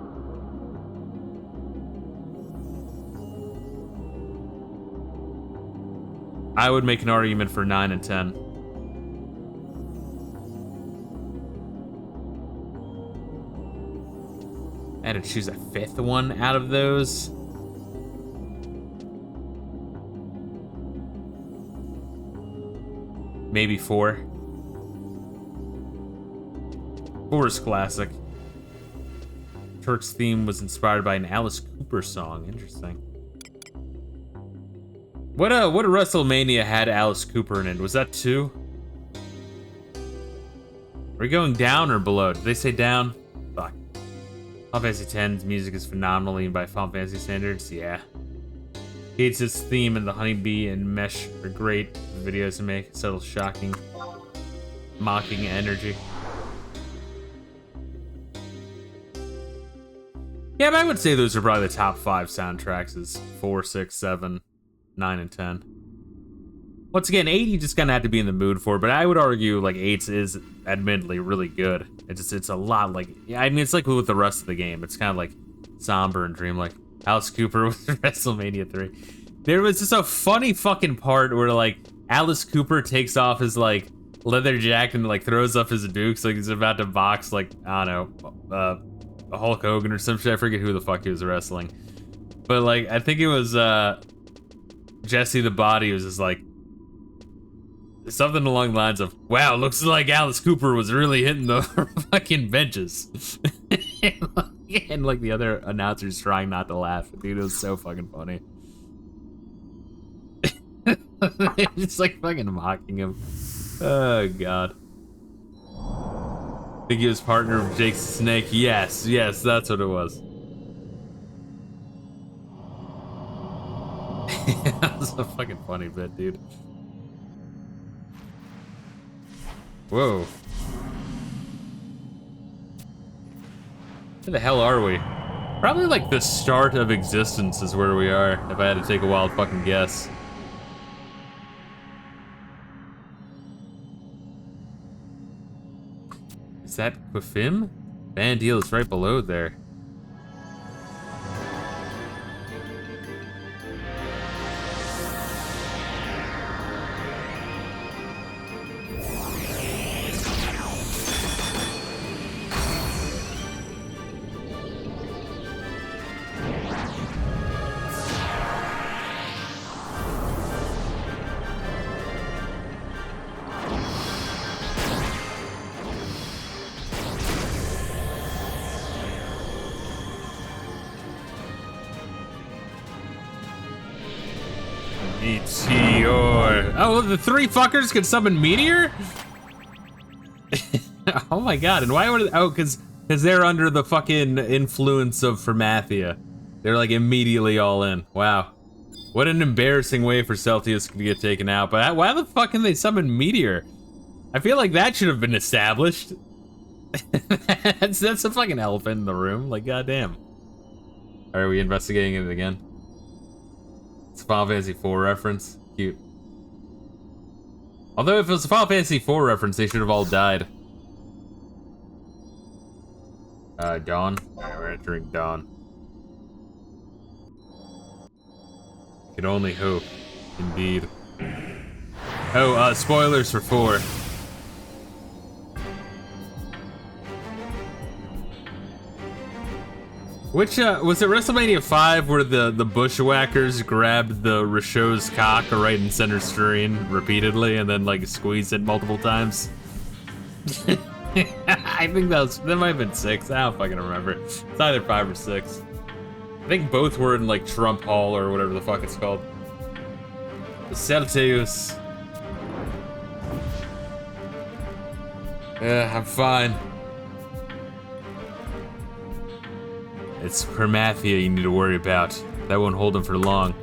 S1: I would make an argument for 9 and 10. I had to choose a 5th one out of those. Maybe 4. 4 is classic. Turk's theme was inspired by an Alice Cooper song. Interesting. What a WrestleMania had Alice Cooper in it? Was that 2? Are we going down or below? Did they say down? Fuck. Final Fantasy X's music is phenomenal, even by Final Fantasy standards. Yeah. Hates its theme, and the honeybee and mesh are great videos to make. Subtle, shocking, mocking energy. Yeah, but I would say those are probably the top 5 soundtracks. Is 4, 6, 7. 9 and 10. Once again, 8 you just kind of have to be in the mood for, but I would argue like 8 is admittedly really good. It's a lot like, yeah, I mean, it's like with the rest of the game. It's kind of like somber and dreamlike. Alice Cooper with WrestleMania 3. There was just a funny fucking part where like Alice Cooper takes off his like leather jacket and like throws up his dukes like he's about to box like, I don't know, Hulk Hogan or some shit. I forget who the fuck he was wrestling. But like, I think it was Jesse the Body was just like something along the lines of, wow, looks like Alice Cooper was really hitting the fucking benches. and like the other announcers trying not to laugh. Dude, it was so fucking funny. Just like fucking mocking him. Oh god. I think he was partner of Jake Snake. Yes, that's what it was. That was a fucking funny bit, dude. Whoa. Where the hell are we? Probably like the start of existence is where we are, if I had to take a wild fucking guess. Is that Quifim? Bandil is right below there. Meteor. Oh, the 3 fuckers can summon Meteor? Oh my god, and why would it, oh, cause they're under the fucking influence of Formathia. They're like immediately all in. Wow. What an embarrassing way for Celtius to get taken out. But why the fuck can they summon Meteor? I feel like that should have been established. that's a fucking elephant in the room, like goddamn. Are we investigating it again? It's a Final Fantasy IV reference. Cute. Although if it was a Final Fantasy IV reference, they should have all died. Dawn? Alright, we're entering Dawn. Can only hope. Indeed. Oh, spoilers for 4. Which, was it WrestleMania 5 where the bushwhackers grabbed the Risho's cock right in center screen repeatedly and then, like, squeezed it multiple times? I think that might have been 6. I don't fucking remember. It's either 5 or 6. I think both were in, like, Trump Hall or whatever the fuck it's called. The Celtius. I'm fine. It's Permathia you need to worry about. That won't hold them for long.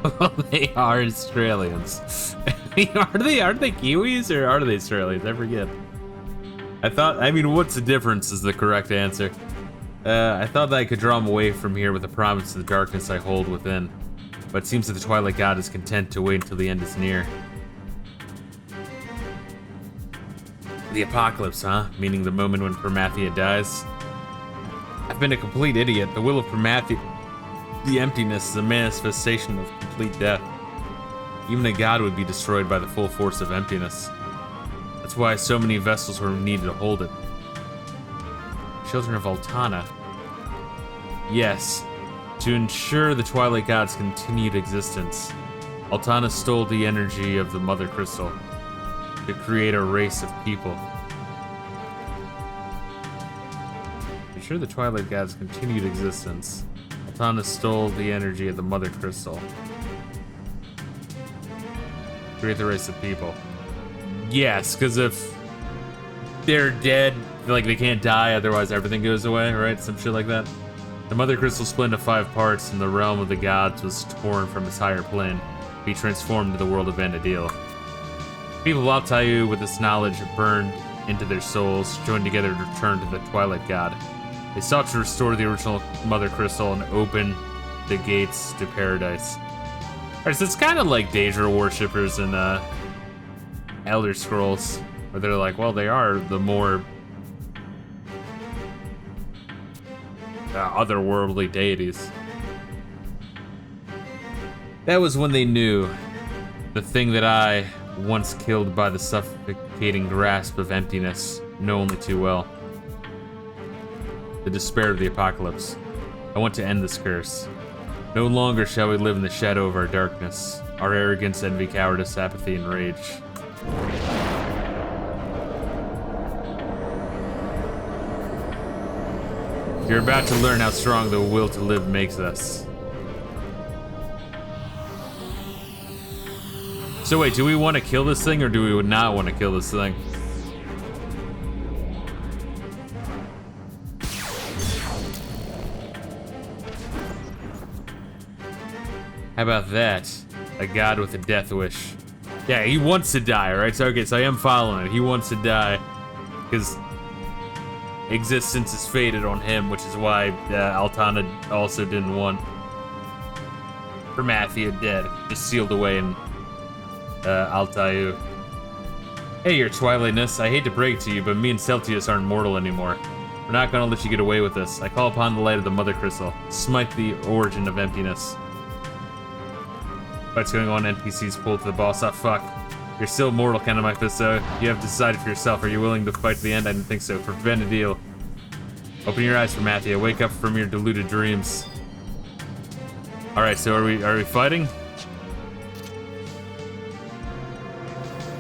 S1: Well, they are Australians. Aren't they Kiwis or are they Australians? I forget. I mean, what's the difference is the correct answer. I thought that I could draw him away from here with a promise of the darkness I hold within. But it seems that the Twilight God is content to wait until the end is near. The apocalypse, huh? Meaning the moment when Permathia dies? I've been a complete idiot. The will of Permathia, the emptiness, is a manifestation of complete death. Even a god would be destroyed by the full force of emptiness. That's why so many vessels were needed to hold it. Children of Altana. Yes, to ensure the Twilight God's continued existence, Altana stole the energy of the Mother Crystal to create a race of people. To ensure the Twilight God's continued existence, Altana stole the energy of the Mother Crystal. Create the race of people. Yes, because if they're dead, like they can't die, otherwise everything goes away, right? Some shit like that. The Mother Crystal split into 5 parts, and the realm of the gods was torn from its higher plane, to be transformed to the world of Vanadil. People of Altair, with this knowledge burned into their souls, joined together to return to the Twilight God. They sought to restore the original Mother Crystal and open the gates to paradise. Alright, so it's kind of like Daedra worshippers in Elder Scrolls, where they're like, well, they are the more otherworldly deities. That was when they knew the thing that I, once killed by the suffocating grasp of emptiness, know only too well. The despair of the apocalypse. I want to end this curse. No longer shall we live in the shadow of our darkness, our arrogance, envy, cowardice, apathy, and rage. You're about to learn how strong the will to live makes us. So wait, do we want to kill this thing or do we not want to kill this thing? How about that? A god with a death wish. Yeah, he wants to die, right? So okay, so I am following it. He wants to die because existence is fated on him, which is why Altana also didn't want Permathia dead, just sealed away in Altair. Hey, your Twilightness, I hate to break it to you, but me and Celtius aren't mortal anymore. We're not gonna let you get away with this. I call upon the light of the Mother Crystal. Smite the origin of emptiness. What's going on? NPCs pulled to the boss. Ah, fuck. You're still mortal, kind of, my Fisto. You have decided for yourself. Are you willing to fight to the end? I didn't think so. For Vanadil. Open your eyes, Permathia. Wake up from your deluded dreams. Alright, so are we fighting?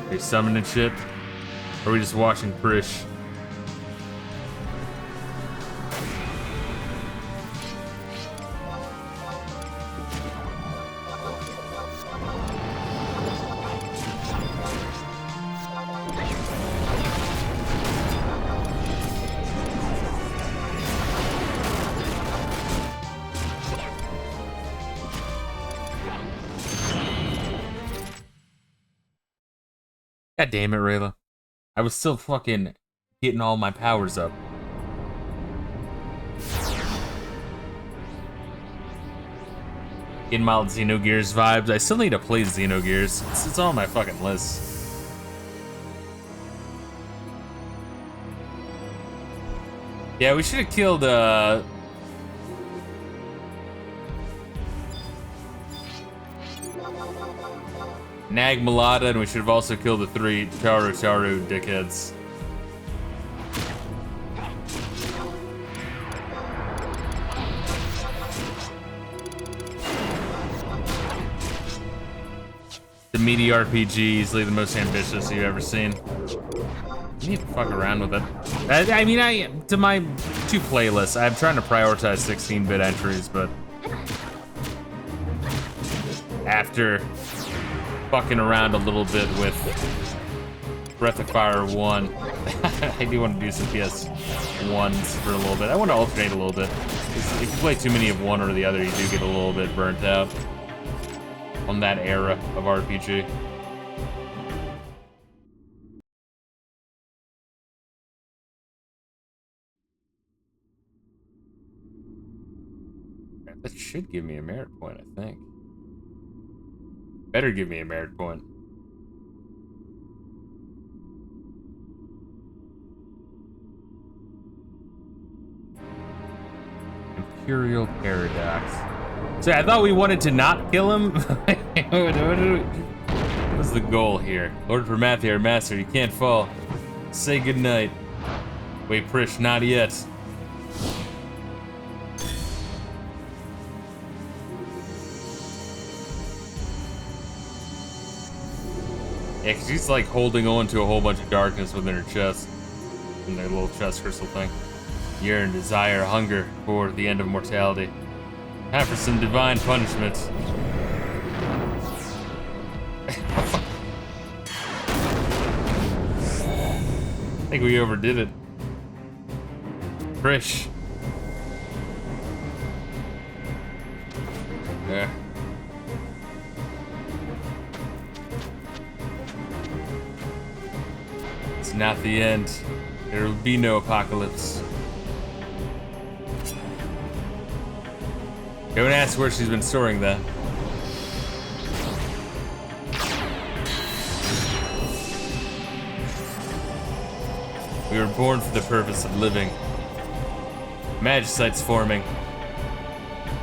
S1: Are you summoning shit? Or are we just watching Prish? God damn it, Reila. I was still fucking getting all my powers up. Getting mild Xenogears vibes. I still need to play Xenogears. It's on my fucking list. Yeah, we should have killed, Nag Malada, and we should have also killed the 3 Charu dickheads. The meaty RPG, easily the most ambitious you've ever seen. You need to fuck around with it. I mean, to my 2 playlists, I'm trying to prioritize 16-bit entries, but after fucking around a little bit with Breath of Fire 1. I do want to do some PS1s for a little bit. I want to alternate a little bit. If you play too many of one or the other, you do get a little bit burnt out on that era of RPG. should give me a merit point, I think. Better give me a merit point. Imperial Paradox. So I thought we wanted to not kill him? What's the goal here? Lord Promathia, our master, you can't fall. Say goodnight. Wait, Prish, not yet. Yeah, cause she's like holding on to a whole bunch of darkness within her chest. In their little chest crystal thing. Yearn, desire, hunger for the end of mortality. Time for some divine punishment. I think we overdid it. Frish. Yeah. It's not the end. There will be no apocalypse. Don't ask where she's been storing that. We were born for the purpose of living. Magicite's forming.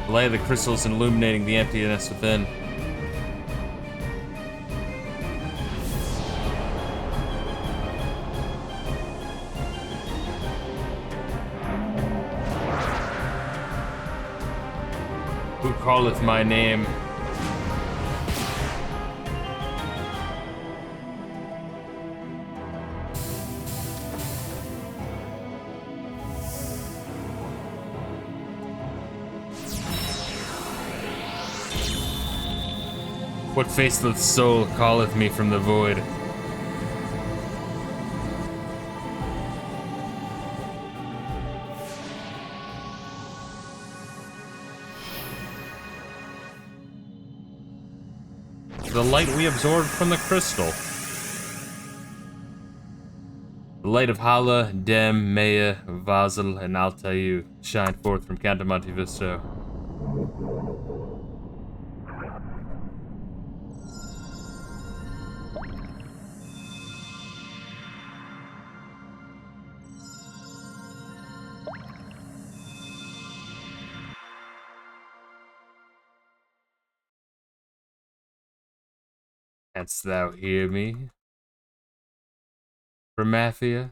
S1: The light of the crystals illuminating the emptiness within. Who calleth my name? What faceless soul calleth me from the void? The light we absorbed from the crystal. The light of Hala, Dem, Maya, Vazel, and Altair shine forth from Count Monte Fisto. Canst thou hear me? Promathia?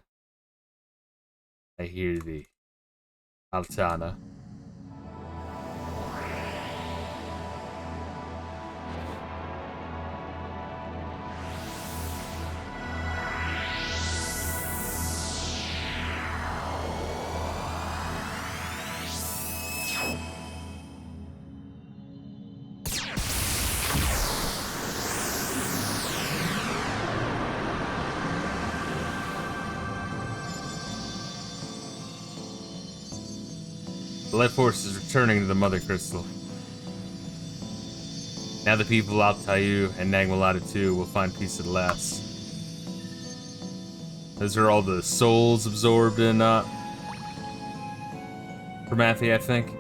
S1: I hear thee. Altana. The life force is returning to the Mother Crystal. Now the people of Altair and Nagmalata too will find peace at last. Those are all the souls absorbed in Promathia, I think.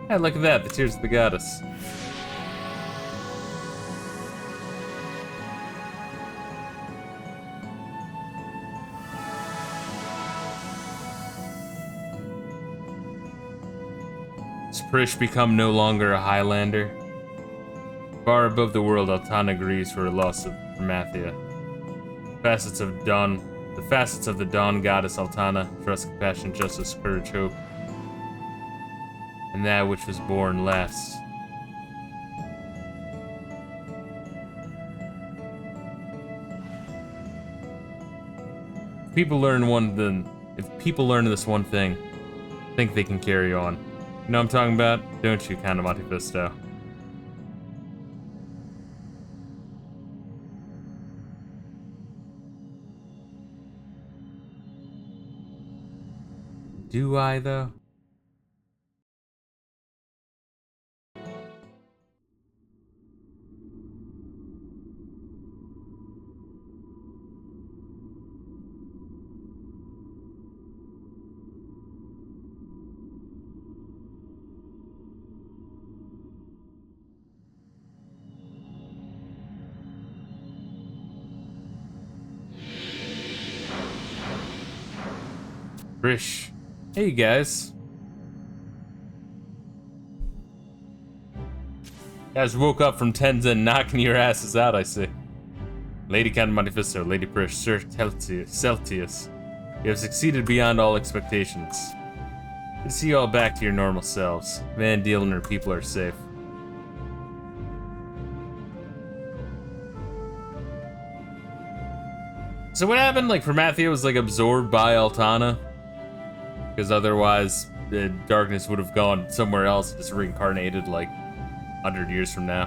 S1: Yeah, look at that, the Tears of the Goddess. Prish become no longer a Highlander. Far above the world, Altana grieves for a loss of Promathia. The facets of the Dawn Goddess Altana, trust, compassion, justice, courage, hope, and that which was born last. If people learn this one thing, think they can carry on. You know what I'm talking about? Don't you, Count of Monte Fisto? Do I, though? Rish. Hey, guys. Guys woke up from Tenzin knocking your asses out, I see. Lady Count Monte Fisto, Lady Prish, Sir Celtius. You have succeeded beyond all expectations. Good to see you all back to your normal selves. Van Deal and her people are safe. So what happened? Like, Promathia was, like, absorbed by Altana? Because otherwise, the darkness would have gone somewhere else, just reincarnated, like, 100 years from now.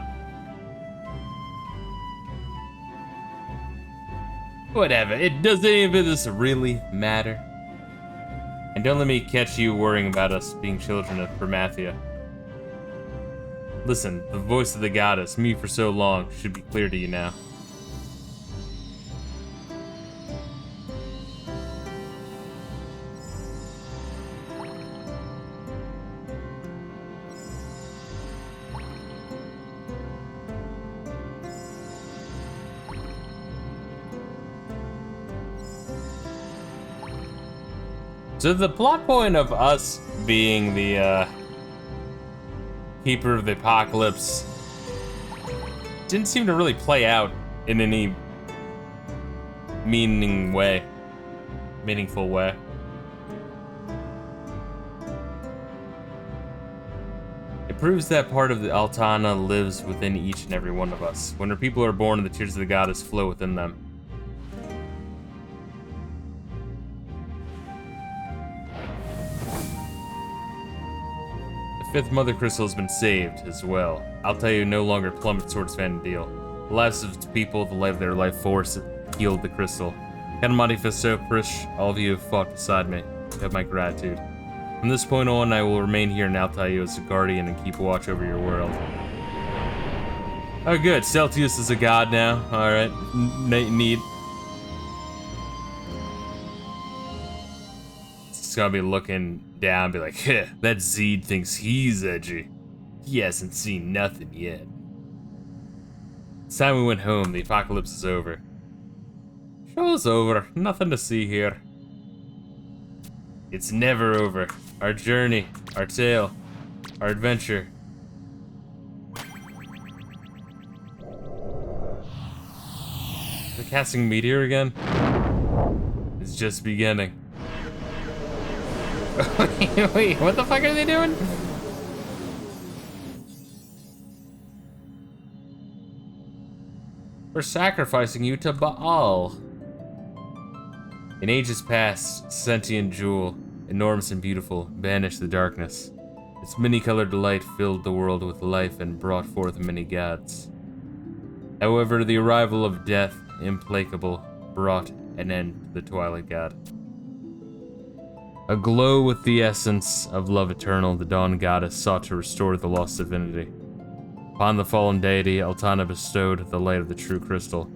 S1: Whatever. Does any of this really matter? And don't let me catch you worrying about us being children of Promathia. Listen, the voice of the goddess, me for so long, should be clear to you now. So the plot point of us being the Keeper of the Apocalypse didn't seem to really play out in any meaningful way. It proves that part of the Altana lives within each and every one of us. When our people are born, the tears of the goddess flow within them. Fifth Mother Crystal has been saved as well. I'll tell you, no longer plummets towards Vanadil. The lives of its people, the light of their life force, healed the crystal. Count Monte Fisto, Prish, all of you have fought beside me. You have my gratitude. From this point on, I will remain here in Altair as a guardian and keep watch over your world. Oh, good. Celtius is a god now. All right, neat. It's gonna be looking down, be like, heh, that Zed thinks he's edgy. He hasn't seen nothing yet. It's time we went home. The apocalypse is over. Show's over. Nothing to see here. It's never over. Our journey, our tale, our adventure. The casting meteor again? It's just beginning. Wait, what the fuck are they doing? We're sacrificing you to Baal. In ages past, sentient jewel, enormous and beautiful, banished the darkness. Its many-colored light filled the world with life and brought forth many gods. However, the arrival of death, implacable, brought an end to the Twilight God. Aglow with the essence of love eternal, the Dawn Goddess sought to restore the lost divinity. Upon the fallen deity, Altana bestowed the light of the true crystal.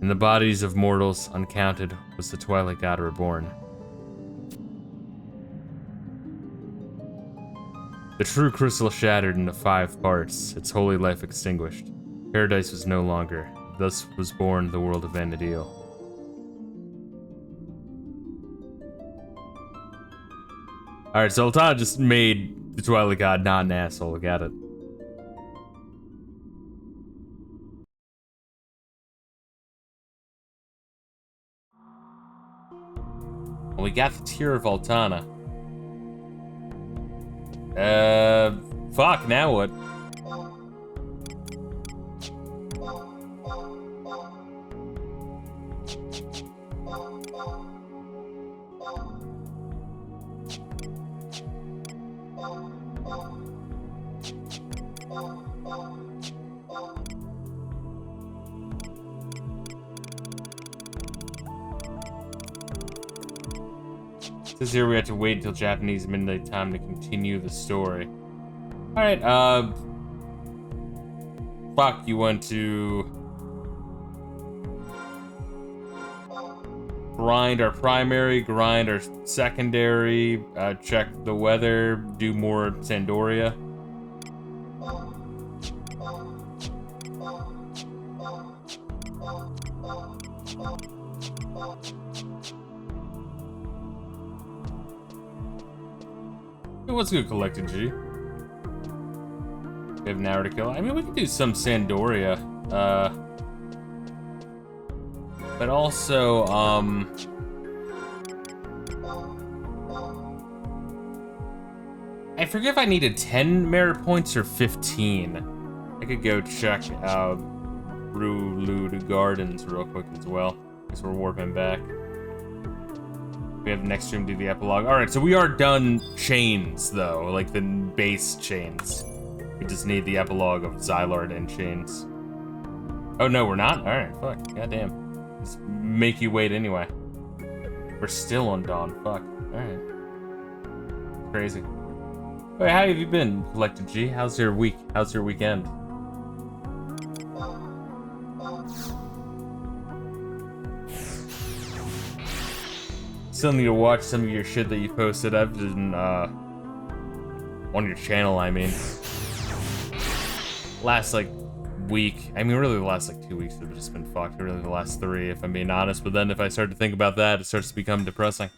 S1: In the bodies of mortals, uncounted, was the Twilight God reborn. The true crystal shattered into 5 parts, its holy life extinguished. Paradise was no longer. Thus was born the world of Vanadil. Alright, so Altana just made the Twilight God not an asshole. Got it. Well, we got the Tear of Altana. Fuck, now what? Says here we have to wait until Japanese midnight time to continue the story. Alright, fuck, you want to grind our primary, grind our secondary, check the weather, do more Sandoria. what's good, CollectedG? We have an hour to kill. I mean, we could do some Sandoria. But also, I forget if I needed 10 merit points or 15. I could go check out Rulude Gardens real quick as well, because we're warping back. We have next stream do the epilogue. Alright, so we are done chains, though, like the base chains. We just need the epilogue of Xylard and chains. Oh, no, we're not? Alright, fuck. Goddamn. Just make you wait anyway. We're still on Dawn. Fuck. Alright. Crazy. Wait, how have you been, CollectedG? How's your week? How's your weekend? Still need to watch some of your shit that you posted. I've been, on your channel, I mean. Last, like, week. I mean, really the last, like, 2 weeks have just been fucked. Really the last 3, if I'm being honest. But then if I start to think about that, it starts to become depressing.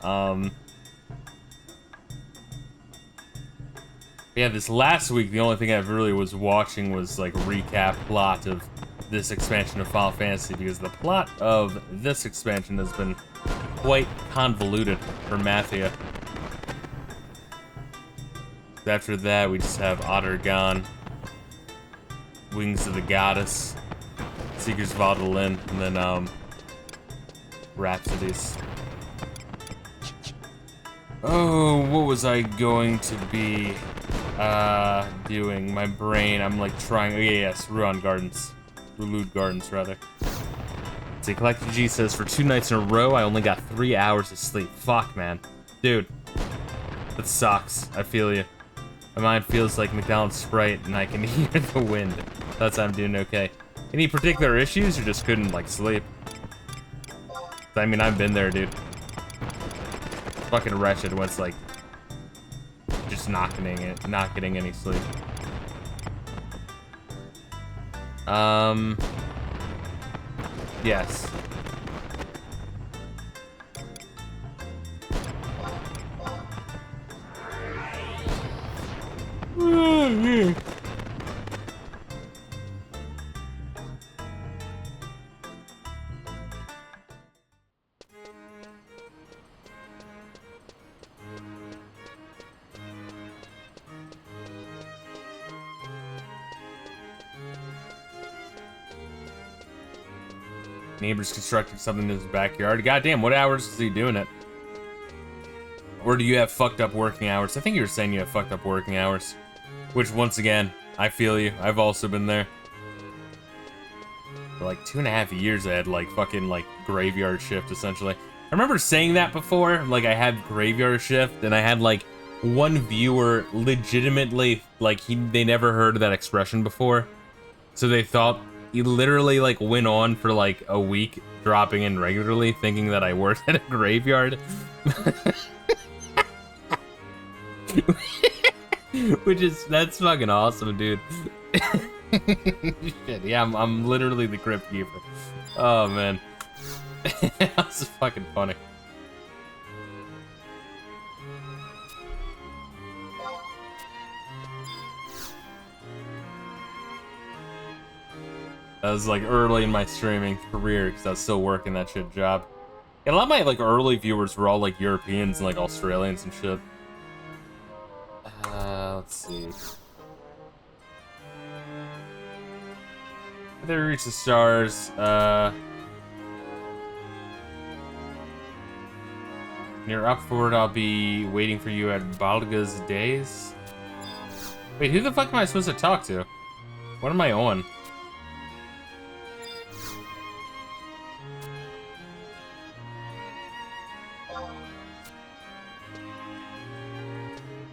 S1: Yeah, this last week, the only thing I really was watching was, like, a recap plot of this expansion of Final Fantasy, because the plot of this expansion has been quite convoluted for Mathia. After that, we just have Ottergon, Wings of the Goddess, Seeker's Vaudolin, and then, Rhapsodies. Oh, what was I going to be, doing? My brain, I'm like trying, oh yeah, yes, Rulude Gardens, rather. See, CollectedG says, for 2 nights in a row, I only got 3 hours of sleep. Fuck, man. Dude. That sucks. I feel you. My mind feels like McDonald's Sprite, and I can hear the wind. That's I'm doing okay. Any particular issues, or just couldn't, like, sleep? I mean, I've been there, dude. Fucking wretched when it's, like, just not getting any sleep. Yes. Neighbors constructed something in his backyard. Goddamn, what hours is he doing it? Or do you have fucked up working hours? I think you were saying you have fucked up working hours. Which, once again, I feel you. I've also been there. For like 2.5 years, I had like fucking like graveyard shift, essentially. I remember saying that before. Like, I had graveyard shift, and I had like one viewer legitimately, like, they never heard of that expression before. So they thought he literally like went on for like a week, dropping in regularly, thinking that I worked at a graveyard. That's fucking awesome, dude. Shit, yeah, I'm literally the crypt keeper. Oh man. That's fucking funny. That was like early in my streaming career because I was still working that shit job. And a lot of my like early viewers were all like Europeans and like Australians and shit. Let's see. They reach the stars. Near up for it, I'll be waiting for you at Balga's Days. Wait, who the fuck am I supposed to talk to? What am I on?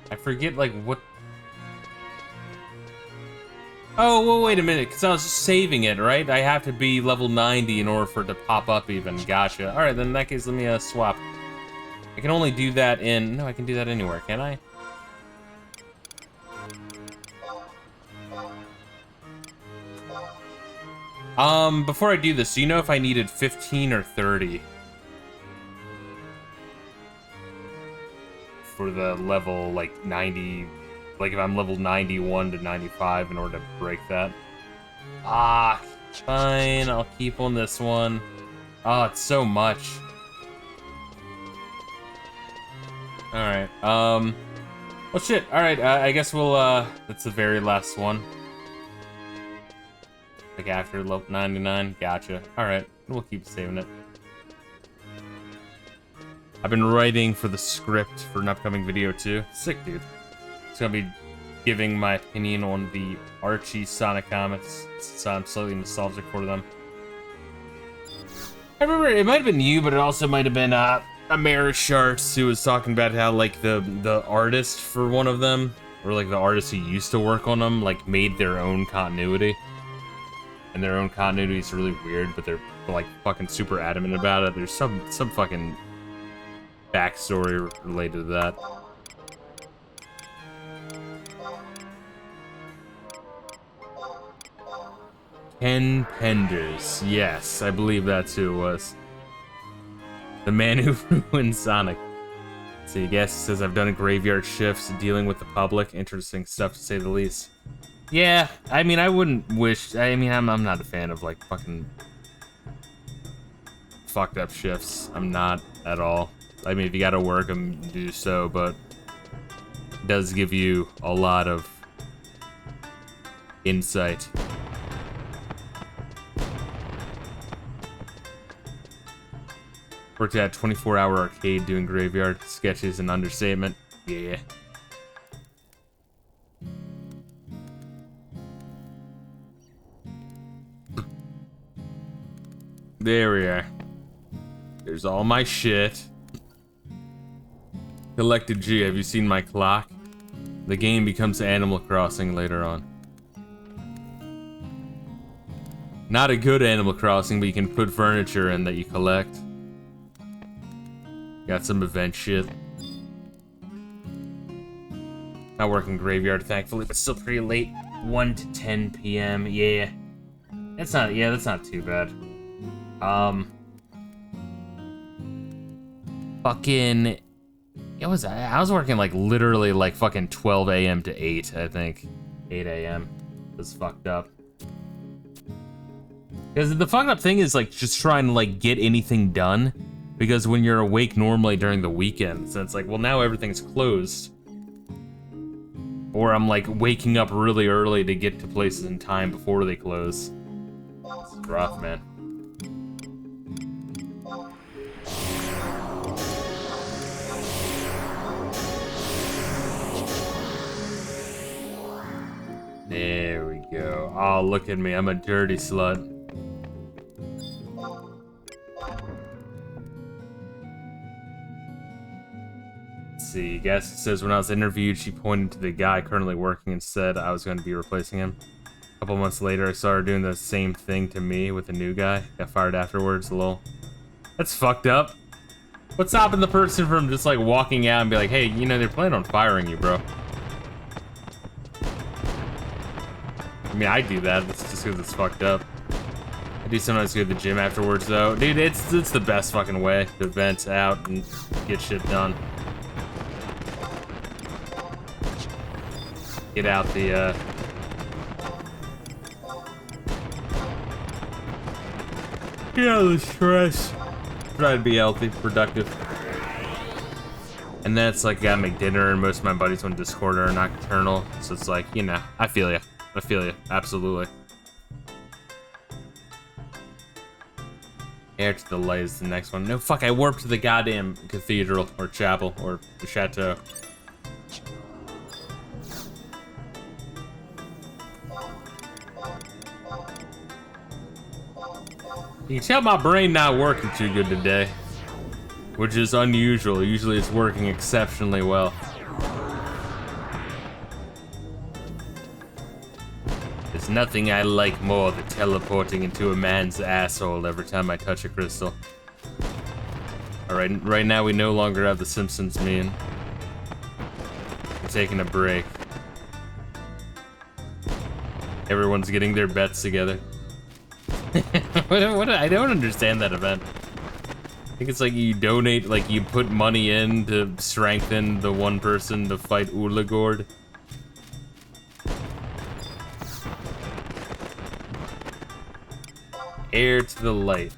S1: I forget, like, what... Oh, well, wait a minute, because I was just saving it, right? I have to be level 90 in order for it to pop up even. Gotcha. Alright, then in that case, let me swap. I can only do that in... No, I can do that anywhere, can I? Before I do this, do you know if I needed 15 or 30? for the level, like, 90... Like, if I'm level 91 to 95 in order to break that. Ah, fine. I'll keep on this one. Oh, it's so much. Alright, well, shit. Alright, I guess we'll, that's the very last one. Like, after level 99. Gotcha. Alright, we'll keep saving it. I've been writing for the script for an upcoming video, too. Sick, dude. It's gonna be giving my opinion on the Archie Sonic comics, since I'm slightly nostalgic for them. I remember it might have been you, but it also might have been Amerisharts who was talking about how like the artist for one of them, or like the artist who used to work on them, like made their own continuity, and their own continuity is really weird, but they're like fucking super adamant about it. There's some fucking backstory related to that. Ken Penders. Yes, I believe that's who it was. The man who ruined Sonic. So I guess it says I've done graveyard shifts dealing with the public. Interesting stuff to say the least. Yeah, I mean, I wouldn't wish... I mean, I'm not a fan of, like, fucking... fucked up shifts. I'm not at all. I mean, if you gotta work them, do so, but... it does give you a lot of... insight. Worked at a 24-hour arcade doing graveyard sketches, an understatement. Yeah. There we are. There's all my shit. CollectedG, have you seen my clock? The game becomes Animal Crossing later on. Not a good Animal Crossing, but you can put furniture in that you collect. Got some event shit. Not working graveyard, thankfully, but still pretty late. 1 to 10 p.m. Yeah. That's not too bad. Fucking... What was that? I was working, like, literally, like, fucking 12 a.m. to 8, I think. 8 a.m. It was fucked up. Because the fucked up thing is, like, just trying to, like, get anything done. Because when you're awake normally during the weekend, so it's like, well, now everything's closed. Or I'm like waking up really early to get to places in time before they close. It's rough, man. There we go. Oh, look at me. I'm a dirty slut. See, guess it says when I was interviewed, she pointed to the guy currently working and said I was going to be replacing him. A couple months later, I saw her doing the same thing to me with a new guy. Got fired afterwards, lol. That's fucked up. What's stopping the person from just like walking out and be like, hey, you know, they're planning on firing you, bro. I mean, I do that. It's just because it's fucked up. I do sometimes go to the gym afterwards, though. Dude, it's the best fucking way to vent out and get shit done. Get out the, get out of the stress. Try to be healthy, productive. And then it's like, gotta make dinner, and most of my buddies on Discord are nocturnal. So it's like, you know, I feel ya. I feel ya. Absolutely. Heir to the Light is the next one. No, fuck, I warped to the goddamn cathedral, or chapel, or the chateau. You can tell my brain not working too good today, which is unusual. Usually it's working exceptionally well. There's nothing I like more than teleporting into a man's asshole every time I touch a crystal. Alright, right now we no longer have the Simpsons meme. We're taking a break. Everyone's getting their bets together. What? I don't understand that event. I think it's like you donate, like you put money in to strengthen the one person to fight Ulagord. Heir to the light.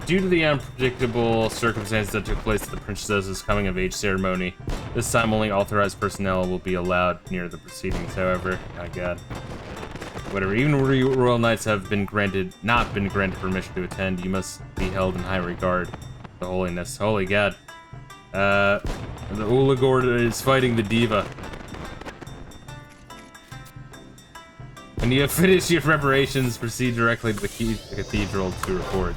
S1: Due to the unpredictable circumstances that took place at the princess's coming-of-age ceremony, this time only authorized personnel will be allowed near the proceedings. However, my God, whatever. Even royal knights have not been granted permission to attend. You must be held in high regard. The holiness, holy God. The Ulagord is fighting the diva. When you have finished your preparations, proceed directly to the cathedral to report.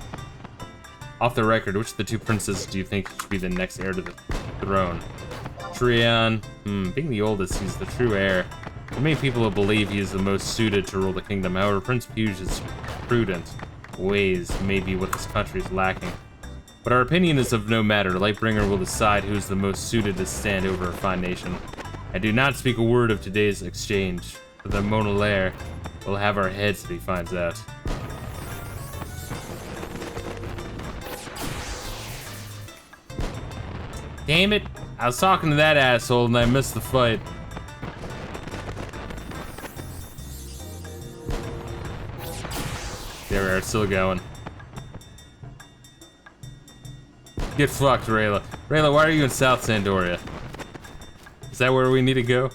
S1: Off the record, which of the two princes do you think should be the next heir to the throne? Trion, being the oldest, he's the true heir. Many people believe he is the most suited to rule the kingdom. However, Prince Puge's prudent ways may be what this country is lacking. But our opinion is of no matter. Lightbringer will decide who is the most suited to stand over a fine nation. I do not speak a word of today's exchange. For the Monolaire will have our heads if he finds out. Damn it! I was talking to that asshole and I missed the fight. There we are, still going. Get fucked, Reila. Reila, why are you in South Sandoria? Is that where we need to go?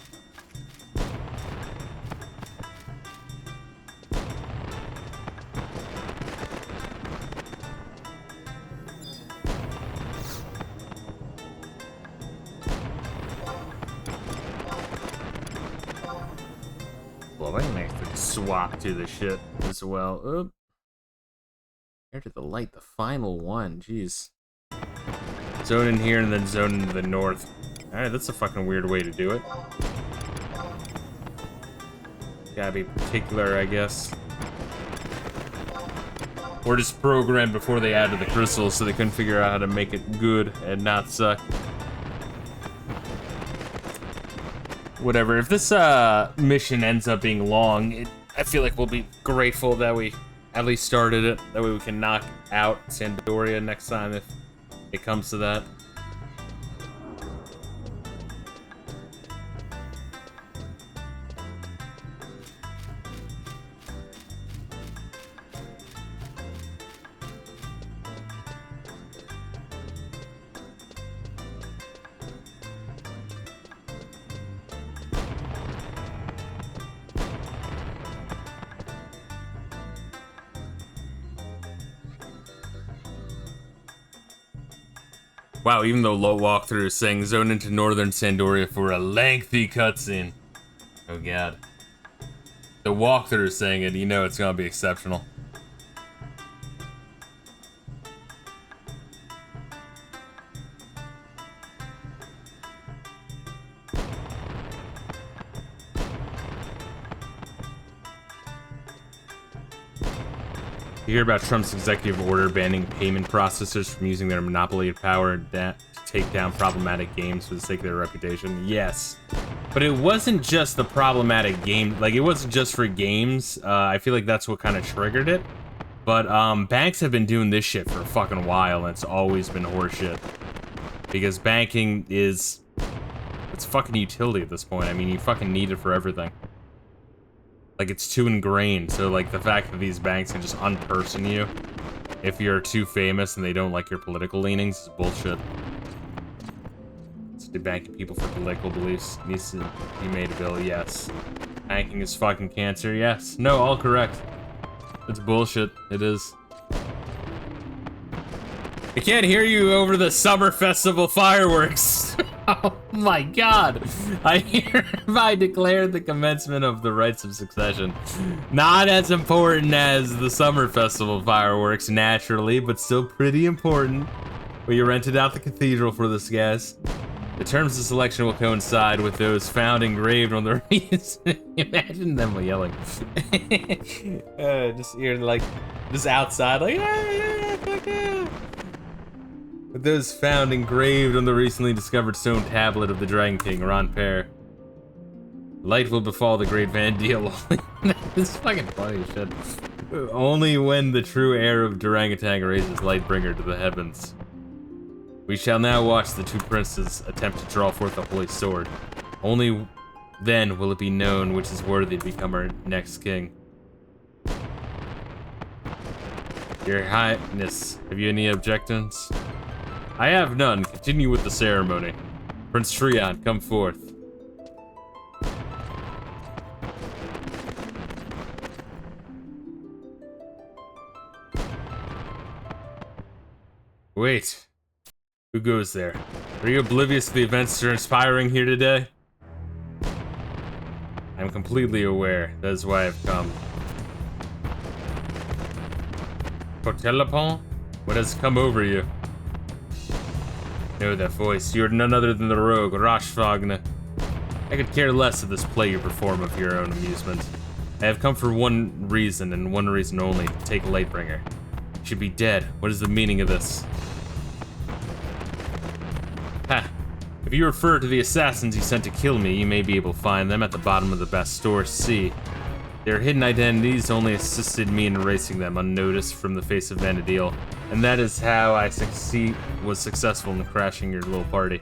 S1: Well, I can actually swap to the shit as well. Oop. Heir to the light, the final one. Jeez. Zone in here and then zone into the north. Alright, that's a fucking weird way to do it. Gotta be particular, I guess. Or just programmed before they added the crystals so they couldn't figure out how to make it good and not suck. Whatever. If this mission ends up being long, I feel like we'll be grateful that we at least started it. That way we can knock out Sandoria next time if it comes to that. Wow, even though low walkthrough is saying zone into northern Sandoria for a lengthy cutscene. Oh god. The walkthrough is saying it, you know it's gonna be exceptional. You hear about Trump's executive order banning payment processors from using their monopoly of power to take down problematic games for the sake of their reputation? Yes. But it wasn't just the problematic game, like it wasn't just for games. I feel like that's what kind of triggered it. But banks have been doing this shit for a fucking while and it's always been horseshit. Because banking is, it's fucking utility at this point. I mean, you fucking need it for everything. Like, it's too ingrained, so, like, the fact that these banks can just unperson you if you're too famous and they don't like your political leanings is bullshit. So, banking people for political beliefs needs to be made a bill, yes. Banking is fucking cancer, yes. No, all correct. It's bullshit, it is. I can't hear you over the summer festival fireworks. Oh my god. I hereby declare the commencement of the rites of succession. Not as important as the summer festival fireworks, naturally, but still pretty important. We rented out the cathedral for this, guys. The terms of selection will coincide with those found engraved on the wreaths. Imagine them yelling. Just hear like, just outside, like, yeah, fuck yeah. With those found engraved on the recently discovered stone tablet of the Dragon King, Ron Pear. Light will befall the great Van Deal. This is fucking funny as shit. Only when the true heir of Durangotang raises Lightbringer to the heavens. We shall now watch the two princes attempt to draw forth the holy sword. Only then will it be known which is worthy to become our next king. Your Highness, have you any objections? I have none. Continue with the ceremony. Prince Trion, come forth. Wait. Who goes there? Are you oblivious to the events transpiring here today? I'm completely aware. That is why I've come. Cotelepon? What has come over you? Know that voice. You are none other than the rogue, Roshvagna. I could care less of this play you perform of your own amusement. I have come for one reason, and one reason only, to take Lightbringer. You should be dead. What is the meaning of this? Ha! If you refer to the assassins you sent to kill me, you may be able to find them at the bottom of the Bastok Sea. Their hidden identities only assisted me in erasing them unnoticed from the face of Vanadil, and that is how I was successful in crashing your little party.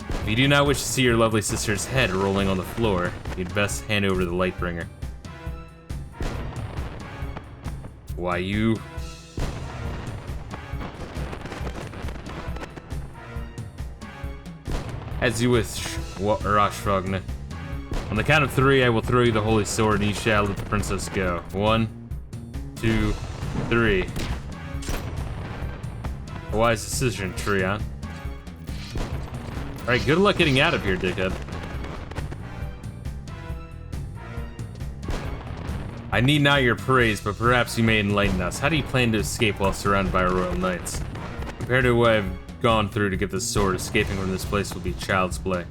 S1: If you do not wish to see your lovely sister's head rolling on the floor, you'd best hand over the Lightbringer. Why, you... As you wish, Roshvagna. On the count of 3, I will throw you the holy sword, and you shall let the princess go. 1, 2, 3. A wise decision, Trion. Alright, good luck getting out of here, dickhead. I need not your praise, but perhaps you may enlighten us. How do you plan to escape while surrounded by royal knights? Compared to what I've gone through to get this sword, escaping from this place will be child's play.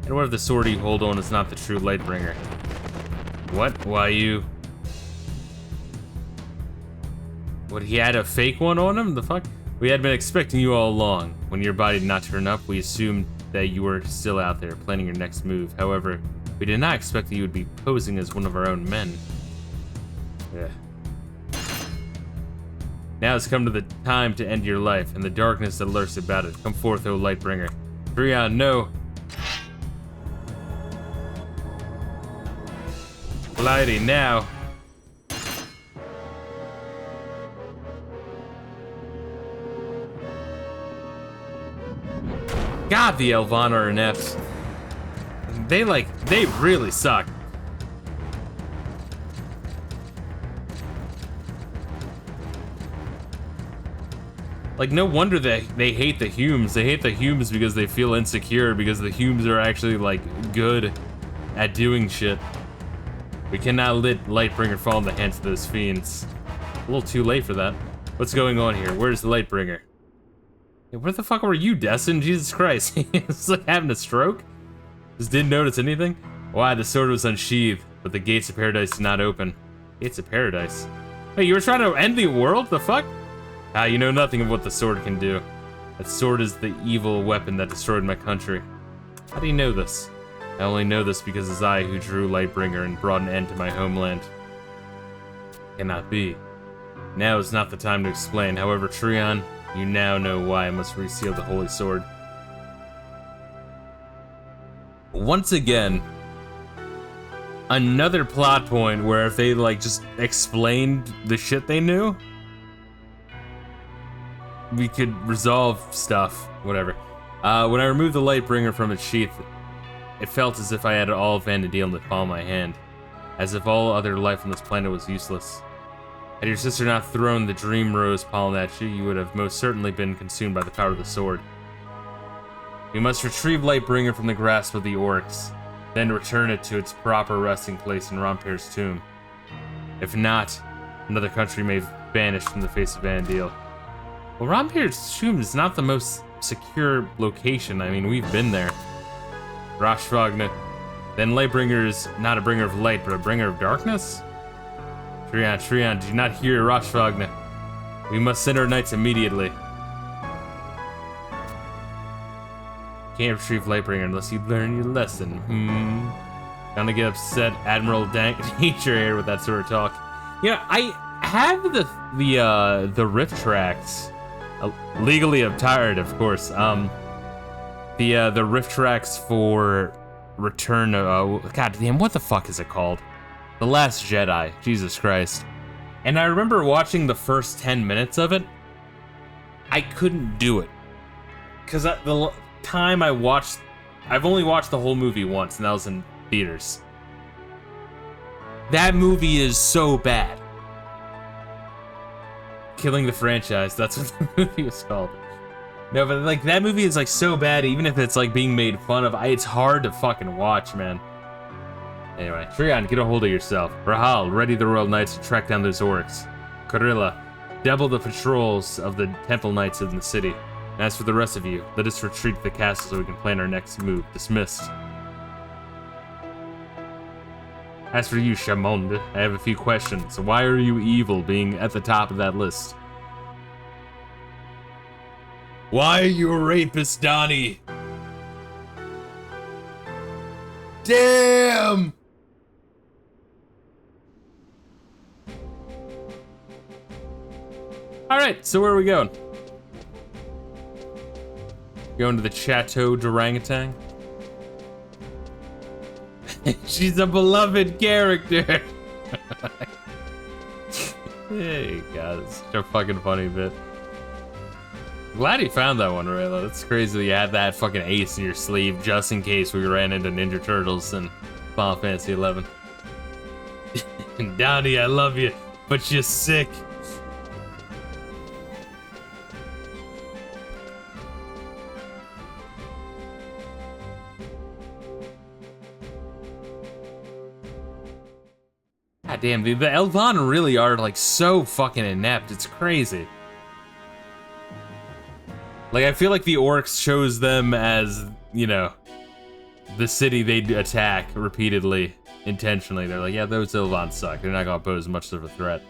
S1: And what if the sword you hold on is not the true Lightbringer? What? Why you... What, he had a fake one on him? The fuck? We had been expecting you all along. When your body did not turn up, we assumed that you were still out there, planning your next move. However, we did not expect that you would be posing as one of our own men. Yeah. Now it's come to the time to end your life, and the darkness that lurks about it. Come forth, O Lightbringer. Trion, no! Lighty, now! God, the Elvana are inept. They really suck. Like, no wonder they hate the Humes. They hate the Humes because they feel insecure, because the Humes are actually, like, good at doing shit. We cannot let Lightbringer fall in the hands of those fiends. A little too late for that. What's going on here? Where's the Lightbringer? Hey, where the fuck were you, Destin? Jesus Christ. It's like having a stroke? Just didn't notice anything? Why, the sword was unsheathed, but the gates of paradise did not open. Gates of paradise? Wait, you were trying to end the world? The fuck? Ah, you know nothing of what the sword can do. That sword is the evil weapon that destroyed my country. How do you know this? I only know this because it's I who drew Lightbringer and brought an end to my homeland. Cannot be. Now is not the time to explain. However, Trion, you now know why I must reseal the holy sword. Once again, another plot point where if they like just explained the shit they knew, we could resolve stuff, whatever. When I removed the Lightbringer from its sheath, it felt as if I had all of Vanadil in the palm of my hand, as if all other life on this planet was useless. Had your sister not thrown the Dream Rose pollen at you, you would have most certainly been consumed by the power of the sword. We must retrieve Lightbringer from the grasp of the orcs, then return it to its proper resting place in Rompier's tomb. If not, another country may vanish from the face of Vanadil. Well, Rompier's tomb is not the most secure location. I mean, we've been there. Roshvagna. Then Lightbringer is not a bringer of light, but a bringer of darkness? Trion, do you not hear Roshvagna? We must send our knights immediately. Can't retrieve Lightbringer unless you learn your lesson. Gonna get upset, Admiral Danger here with that sort of talk. Yeah, I have the riff tracks. Legally tired, of course. The riff tracks for Return of God damn, what the fuck is it called? The Last Jedi. Jesus Christ. And I remember watching the first 10 minutes of it. I couldn't do it. Cause the time I've only watched the whole movie once, and that was in theaters. That movie is so bad. Killing the franchise, that's what the movie was called. No, but like that movie is like so bad, even if it's like being made fun of, it's hard to fucking watch, man. Anyway, Trion, get a hold of yourself. Rahal, ready the Royal Knights to track down those orcs. Karilla, double the patrols of the Temple Knights in the city. And as for the rest of you, let us retreat to the castle so we can plan our next move. Dismissed. As for you, Chamonde, I have a few questions. Why are you evil being at the top of that list? Why are you a rapist, Donnie? Damn! Alright, so where are we going? Going to the Chateau d'Orangutan? She's a beloved character! Hey, God, it's such a fucking funny bit. Glad you found that one, Reila. That's crazy that you had that fucking ace in your sleeve just in case we ran into Ninja Turtles in Final Fantasy XI. Donnie, I love you, but you're sick. God damn, dude, the Elvan really are like so fucking inept. It's crazy. Like, I feel like the orcs chose them as, you know, the city they'd attack repeatedly, intentionally. They're like, yeah, those Elvan suck. They're not gonna pose much of a threat.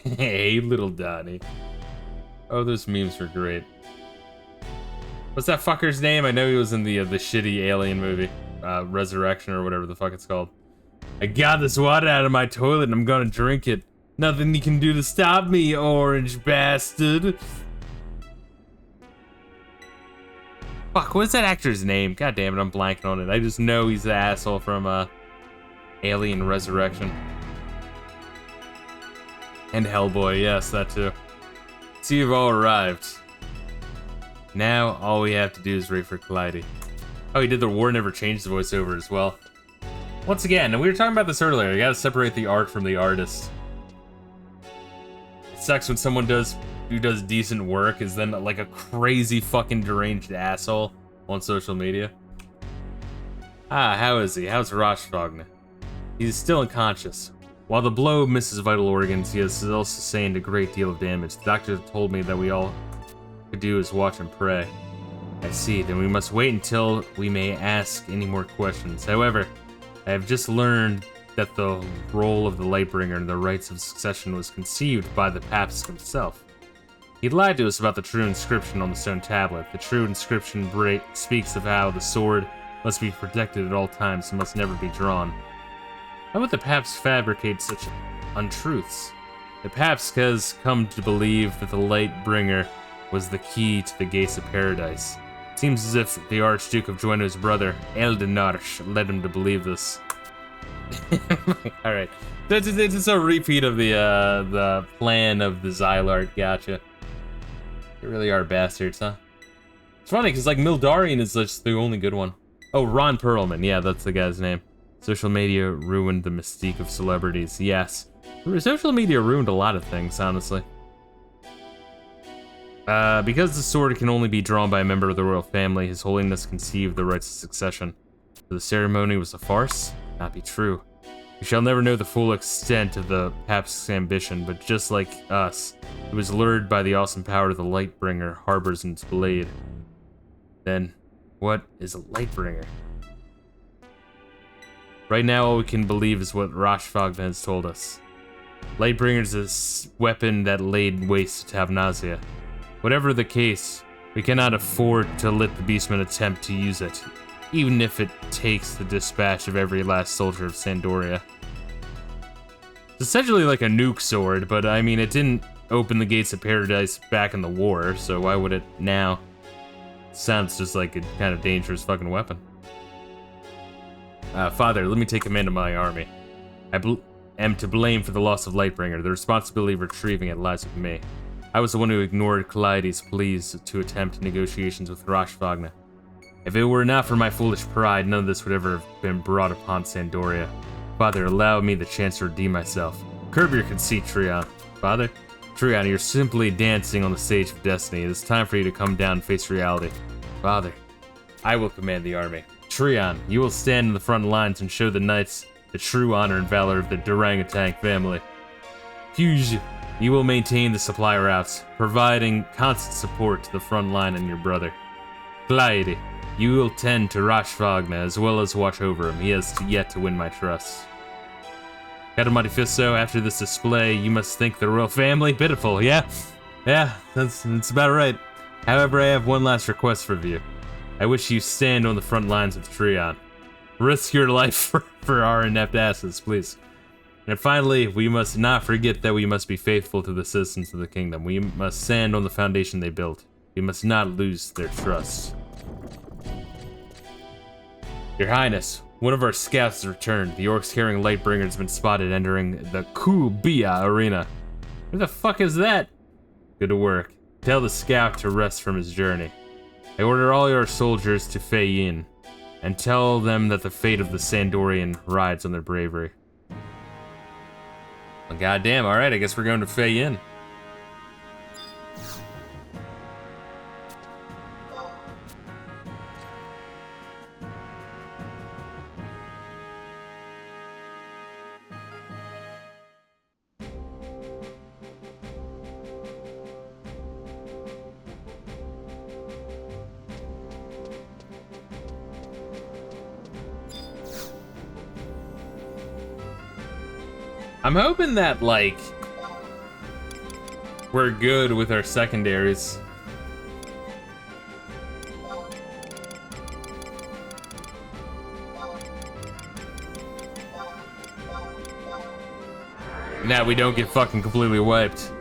S1: Hey, little Donnie. Oh, those memes were great. What's that fucker's name? I know he was in the shitty alien movie. Resurrection or whatever the fuck it's called. I got this water out of my toilet and I'm gonna drink it. Nothing you can do to stop me, orange bastard. Fuck, what's that actor's name? God damn it, I'm blanking on it. I just know he's the asshole from Alien Resurrection. And Hellboy, yes, that too. So you've all arrived. Now, all we have to do is wait for Clyde. Oh, he did the War Never Changed the voiceover as well. Once again, and we were talking about this earlier, you gotta separate the art from the artist. It sucks when someone who does decent work is then like a crazy fucking deranged asshole on social media. Ah, how is he? How's Roshvogna? He's still unconscious. While the blow misses vital organs, he has also sustained a great deal of damage. The doctor told me that we all could do is watch and pray. I see, then we must wait until we may ask any more questions. However, I have just learned that the role of the Lightbringer and the rites of succession was conceived by the Pabst himself. He lied to us about the true inscription on the stone tablet. The true inscription speaks of how the sword must be protected at all times and must never be drawn. How would the Pabst fabricate such untruths? The Pabst has come to believe that the Lightbringer was the key to the gates of paradise. Seems as if the Archduke of Joino's brother, Eldenarch, led him to believe this. Alright. It's just a repeat of the plan of the Xylart, gotcha. They really are bastards, huh? It's funny, because like Mildarian is just the only good one. Oh, Ron Perlman, yeah, that's the guy's name. Social media ruined the mystique of celebrities, yes. Social media ruined a lot of things, honestly. Because the sword can only be drawn by a member of the royal family, His Holiness conceived the rites of succession. So the ceremony was a farce? Not be true. We shall never know the full extent of the Pabst's ambition, but just like us, it was lured by the awesome power the Lightbringer harbors in its blade. Then, what is a Lightbringer? Right now, all we can believe is what Roshvogna has told us. Lightbringer is a weapon that laid waste to Tavnasia. Whatever the case, we cannot afford to let the Beastmen attempt to use it, even if it takes the dispatch of every last soldier of Sandoria. It's essentially like a nuke sword, but I mean, it didn't open the gates of paradise back in the war, so why would it now? Sounds just like a kind of dangerous fucking weapon. Father, let me take command of my army. I am to blame for the loss of Lightbringer. The responsibility of retrieving it lies with me. I was the one who ignored Kaleidi's pleas to attempt negotiations with Rashvagna. If it were not for my foolish pride, none of this would ever have been brought upon Sandoria. Father, allow me the chance to redeem myself. Curb your conceit, Trion. Father? Trion, you're simply dancing on the stage of destiny. It is time for you to come down and face reality. Father, I will command the army. Trion, you will stand in the front lines and show the knights the true honor and valor of the Durangatang family. Huge, you will maintain the supply routes, providing constant support to the front line and your brother. Clyde, you will tend to Rashvagna as well as watch over him. He has yet to win my trust. Katamari Fisto, after this display, you must think the royal family pitiful, yeah? Yeah, that's about right. However, I have one last request for you. I wish you stand on the front lines with Trion. Risk your life for our inept asses, please. And finally, we must not forget that we must be faithful to the citizens of the kingdom. We must stand on the foundation they built. We must not lose their trust. Your Highness, one of our scouts has returned. The orcs carrying Lightbringer has been spotted entering the Kubia arena. Where the fuck is that? Good work. Tell the scout to rest from his journey. I order all your soldiers to Fei Yin, and tell them that the fate of the Sandorian rides on their bravery. Well, goddamn, alright, I guess we're going to Fei Yin. I'm hoping that, like, we're good with our secondaries. Now we don't get fucking completely wiped.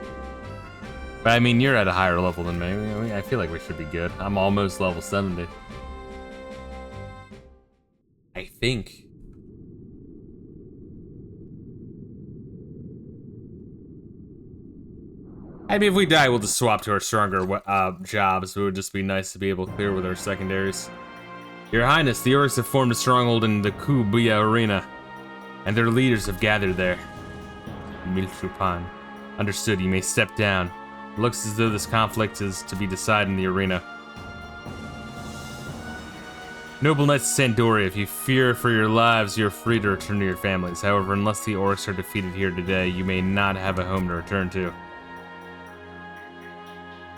S1: But I mean, you're at a higher level than me. I feel like we should be good. I'm almost level 70. I think. I mean, if we die, we'll just swap to our stronger jobs. It would just be nice to be able to clear with our secondaries. Your Highness, the orcs have formed a stronghold in the Kubia arena, and their leaders have gathered there. Milchupan. Understood, you may step down. It looks as though this conflict is to be decided in the arena. Noble Knights of Sandoria, if you fear for your lives, you're free to return to your families. However, unless the orcs are defeated here today, you may not have a home to return to.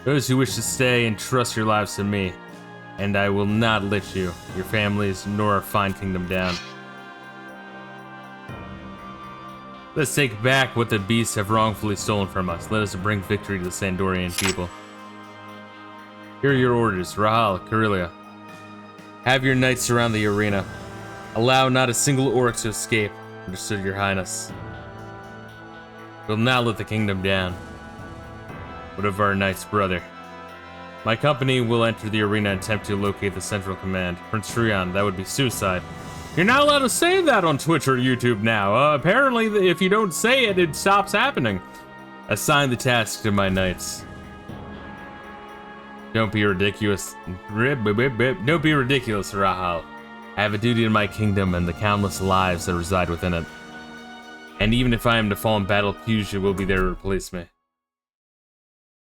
S1: Those who wish to stay entrust your lives to me, and I will not let you, your families, nor our fine kingdom down. Let's take back what the beasts have wrongfully stolen from us. Let us bring victory to the Sandorian people. Here are your orders, Rahal, Karelia. Have your knights surround the arena. Allow not a single orc to escape. Understood, your highness. We'll not let the kingdom down. What of our knights, brother? My company will enter the arena and attempt to locate the central command. Prince Trion, that would be suicide. You're not allowed to say that on Twitch or YouTube now. Apparently, if you don't say it, it stops happening. Assign the task to my knights. Don't be ridiculous. Don't be ridiculous, Rahal. I have a duty in my kingdom and the countless lives that reside within it. And even if I am to fall in battle, Puja will be there to replace me.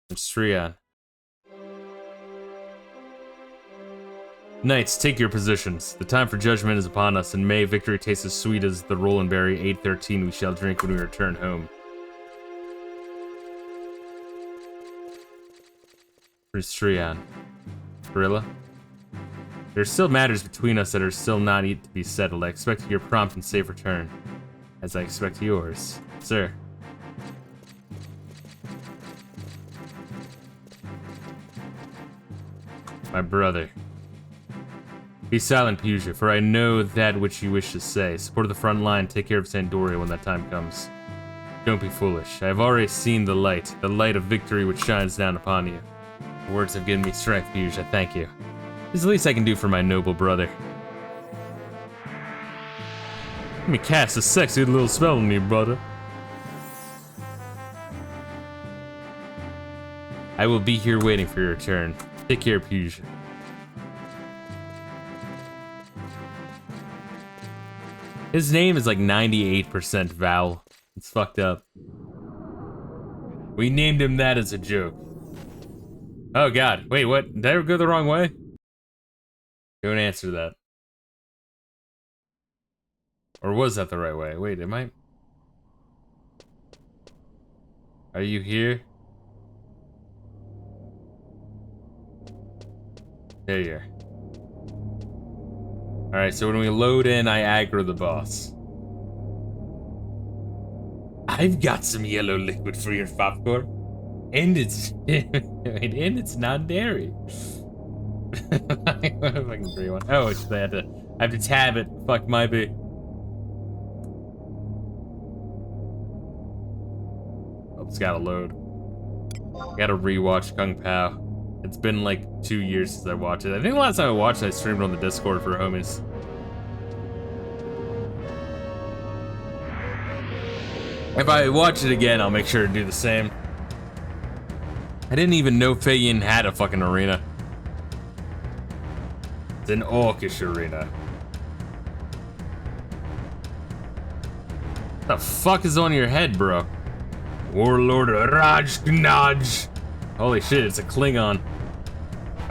S1: It's Trion. Knights, take your positions. The time for judgment is upon us, and may victory taste as sweet as the Rolandberry 813 we shall drink when we return home. Prince Trion. Gorilla? There are still matters between us that are still not yet to be settled. I expect your prompt and safe return, as I expect yours, sir. My brother. Be silent, Puja, for I know that which you wish to say. Support the front line, take care of Sandoria when that time comes. Don't be foolish. I have already seen the light of victory which shines down upon you. The words have given me strength, Piyush. I thank you. It's the least I can do for my noble brother. Let me cast a sexy little spell on you, brother. I will be here waiting for your return. Take care, Piyush. His name is like 98% vowel. It's fucked up. We named him that as a joke. Oh god, wait, what? Did I go the wrong way? Don't answer that. Or was that the right way? Wait, am I? Are you here? There you are. Alright, so when we load in, I aggro the boss. I've got some yellow liquid for your popcorn. And it's and it's non-dairy. What if I can agree one? Oh, it's I have to tab it. Fuck my be. Oh, it's gotta load. Gotta rewatch Kung Pao. It's been like 2 years since I watched it. I think the last time I watched it, I streamed on the Discord for homies. If I watch it again, I'll make sure to do the same. I didn't even know Feyin had a fucking arena. It's an orcish arena. What the fuck is on your head, bro? Warlord Rajgnaj. Holy shit, it's a Klingon.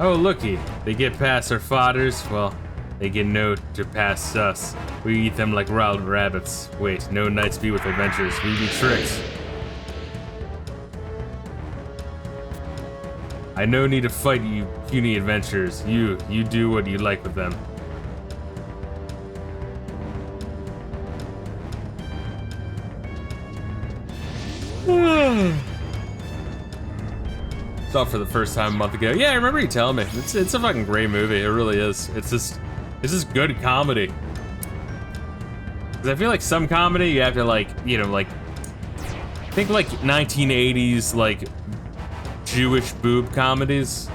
S1: Oh, looky. They get past our fathers. Well, they get no to past us. We eat them like wild rabbits. Wait, no knights be with adventures. We be tricks. I no need to fight you puny adventurers. You do what you like with them. Saw it for the first time a month ago. Yeah, I remember you telling me. It's a fucking great movie. It really is. It's just good comedy. Cause I feel like some comedy you have to like, you know, like think like 1980s like Jewish boob comedies.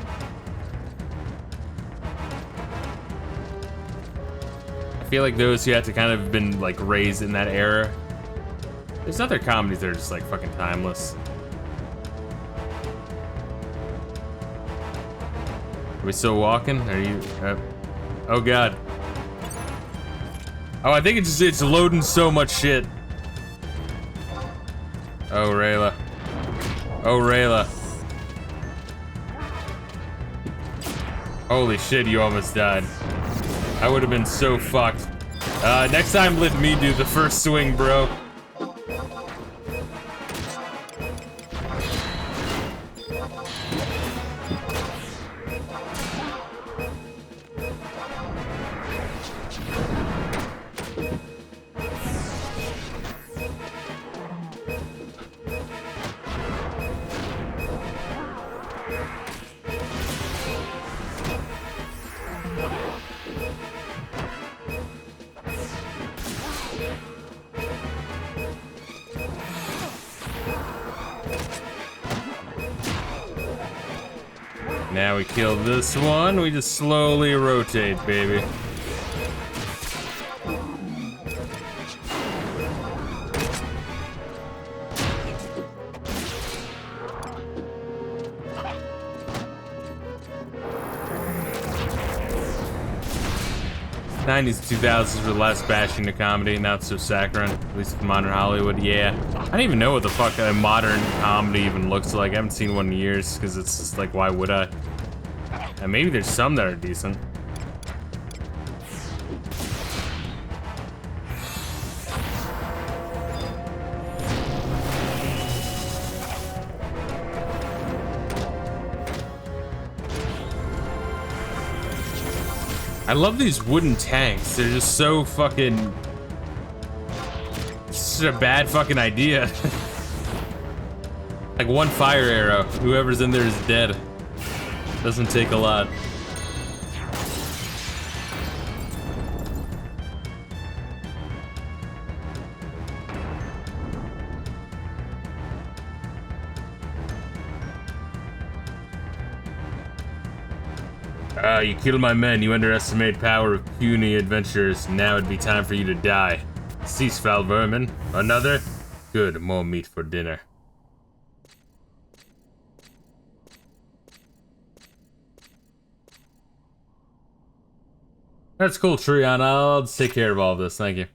S1: I feel like those you have to kind of have been like raised in that era. There's other comedies that are just like fucking timeless. Are we still walking? Are you? Oh god. Oh, I think it's loading so much shit. Oh Reila. Oh Reila. Holy shit, you almost died. I would have been so fucked. Next time let me do the first swing, bro. Now we kill this one, we just slowly rotate, baby. '90s, 2000s were the last bashing to comedy, not so saccharine, at least in modern Hollywood, yeah. I don't even know what the fuck a modern comedy even looks like. I haven't seen one in years, because it's just like, why would I? And maybe there's some that are decent. I love these wooden tanks. They're just so fucking... It's just a bad fucking idea. Like one fire arrow. Whoever's in there is dead. Doesn't take a lot. You killed my men. You underestimate power of puny adventurers. Now it'd be time for you to die. Cease, foul vermin. Another? Good, more meat for dinner. That's cool, Trion. I'll take care of all of this, thank you.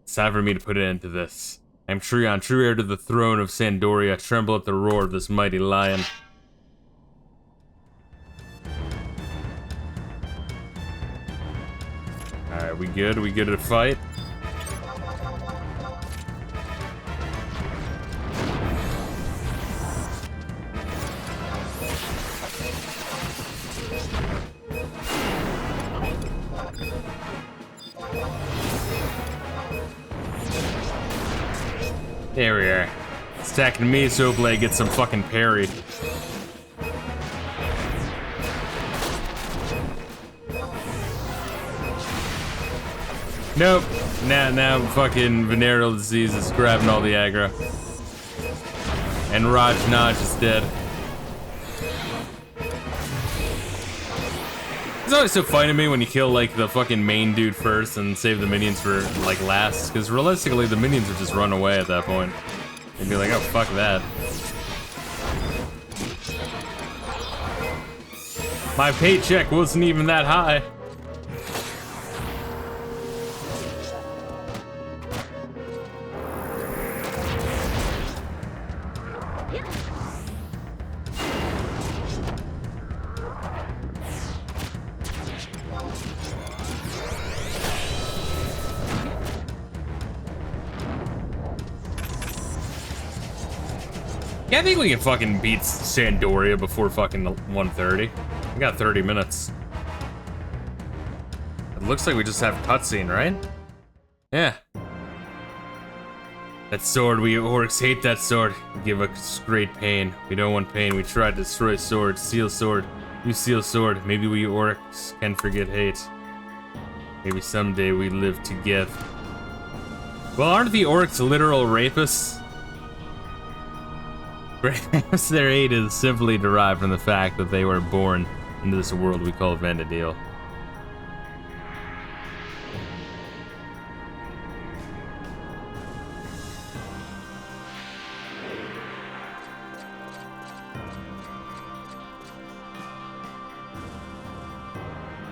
S1: It's time for me to put an end to this. I'm Trion, true heir to the throne of Sandoria. Tremble at the roar of this mighty lion. Alright, we good? We good to fight? There we are. Stacking me so Blade gets some fucking parry. Nope. Now fucking venereal disease is grabbing all the aggro. And Raj Naj is dead. It's always so funny to me when you kill like the fucking main dude first and save the minions for like last, because realistically the minions would just run away at that point. They'd be like, oh fuck that. My paycheck wasn't even that high. Yeah, I think we can fucking beat Sandoria before fucking 1:30. We got 30 minutes. It looks like we just have cutscene, right? Yeah. That sword, we orcs hate that sword. You give us great pain. We don't want pain. We try to destroy sword, seal sword. You seal sword. Maybe we orcs can forget hate. Maybe someday we live together. Well, aren't the orcs literal rapists? Perhaps their hate is simply derived from the fact that they were born into this world we call Vanadil.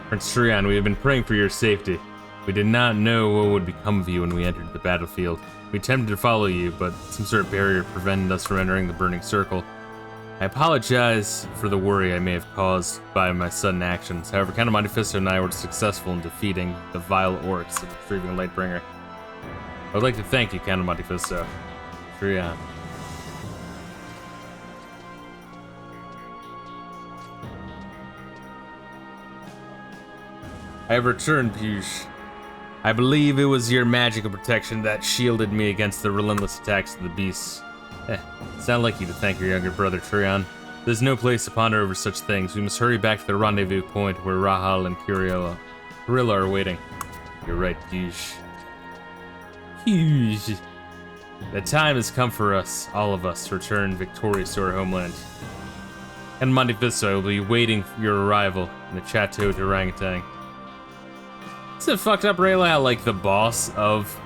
S1: Prince Trion, we have been praying for your safety. We did not know what would become of you when we entered the battlefield. We attempted to follow you, but some sort of barrier prevented us from entering the burning circle. I apologize for the worry I may have caused by my sudden actions. However, Count Monte Fisto and I were successful in defeating the vile orcs and retrieving Lightbringer. I would like to thank you, Count Monte Fisto. Trion. I have returned, Puge. I believe it was your magical protection that shielded me against the relentless attacks of the beasts. Sound like you to thank your younger brother, Trion. There's no place to ponder over such things. We must hurry back to the rendezvous point where Rahal and Kurilla are waiting. You're right, Puge. Puge. The time has come for us, all of us, to return victorious to our homeland. And Monte Fisto will be waiting for your arrival in the Chateau d'Orangutan. Isn't it fucked up, Reila, how like the boss of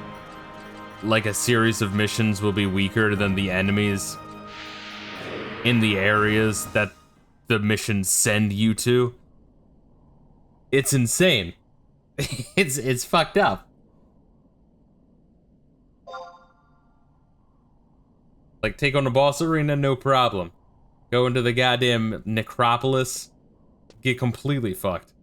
S1: like a series of missions will be weaker than the enemies in the areas that the missions send you to? It's insane. It's fucked up. Like, take on the boss arena, no problem. Go into the goddamn necropolis, get completely fucked.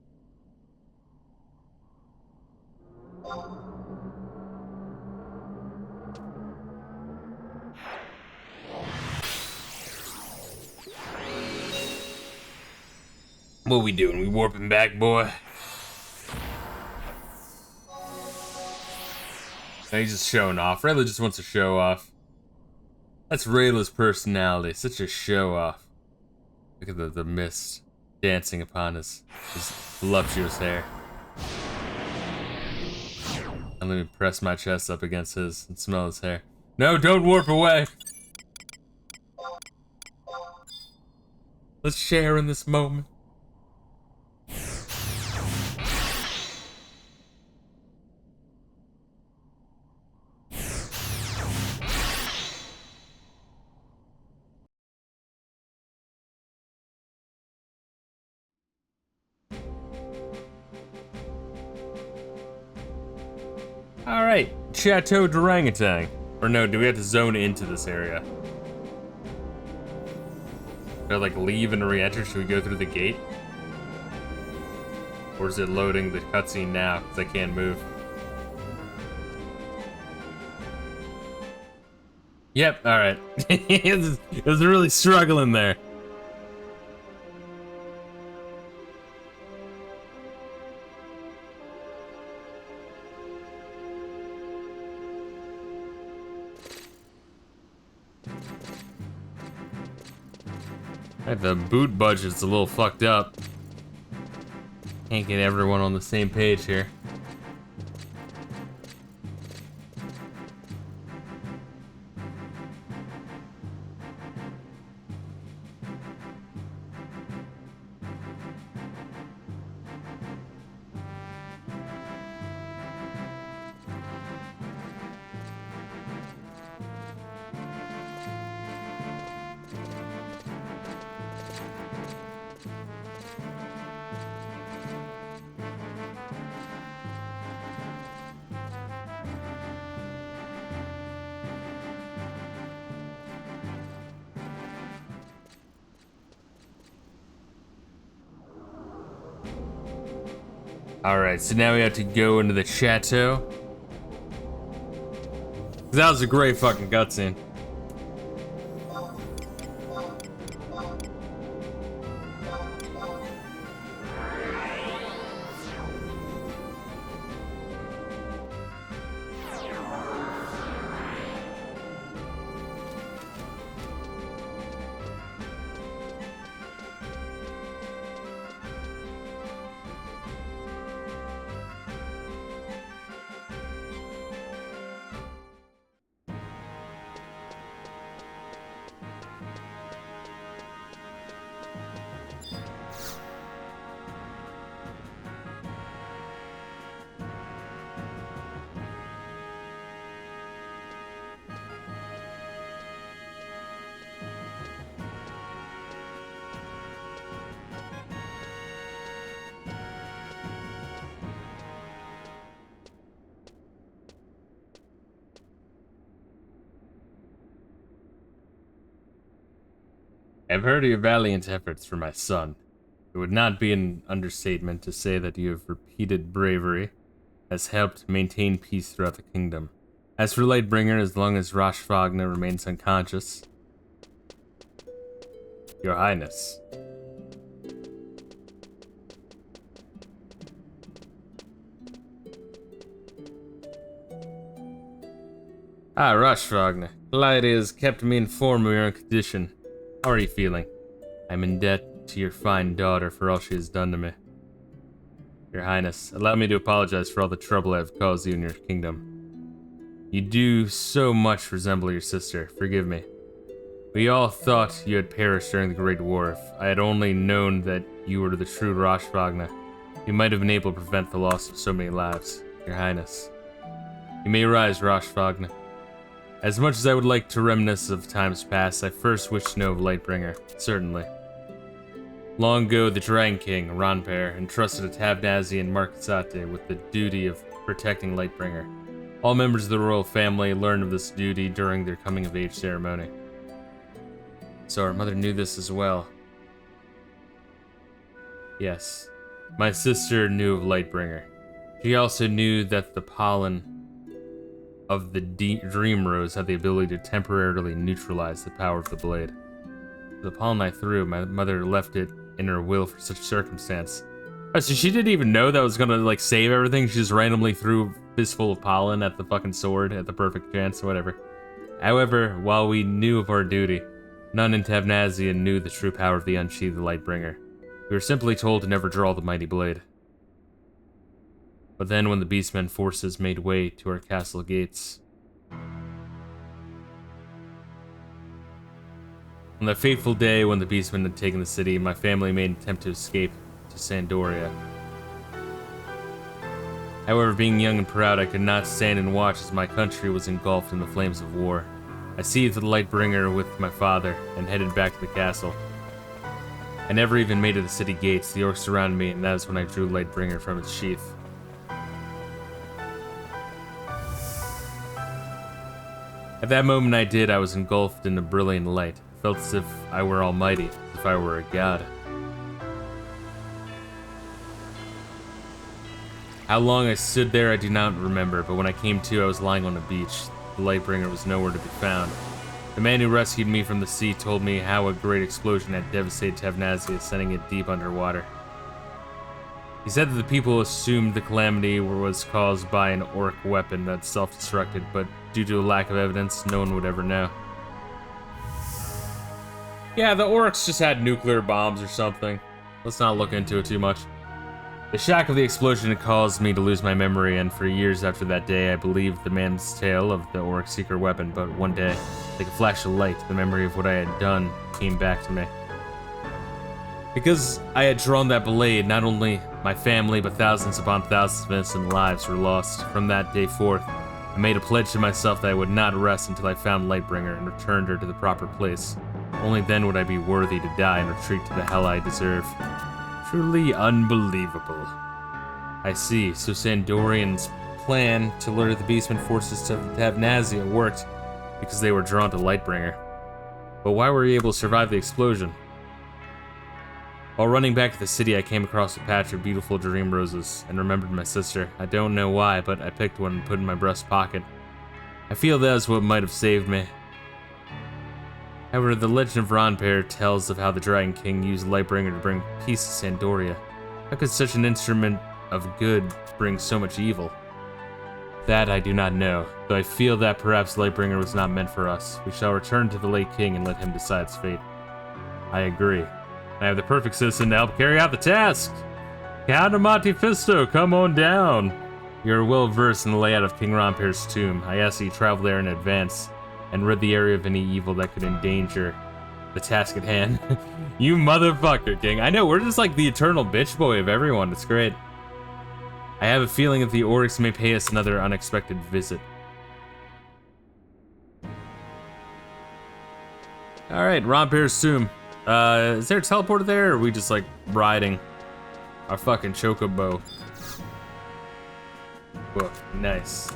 S1: What we doing? We warping back, boy? No, he's just showing off. Rayla just wants to show off. That's Rayla's personality. Such a show off. Look at the mist dancing upon his voluptuous hair. And let me press my chest up against his and smell his hair. No, don't warp away. Let's share in this moment. Alright, Chateau d'Orangutan. Or no, do we have to zone into this area? Do I like leave and re-enter? Should we go through the gate? Or is it loading the cutscene now because I can't move? Yep, alright. It was really struggling there. The boot budget's a little fucked up. Can't get everyone on the same page here. Alright, so now we have to go into the chateau. That was a great fucking cutscene. I've heard of your valiant efforts for my son. It would not be an understatement to say that your repeated bravery has helped maintain peace throughout the kingdom. As for Lightbringer, as long as Roshfagna remains unconscious... Your Highness. Roshfagna. Light has kept me informed of your condition. How are you feeling? I'm in debt to your fine daughter for all she has done to me. Your Highness, allow me to apologize for all the trouble I have caused you in your kingdom. You do so much resemble your sister, forgive me. We all thought you had perished during the Great War. If I had only known that you were the true Roshfagna, you might have been able to prevent the loss of so many lives, Your Highness. You may rise, Roshfagna. As much as I would like to reminisce of times past, I first wish to know of Lightbringer, certainly. Long ago, the Dragon King, Ronpair, entrusted a Tabnazian Marquisate with the duty of protecting Lightbringer. All members of the royal family learned of this duty during their coming-of-age ceremony. So our mother knew this as well. Yes, my sister knew of Lightbringer. She also knew that the pollen of the Dream Rose had the ability to temporarily neutralize the power of the blade. The pollen I threw, my mother left it in her will for such circumstance. Oh, so she didn't even know that was gonna, like, save everything? She just randomly threw a fistful of pollen at the fucking sword at the perfect chance, whatever. However, while we knew of our duty, none in Tabnazian knew the true power of the Unsheathed Lightbringer. We were simply told to never draw the mighty blade. But then when the Beastmen forces made way to our castle gates... On that fateful day when the Beastmen had taken the city, my family made an attempt to escape to Sandoria. However, being young and proud, I could not stand and watch as my country was engulfed in the flames of war. I seized the Lightbringer with my father and headed back to the castle. I never even made it to the city gates. The orcs surrounded me, and that is when I drew Lightbringer from its sheath. At that moment I did, I was engulfed in a brilliant light. I felt as if I were almighty, as if I were a god. How long I stood there I do not remember, but when I came to, I was lying on the beach. The Lightbringer was nowhere to be found. The man who rescued me from the sea told me how a great explosion had devastated Tavnazia, sending it deep underwater. He said that the people assumed the calamity was caused by an orc weapon that self-destructed, but due to a lack of evidence, no one would ever know. Yeah, the orcs just had nuclear bombs or something. Let's not look into it too much. The shock of the explosion had caused me to lose my memory, and for years after that day, I believed the man's tale of the orc secret weapon, but one day, like a flash of light, the memory of what I had done came back to me. Because I had drawn that blade, not only my family, but thousands upon thousands of innocent lives were lost. From that day forth, I made a pledge to myself that I would not rest until I found Lightbringer and returned her to the proper place. Only then would I be worthy to die and retreat to the hell I deserve. Truly unbelievable. I see, so Sandorian's plan to lure the Beastman forces to Tavnazia worked because they were drawn to Lightbringer. But why were you able to survive the explosion? While running back to the city, I came across a patch of beautiful dream roses and remembered my sister. I don't know why, but I picked one and put it in my breast pocket. I feel that is what might have saved me. However, the legend of Ronpair tells of how the Dragon King used Lightbringer to bring peace to Sandoria. How could such an instrument of good bring so much evil? That I do not know, though I feel that perhaps Lightbringer was not meant for us. We shall return to the late king and let him decide its fate. I agree. I have the perfect citizen to help carry out the task. Count Monte Fisto, come on down. You're well versed in the layout of King Ronpair's tomb. I ask that you travel there in advance and rid the area of any evil that could endanger the task at hand. You motherfucker, King. I know, we're just like the eternal bitch boy of everyone. It's great. I have a feeling that the orcs may pay us another unexpected visit. Alright, Ronpair's tomb. Is there a teleporter there, or are we just like riding our fucking chocobo? Book, nice.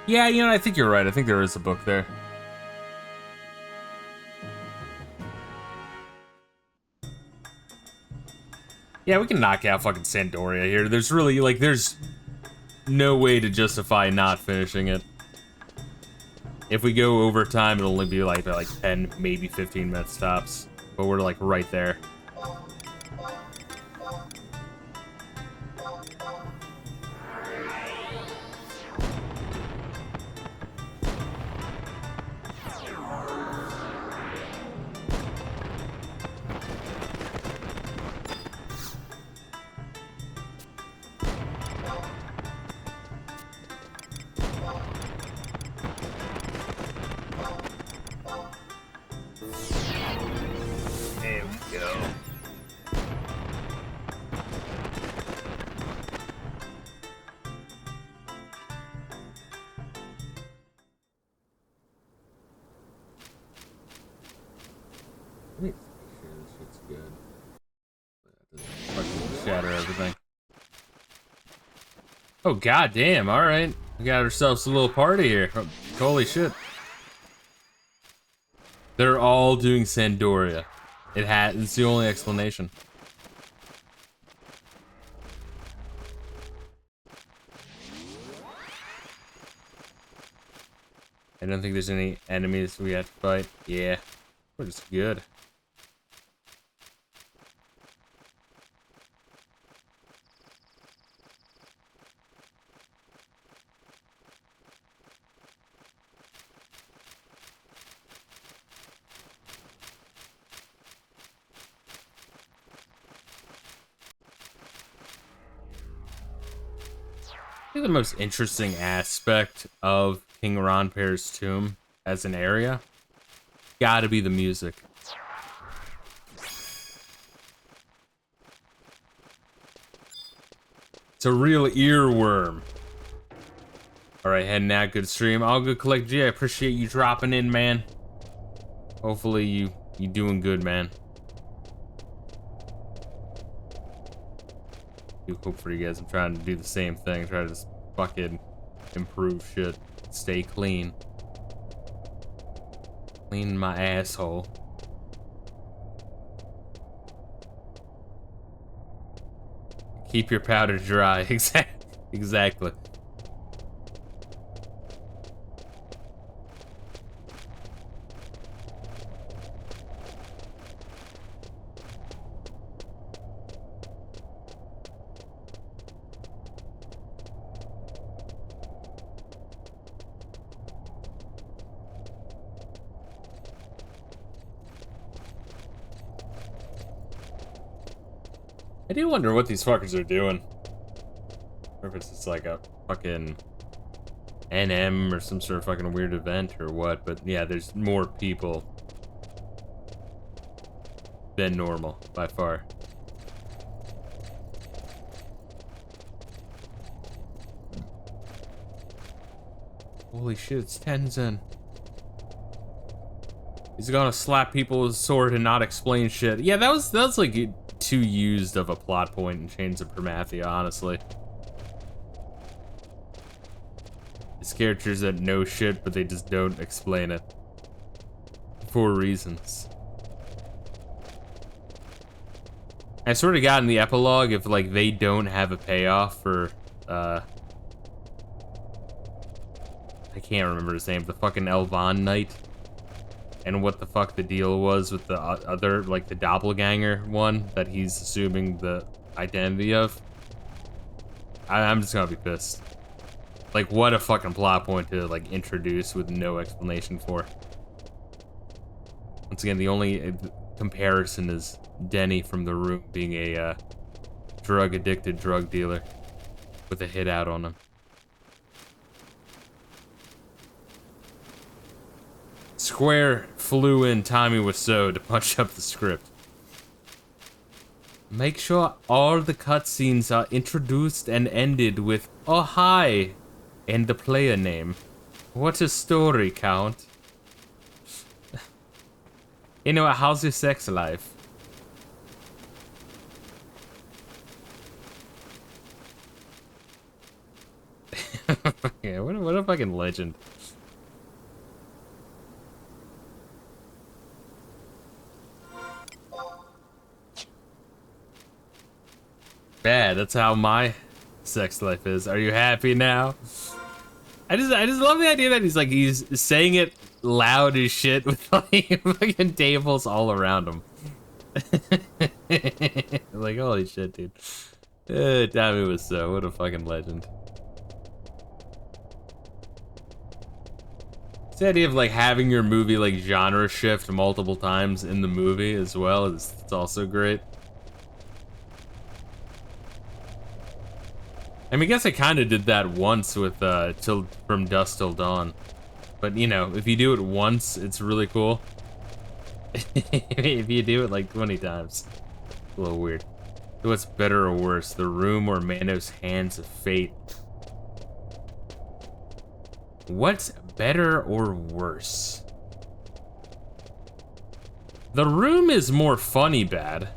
S1: Yeah, you know, I think you're right. I think there is a book there. Yeah, we can knock out fucking Sandoria here. There's really, like, there's no way to justify not finishing it. If we go over time, it'll only be like 10, maybe 15 minutes tops. But we're like right there. There we go. Let me make sure this shit's good. That doesn't fucking shatter everything. Oh, goddamn, alright. We got ourselves a little party here. Oh, holy shit. They're all doing Sandoria. It's the only explanation. I don't think there's any enemies we have to fight. Yeah, we're just good. I think the most interesting aspect of King Ronpair's tomb as an area gotta be the music. It's a real earworm. Alright, heading out, good stream. All good, CollectedG. I appreciate you dropping in, man. Hopefully you doing good, man. Hope for you guys. I'm trying to do the same thing. Try to just fucking improve shit. Stay clean. Clean my asshole. Keep your powder dry. Exactly. I do wonder what these fuckers are doing. Or if it's just like a fucking NM or some sort of fucking weird event or what, but yeah, there's more people than normal, by far. Holy shit, it's Tenzin. He's gonna slap people with a sword and not explain shit. Yeah, that was like too used of a plot point in Chains of Promathia, honestly. These characters that know shit, but they just don't explain it. For reasons. I sort of got in the epilogue if, like, they don't have a payoff for, I can't remember his name, the fucking Elvan Knight. And what the fuck the deal was with the other, like, the doppelganger one that he's assuming the identity of. I'm just gonna be pissed. Like, what a fucking plot point to, like, introduce with no explanation for. Once again, the only comparison is Denny from The Room being a drug-addicted drug dealer with a hit out on him. Square flew in Tommy Wiseau to punch up the script. Make sure all the cutscenes are introduced and ended with "Oh hi" and the player name. What a story, Count. You know, how's your sex life? Yeah, what a fucking legend. Bad, that's how my sex life is. Are you happy now? I just love the idea that he's saying it loud as shit with like fucking tables all around him. Like, holy shit, dude. Tommy Wiseau, what a fucking legend. The idea of like having your movie like genre shift multiple times in the movie as well is it's also great. I mean, I guess I kind of did that once with From Dusk Till Dawn, but you know, if you do it once, it's really cool. If you do it like 20 times, it's a little weird. So what's better or worse, The Room or Manos Hands of Fate? What's better or worse? The Room is more funny bad.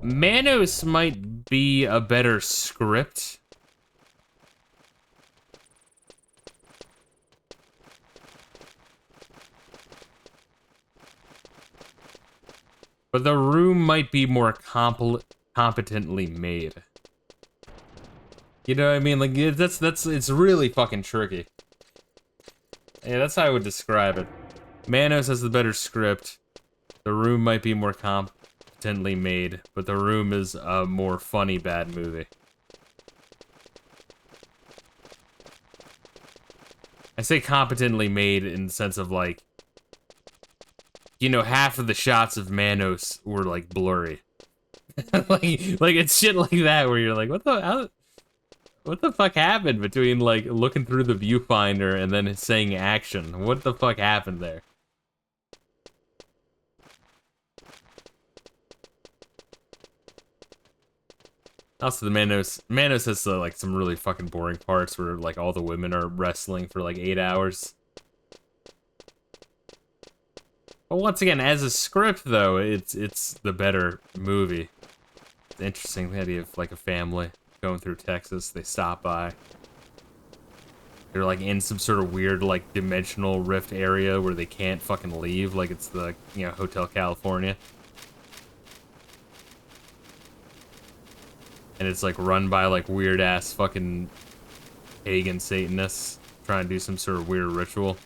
S1: Manos might be a better script. But The Room might be more competently made. You know what I mean? Like, it's really fucking tricky. Yeah, that's how I would describe it. Manos has the better script. The Room might be more competently made, but The Room is a more funny bad movie. I say competently made in the sense of like, you know, half of the shots of Manos were like blurry. like it's shit like that where you're like, what the fuck happened between like looking through the viewfinder and then saying action? What the fuck happened there? Also, the Manos has like some really fucking boring parts where like all the women are wrestling for like 8 hours. But once again, as a script though, it's the better movie. It's interesting, the idea of like a family going through Texas. They stop by. They're like in some sort of weird like dimensional rift area where they can't fucking leave, like it's the, you know, Hotel California. And it's like run by like weird ass fucking pagan Satanists trying to do some sort of weird ritual.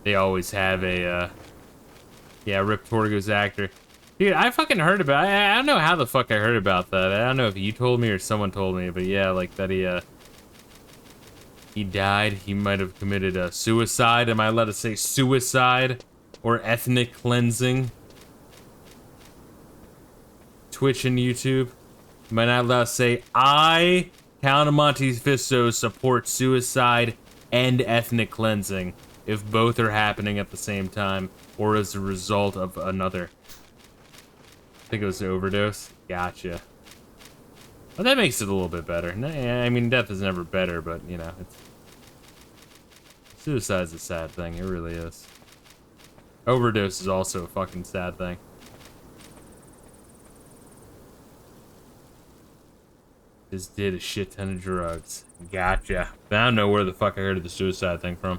S1: They always have a yeah, Rip Torgo's actor. Dude, I fucking heard about I don't know how the fuck I heard about that. I don't know if you told me or someone told me, but yeah, like that he died. He might have committed a suicide. Am I allowed to say suicide or ethnic cleansing? Twitch and YouTube. Am I not allowed to say I, Count of Monte Fisto, support suicide and ethnic cleansing if both are happening at the same time or as a result of another? I think it was the overdose. Gotcha. Well, that makes it a little bit better. I mean, death is never better, but, you know, it's... Suicide's a sad thing. It really is. Overdose is also a fucking sad thing. Just did a shit ton of drugs. Gotcha. I don't know where the fuck I heard of the suicide thing from.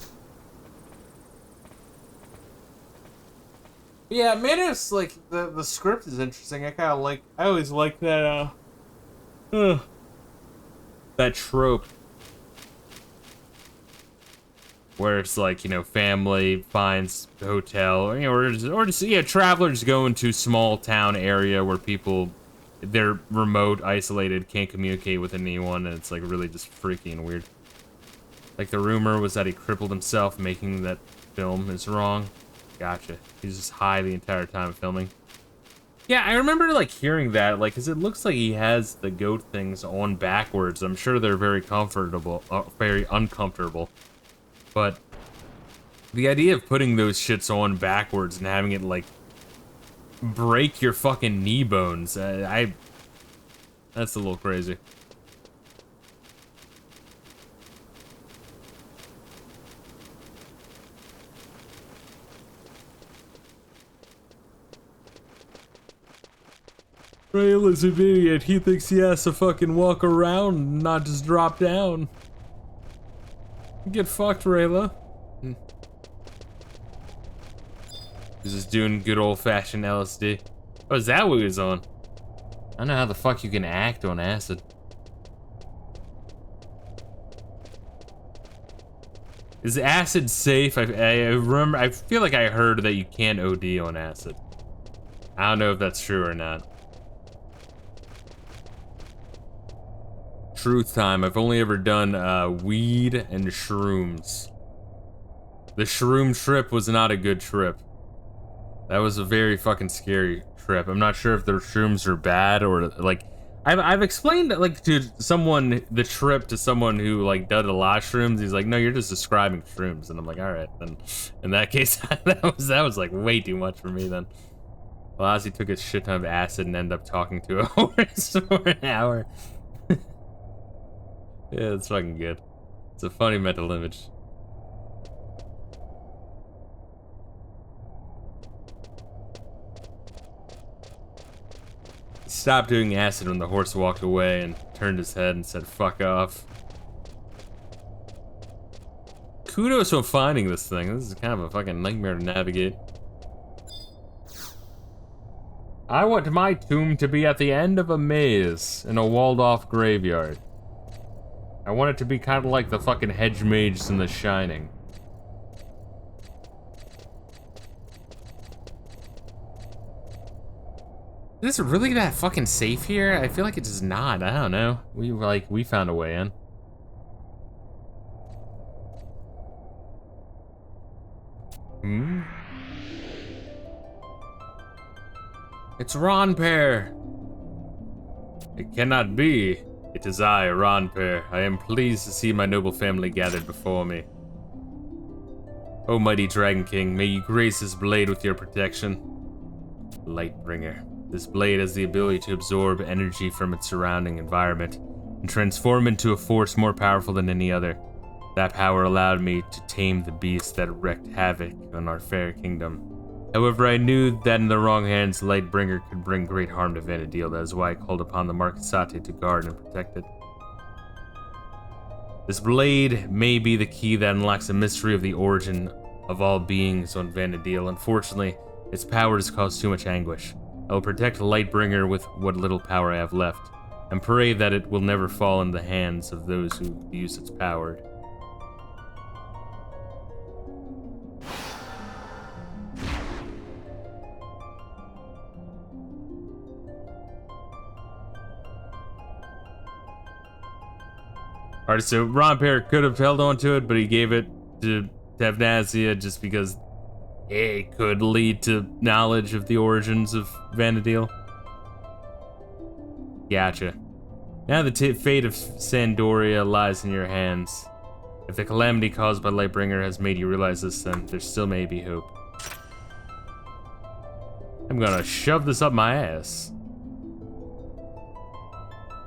S1: Yeah, Manos, like, the script is interesting. I kind of like, I always like that, that trope. Where it's like, you know, family finds a hotel, or, you know, or just, yeah, travelers go into small town area where people, they're remote, isolated, can't communicate with anyone, and it's like really just freaky and weird. Like the rumor was that he crippled himself making that film is wrong. Gotcha. He's just high the entire time filming. Yeah, I remember like hearing that, like, cause it looks like he has the goat things on backwards. I'm sure they're very comfortable, very uncomfortable. But the idea of putting those shits on backwards and having it like break your fucking knee bones, that's a little crazy. Rayla's an idiot. He thinks he has to fucking walk around and not just drop down. Get fucked, Rayla. He's just doing good old-fashioned LSD. Oh, is that what he was on? I don't know how the fuck you can act on acid. Is acid safe? I remember, I feel like I heard that you can't OD on acid. I don't know if that's true or not. Truth time. I've only ever done weed and shrooms. The shroom trip was not a good trip. That was a very fucking scary trip. I'm not sure if the shrooms are bad or like I've explained like to someone the trip to someone who like did a lot of shrooms. He's like, no, you're just describing shrooms, and I'm like, all right, then. In that case, that was like way too much for me then. Well, Ozzy took a shit ton of acid and ended up talking to a horse for an hour. Yeah, it's fucking good. It's a funny mental image. He stopped doing acid when the horse walked away and turned his head and said, fuck off. Kudos on finding this thing. This is kind of a fucking nightmare to navigate. I want my tomb to be at the end of a maze in a walled-off graveyard. I want it to be kind of like the fucking hedge mages in The Shining. Is this really that fucking safe here? I feel like it's just not. I don't know. We found a way in. Hmm? It's Ron Pear. It cannot be. It is I, Ron Pear. I am pleased to see my noble family gathered before me. O mighty Dragon King, may you grace this blade with your protection. Lightbringer. This blade has the ability to absorb energy from its surrounding environment and transform into a force more powerful than any other. That power allowed me to tame the beast that wreaked havoc on our fair kingdom. However, I knew that in the wrong hands, Lightbringer could bring great harm to Vanadil. That is why I called upon the Marquisate to guard and protect it. This blade may be the key that unlocks the mystery of the origin of all beings on Vanadil. Unfortunately, its power has caused too much anguish. I will protect Lightbringer with what little power I have left, and pray that it will never fall in the hands of those who use its power. Alright, so Romper could have held on to it, but he gave it to Tavnasia just because it could lead to knowledge of the origins of Vanadil. Gotcha. Now the fate of Sandoria lies in your hands. If the calamity caused by Lightbringer has made you realize this, then there still may be hope. I'm gonna shove this up my ass.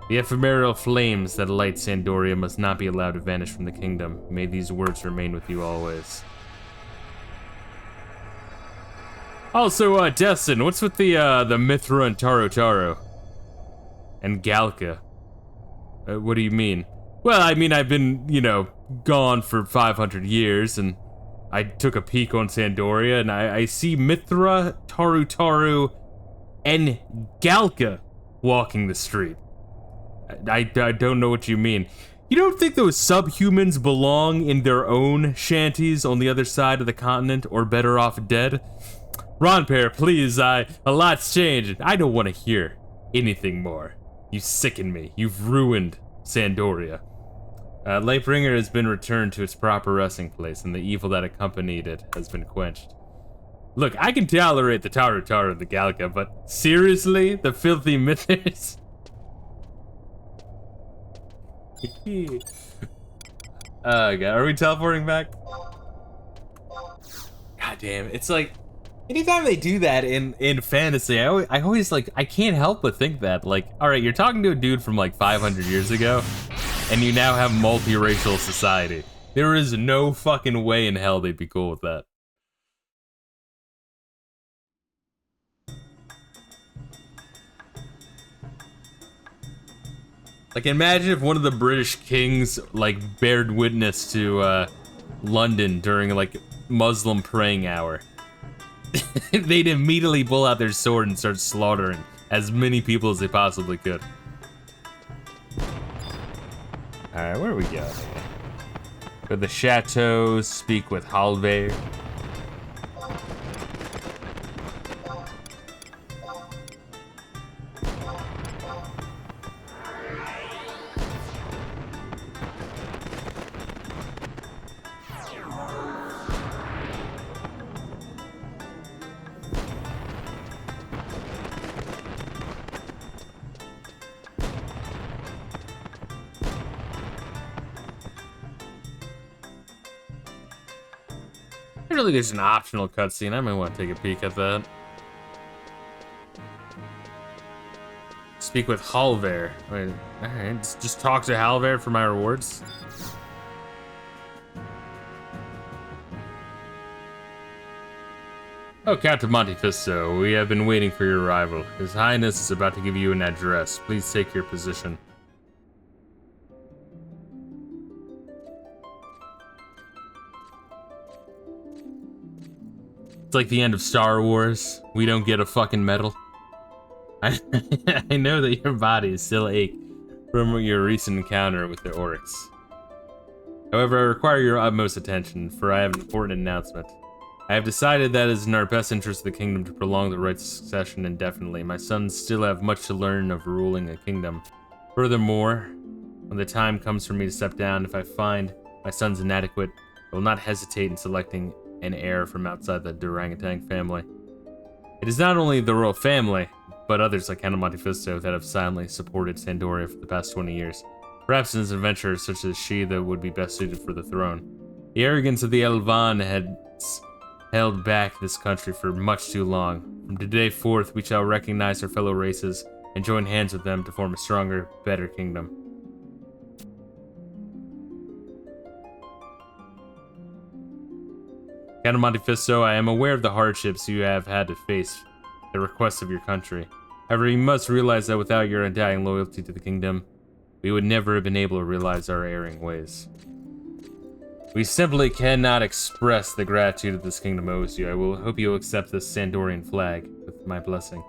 S1: The ephemeral flames that light Sandoria must not be allowed to vanish from the kingdom. May these words remain with you always. Also, Destin, what's with the Mithra and Taro? And Galka? What do you mean? Well, I mean, I've been, you know, gone for 500 years, and I took a peek on Sandoria, and I see Mithra, Taru, and Galka walking the street. I don't know what you mean. You don't think those subhumans belong in their own shanties on the other side of the continent, or better off dead? Ronpair, please, a lot's changed. I don't want to hear anything more. You sicken me. You've ruined Sandoria. Lightbringer has been returned to its proper resting place, and the evil that accompanied it has been quenched. Look, I can tolerate the Taru and the Galka, but seriously? The filthy mythers? God, are we teleporting back? God damn, it's like, anytime they do that in fantasy, I always like, I can't help but think that, like, alright, you're talking to a dude from like 500 years ago, and you now have multiracial society. There is no fucking way in hell they'd be cool with that. Like, imagine if one of the British kings, like, bared witness to, London during, like, Muslim praying hour. They'd immediately pull out their sword and start slaughtering as many people as they possibly could. Alright, where are we going here? Go to the chateau, speak with Halvard. I really think it's an optional cutscene. I might want to take a peek at that. Speak with Halvard. Wait, alright, just talk to Halvard for my rewards. Oh, Captain Monte Fisto, we have been waiting for your arrival. His Highness is about to give you an address. Please take your position. It's like the end of Star Wars. We don't get a fucking medal. I know that your body is still ache from your recent encounter with the Oryx. However, I require your utmost attention, for I have an important announcement. I have decided that it is in our best interest of the kingdom to prolong the rights of succession indefinitely. My sons still have much to learn of ruling a kingdom. Furthermore, when the time comes for me to step down, if I find my sons inadequate, I will not hesitate in selecting an heir from outside the Durangotang family. It is not only the royal family, but others like Count Monte Fisto that have silently supported Sandoria for the past 20 years. Perhaps it is an adventurer such as she that would be best suited for the throne. The arrogance of the Elvan had held back this country for much too long. From today forth, we shall recognize our fellow races and join hands with them to form a stronger, better kingdom. Count Monte Fisto, I am aware of the hardships you have had to face, the requests of your country. However, you must realize that without your undying loyalty to the kingdom, we would never have been able to realize our erring ways. We simply cannot express the gratitude that this kingdom owes you. I will hope you will accept this Sandorian flag with my blessing.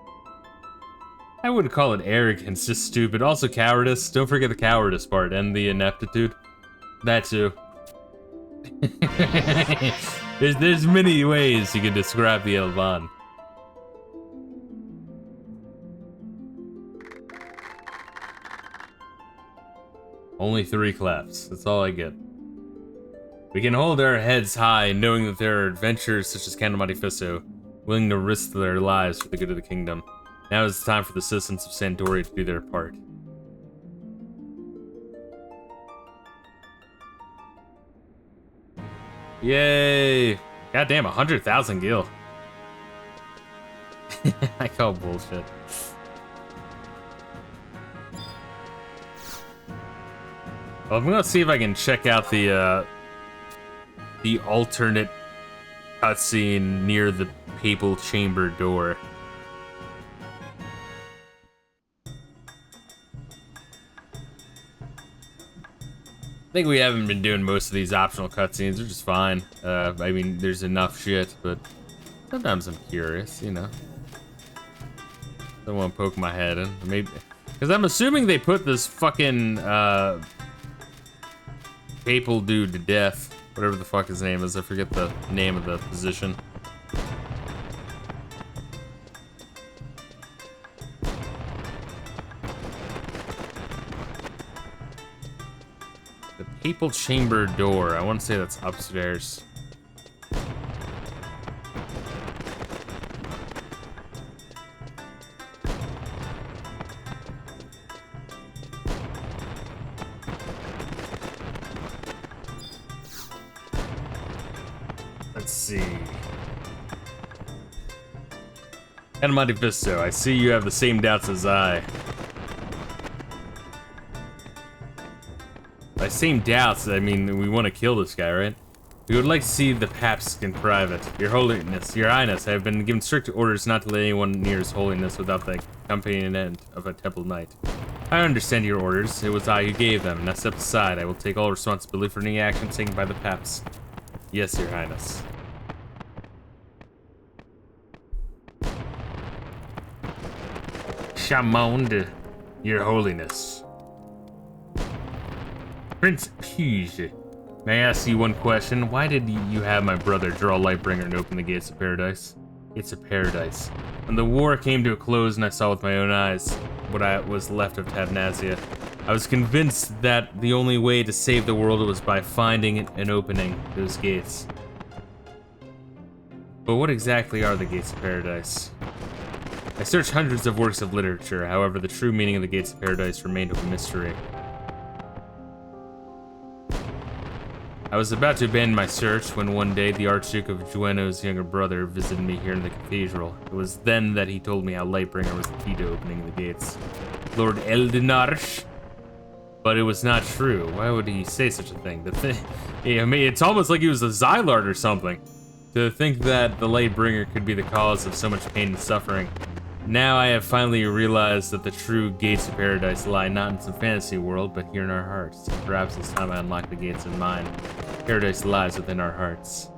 S1: I wouldn't call it arrogance, just stupid. Also cowardice. Don't forget the cowardice part and the ineptitude. That too. there's many ways you can describe the Elvan. Only 3 claps. That's all I get. We can hold our heads high, knowing that there are adventurers such as Monte Fisto, willing to risk their lives for the good of the kingdom. Now is the time for the citizens of Sandoria to do their part. Yay! Goddamn, 100,000 gil. I call bullshit. Well, I'm gonna see if I can check out the alternate cutscene near the papal chamber door. I think we haven't been doing most of these optional cutscenes. They're just fine. I mean, there's enough shit, but sometimes I'm curious, you know. Don't want to poke my head in. Maybe, because I'm assuming they put this fucking papal dude to death. Whatever the fuck his name is. I forget the name of the position. The papal chamber door. I want to say that's upstairs. Let's see. Monte Fisto, I see you have the same doubts as I. By same doubts, I mean we want to kill this guy, right? We would like to see the Paps in private. Your Holiness, Your Highness, I have been given strict orders not to let anyone near His Holiness without the accompaniment of a temple knight. I understand your orders. It was I who gave them. Now step aside. I will take all responsibility for any action taken by the Paps. Yes, Your Highness. Chamond, Your Holiness. Prince Pige, may I ask you one question? Why did you have my brother draw Lightbringer and open the gates of paradise? It's a paradise. When the war came to a close and I saw with my own eyes what was left of Tabnazia, I was convinced that the only way to save the world was by finding and opening those gates. But what exactly are the gates of paradise? I searched hundreds of works of literature, however, the true meaning of the gates of paradise remained a mystery. I was about to abandon my search when one day the Archduke of Jueno's younger brother visited me here in the cathedral. It was then that he told me how Lightbringer was the key to opening the gates. Lord Eldenarch? But it was not true. Why would he say such a thing? I mean, it's almost like he was a Xylard or something. To think that the Lightbringer could be the cause of so much pain and suffering. Now I have finally realized that the true gates of paradise lie not in some fantasy world, but here in our hearts. And perhaps it's time I unlock the gates in mine. Paradise lies within our hearts.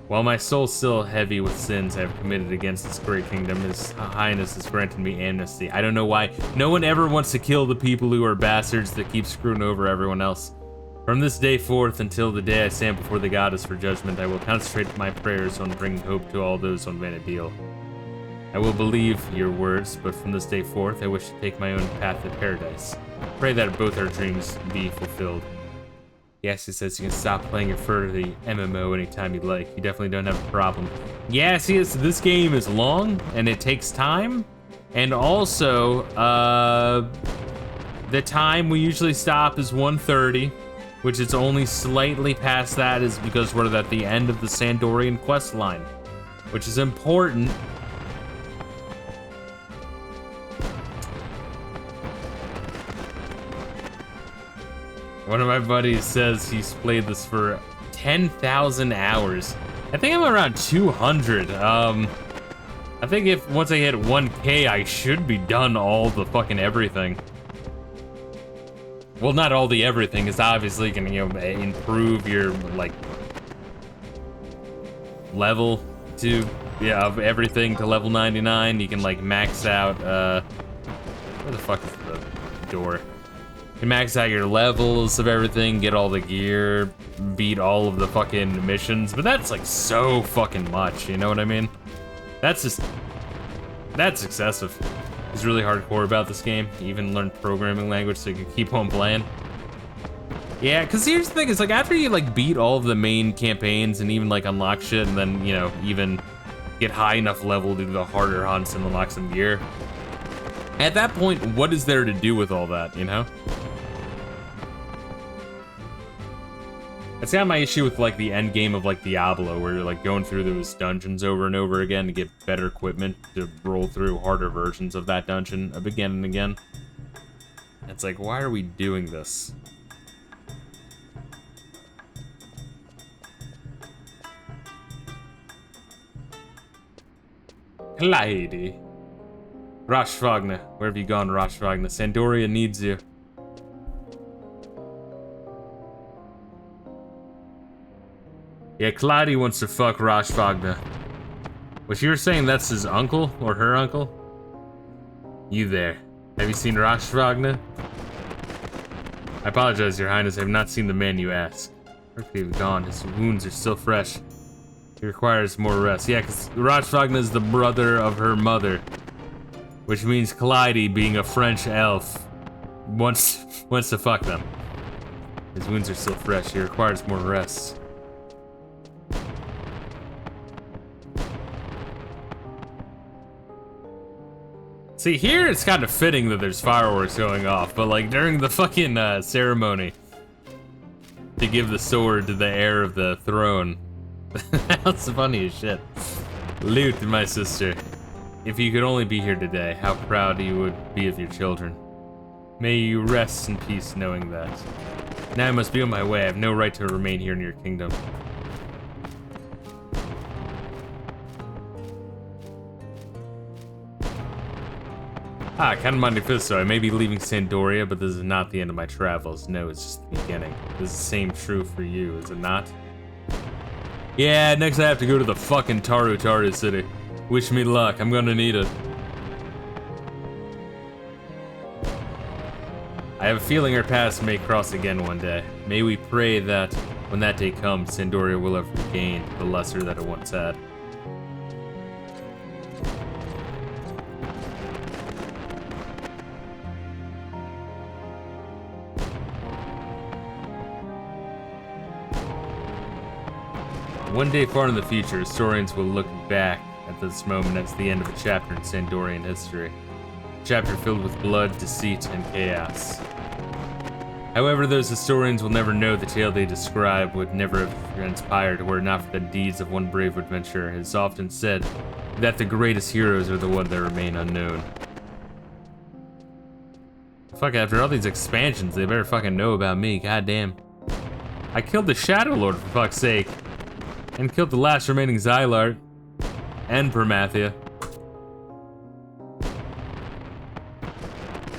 S1: While my soul's still heavy with sins I have committed against this great kingdom, His Highness has granted me amnesty. I don't know why. No one ever wants to kill the people who are bastards that keep screwing over everyone else. From this day forth until the day I stand before the goddess for judgment, I will concentrate my prayers on bringing hope to all those on Vanadil. I will believe your words, but from this day forth, I wish to take my own path to paradise. Pray that both our dreams be fulfilled. Yes, he says you can stop playing your the MMO anytime you like. You definitely don't have a problem. Yeah, see, this game is long, and it takes time. And also, the time we usually stop is 1:30. Which is only slightly past that is because we're at the end of the Sandorian quest line, which is important. One of my buddies says he's played this for 10,000 hours. I think I'm around 200. I think if once I hit 1K, I should be done all the fucking everything. Well, not all the everything, is obviously gonna, you know, improve your, like, level to, yeah, of everything to level 99. You can, like, max out, where the fuck is the door? You can max out your levels of everything, get all the gear, beat all of the fucking missions, but that's, like, so fucking much, you know what I mean? That's excessive. He's really hardcore about this game. He even learned programming language so he can keep on playing. Yeah, because here's the thing, is like after you like beat all of the main campaigns and even like unlock shit and then, you know, even get high enough level to do the harder hunts and unlock some gear, at that point, what is there to do with all that, you know? That's kind of my issue with like the end game of like Diablo, where you're like going through those dungeons over and over again to get better equipment to roll through harder versions of that dungeon again and again. It's like, why are we doing this? Lady. Roshvagna. Where have you gone, Roshvagna? Sandoria needs you. Yeah, Clyde wants to fuck Roshvagna. Which you're saying that's his uncle? Or her uncle? You there. Have you seen Roshvagna? I apologize, Your Highness. I have not seen the man you ask. Where could he have gone? His wounds are still fresh. He requires more rest. Yeah, because Roshvagna is the brother of her mother. Which means Clyde, being a French elf, wants to fuck them. His wounds are still fresh. He requires more rest. See, here it's kind of fitting that there's fireworks going off, but like during the fucking ceremony to give the sword to the heir of the throne, that's funny as shit. Lute, my sister, if you could only be here today, how proud you would be of your children. May you rest in peace knowing that. Now I must be on my way. I have no right to remain here in your kingdom. Ah, Count Monte Fisto, I may be leaving Sandoria, but this is not the end of my travels. No, it's just the beginning. This is the same true for you, is it not? Yeah, next I have to go to the fucking Taru city. Wish me luck, I'm gonna need it. I have a feeling our paths may cross again one day. May we pray that, when that day comes, Sandoria will have regained the luster that it once had. One day far in the future, historians will look back at this moment as the end of a chapter in Sandorian history. A chapter filled with blood, deceit, and chaos. However, those historians will never know the tale they describe would never have transpired were it not for the deeds of one brave adventurer. It is often said that the greatest heroes are the ones that remain unknown. Fuck, after all these expansions, they better fucking know about me, goddamn. I killed the Shadow Lord, for fuck's sake. And killed the last remaining Xylart. And Promathia.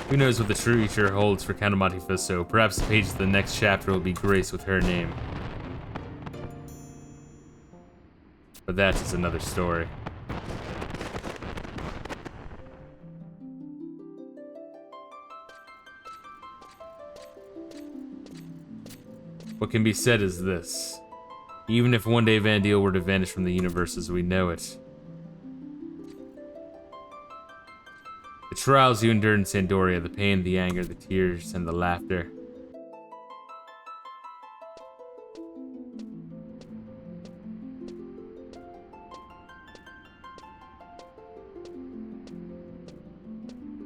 S1: Who knows what the future holds for Count Monte Fisto? Perhaps the pages of the next chapter will be graced with her name. But that is another story. What can be said is this. Even if one day Vandeel were to vanish from the universe as we know it, the trials you endured in Sandoria, the pain, the anger, the tears, and the laughter,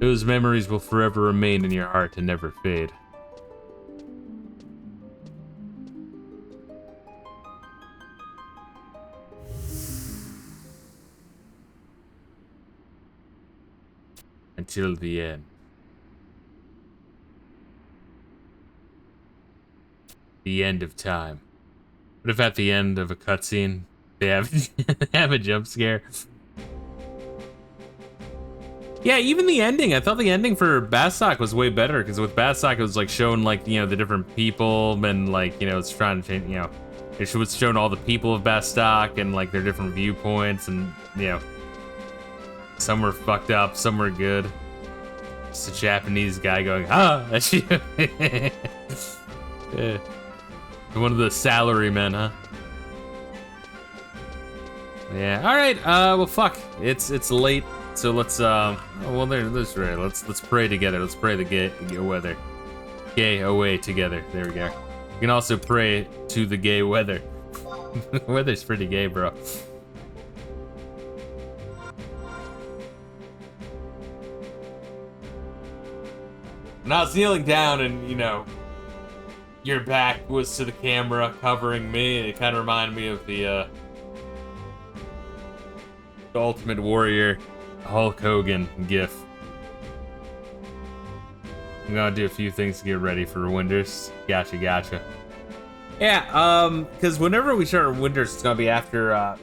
S1: those memories will forever remain in your heart and never fade. Until the end. The end of time. What if at the end of a cutscene they have they have a jump scare? Yeah, even the ending. I thought the ending for Bastok was way better because with Bastok it was like showing like the different people and like it's trying to change it was showing all the people of Bastok and like their different viewpoints and some were fucked up, some were good. Just a Japanese guy going that's you. Yeah. One of the salary men, huh? Yeah. All right. Well, fuck. It's late, so let's well, there's right. Let's pray together. Let's pray the gay weather. Gay away together. There we go. You can also pray to the gay weather. The weather's pretty gay, bro. When I was kneeling down and your back was to the camera covering me, it kind of reminded me of the Ultimate Warrior Hulk Hogan gif. I'm gonna do a few things to get ready for Winters. Gotcha. Yeah, because whenever we start Winters, it's gonna be after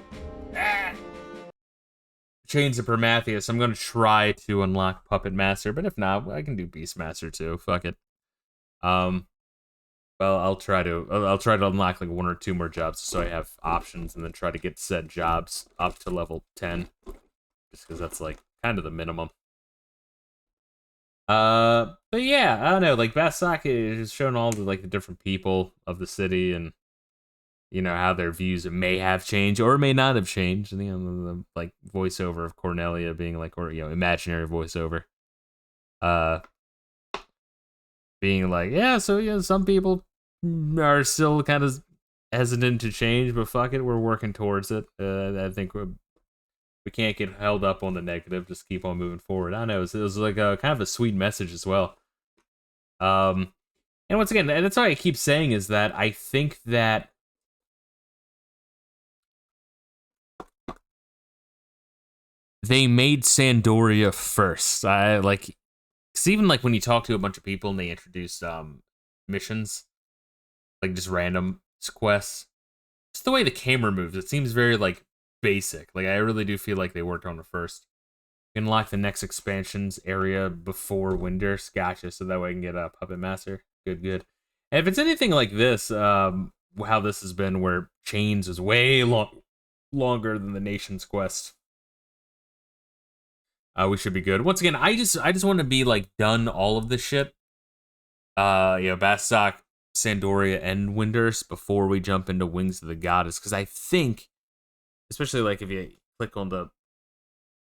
S1: Chains of Prometheus. I'm gonna try to unlock Puppet Master, but if not, I can do Beastmaster too. Fuck it. Well, I'll try to unlock like 1 or 2 more jobs so I have options, and then try to get said jobs up to level 10, just because that's like kind of the minimum. But yeah, I don't know. Like Bastok is showing all the different people of the city, and how their views may have changed or may not have changed. And the like voiceover of Cornelia being like, or imaginary voiceover, being like, yeah, so some people are still kind of hesitant to change, but fuck it, we're working towards it. I think we can't get held up on the negative, just keep on moving forward. I know, it was like a kind of a sweet message as well. And once again, and that's why I keep saying is that I think that they made Sandoria first. I like, because even like when you talk to a bunch of people and they introduce missions, like just random quests, just the way the camera moves, it seems very like basic. Like I really do feel like they worked on it first. You can unlock the next expansions area before Winters. Gotcha. So that way I can get a Puppet Master. Good. And if it's anything like this, how this has been, where Chains is way longer than the Nation's Quest. We should be good. Once again, I just want to be like done all of this shit. Bastok, Sandoria, and Winters before we jump into Wings of the Goddess, because I think, especially like if you click on the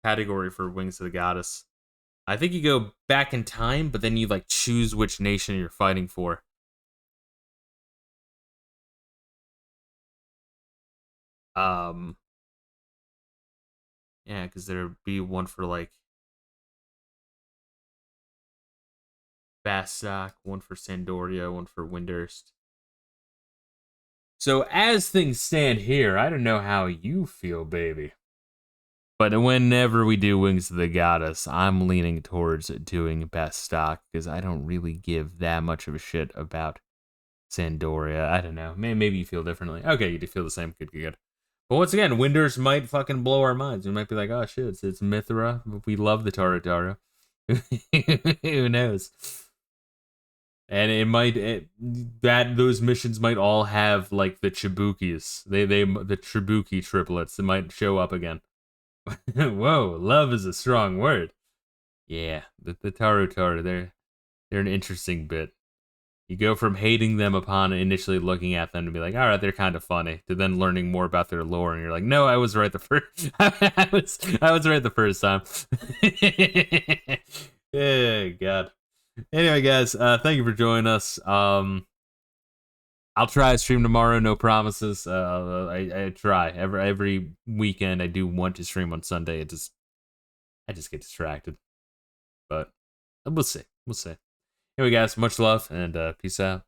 S1: category for Wings of the Goddess, I think you go back in time, but then you like choose which nation you're fighting for. Yeah, because there'd be one for like Bastok, one for Sandoria, one for Winters. So as things stand here, I don't know how you feel, baby. But whenever we do Wings of the Goddess, I'm leaning towards doing Bastok, because I don't really give that much of a shit about Sandoria. I don't know. Maybe you feel differently. Okay, you do feel the same. Good. But once again, Winters might fucking blow our minds. We might be like, oh shit, it's Mithra. We love the Taratara. Who knows? And it might those missions might all have like the Chibukis. They the Chibuki triplets that might show up again. Whoa, love is a strong word. Yeah, the Taru, they're an interesting bit. You go from hating them upon initially looking at them to be like, all right, they're kind of funny, to then learning more about their lore, and you're like, no, I was right the first. I was right the first time. Oh God. Anyway, guys, thank you for joining us. I'll try to stream tomorrow. No promises. I try every weekend. I do want to stream on Sunday. I just get distracted, but we'll see. Anyway, guys, much love and peace out.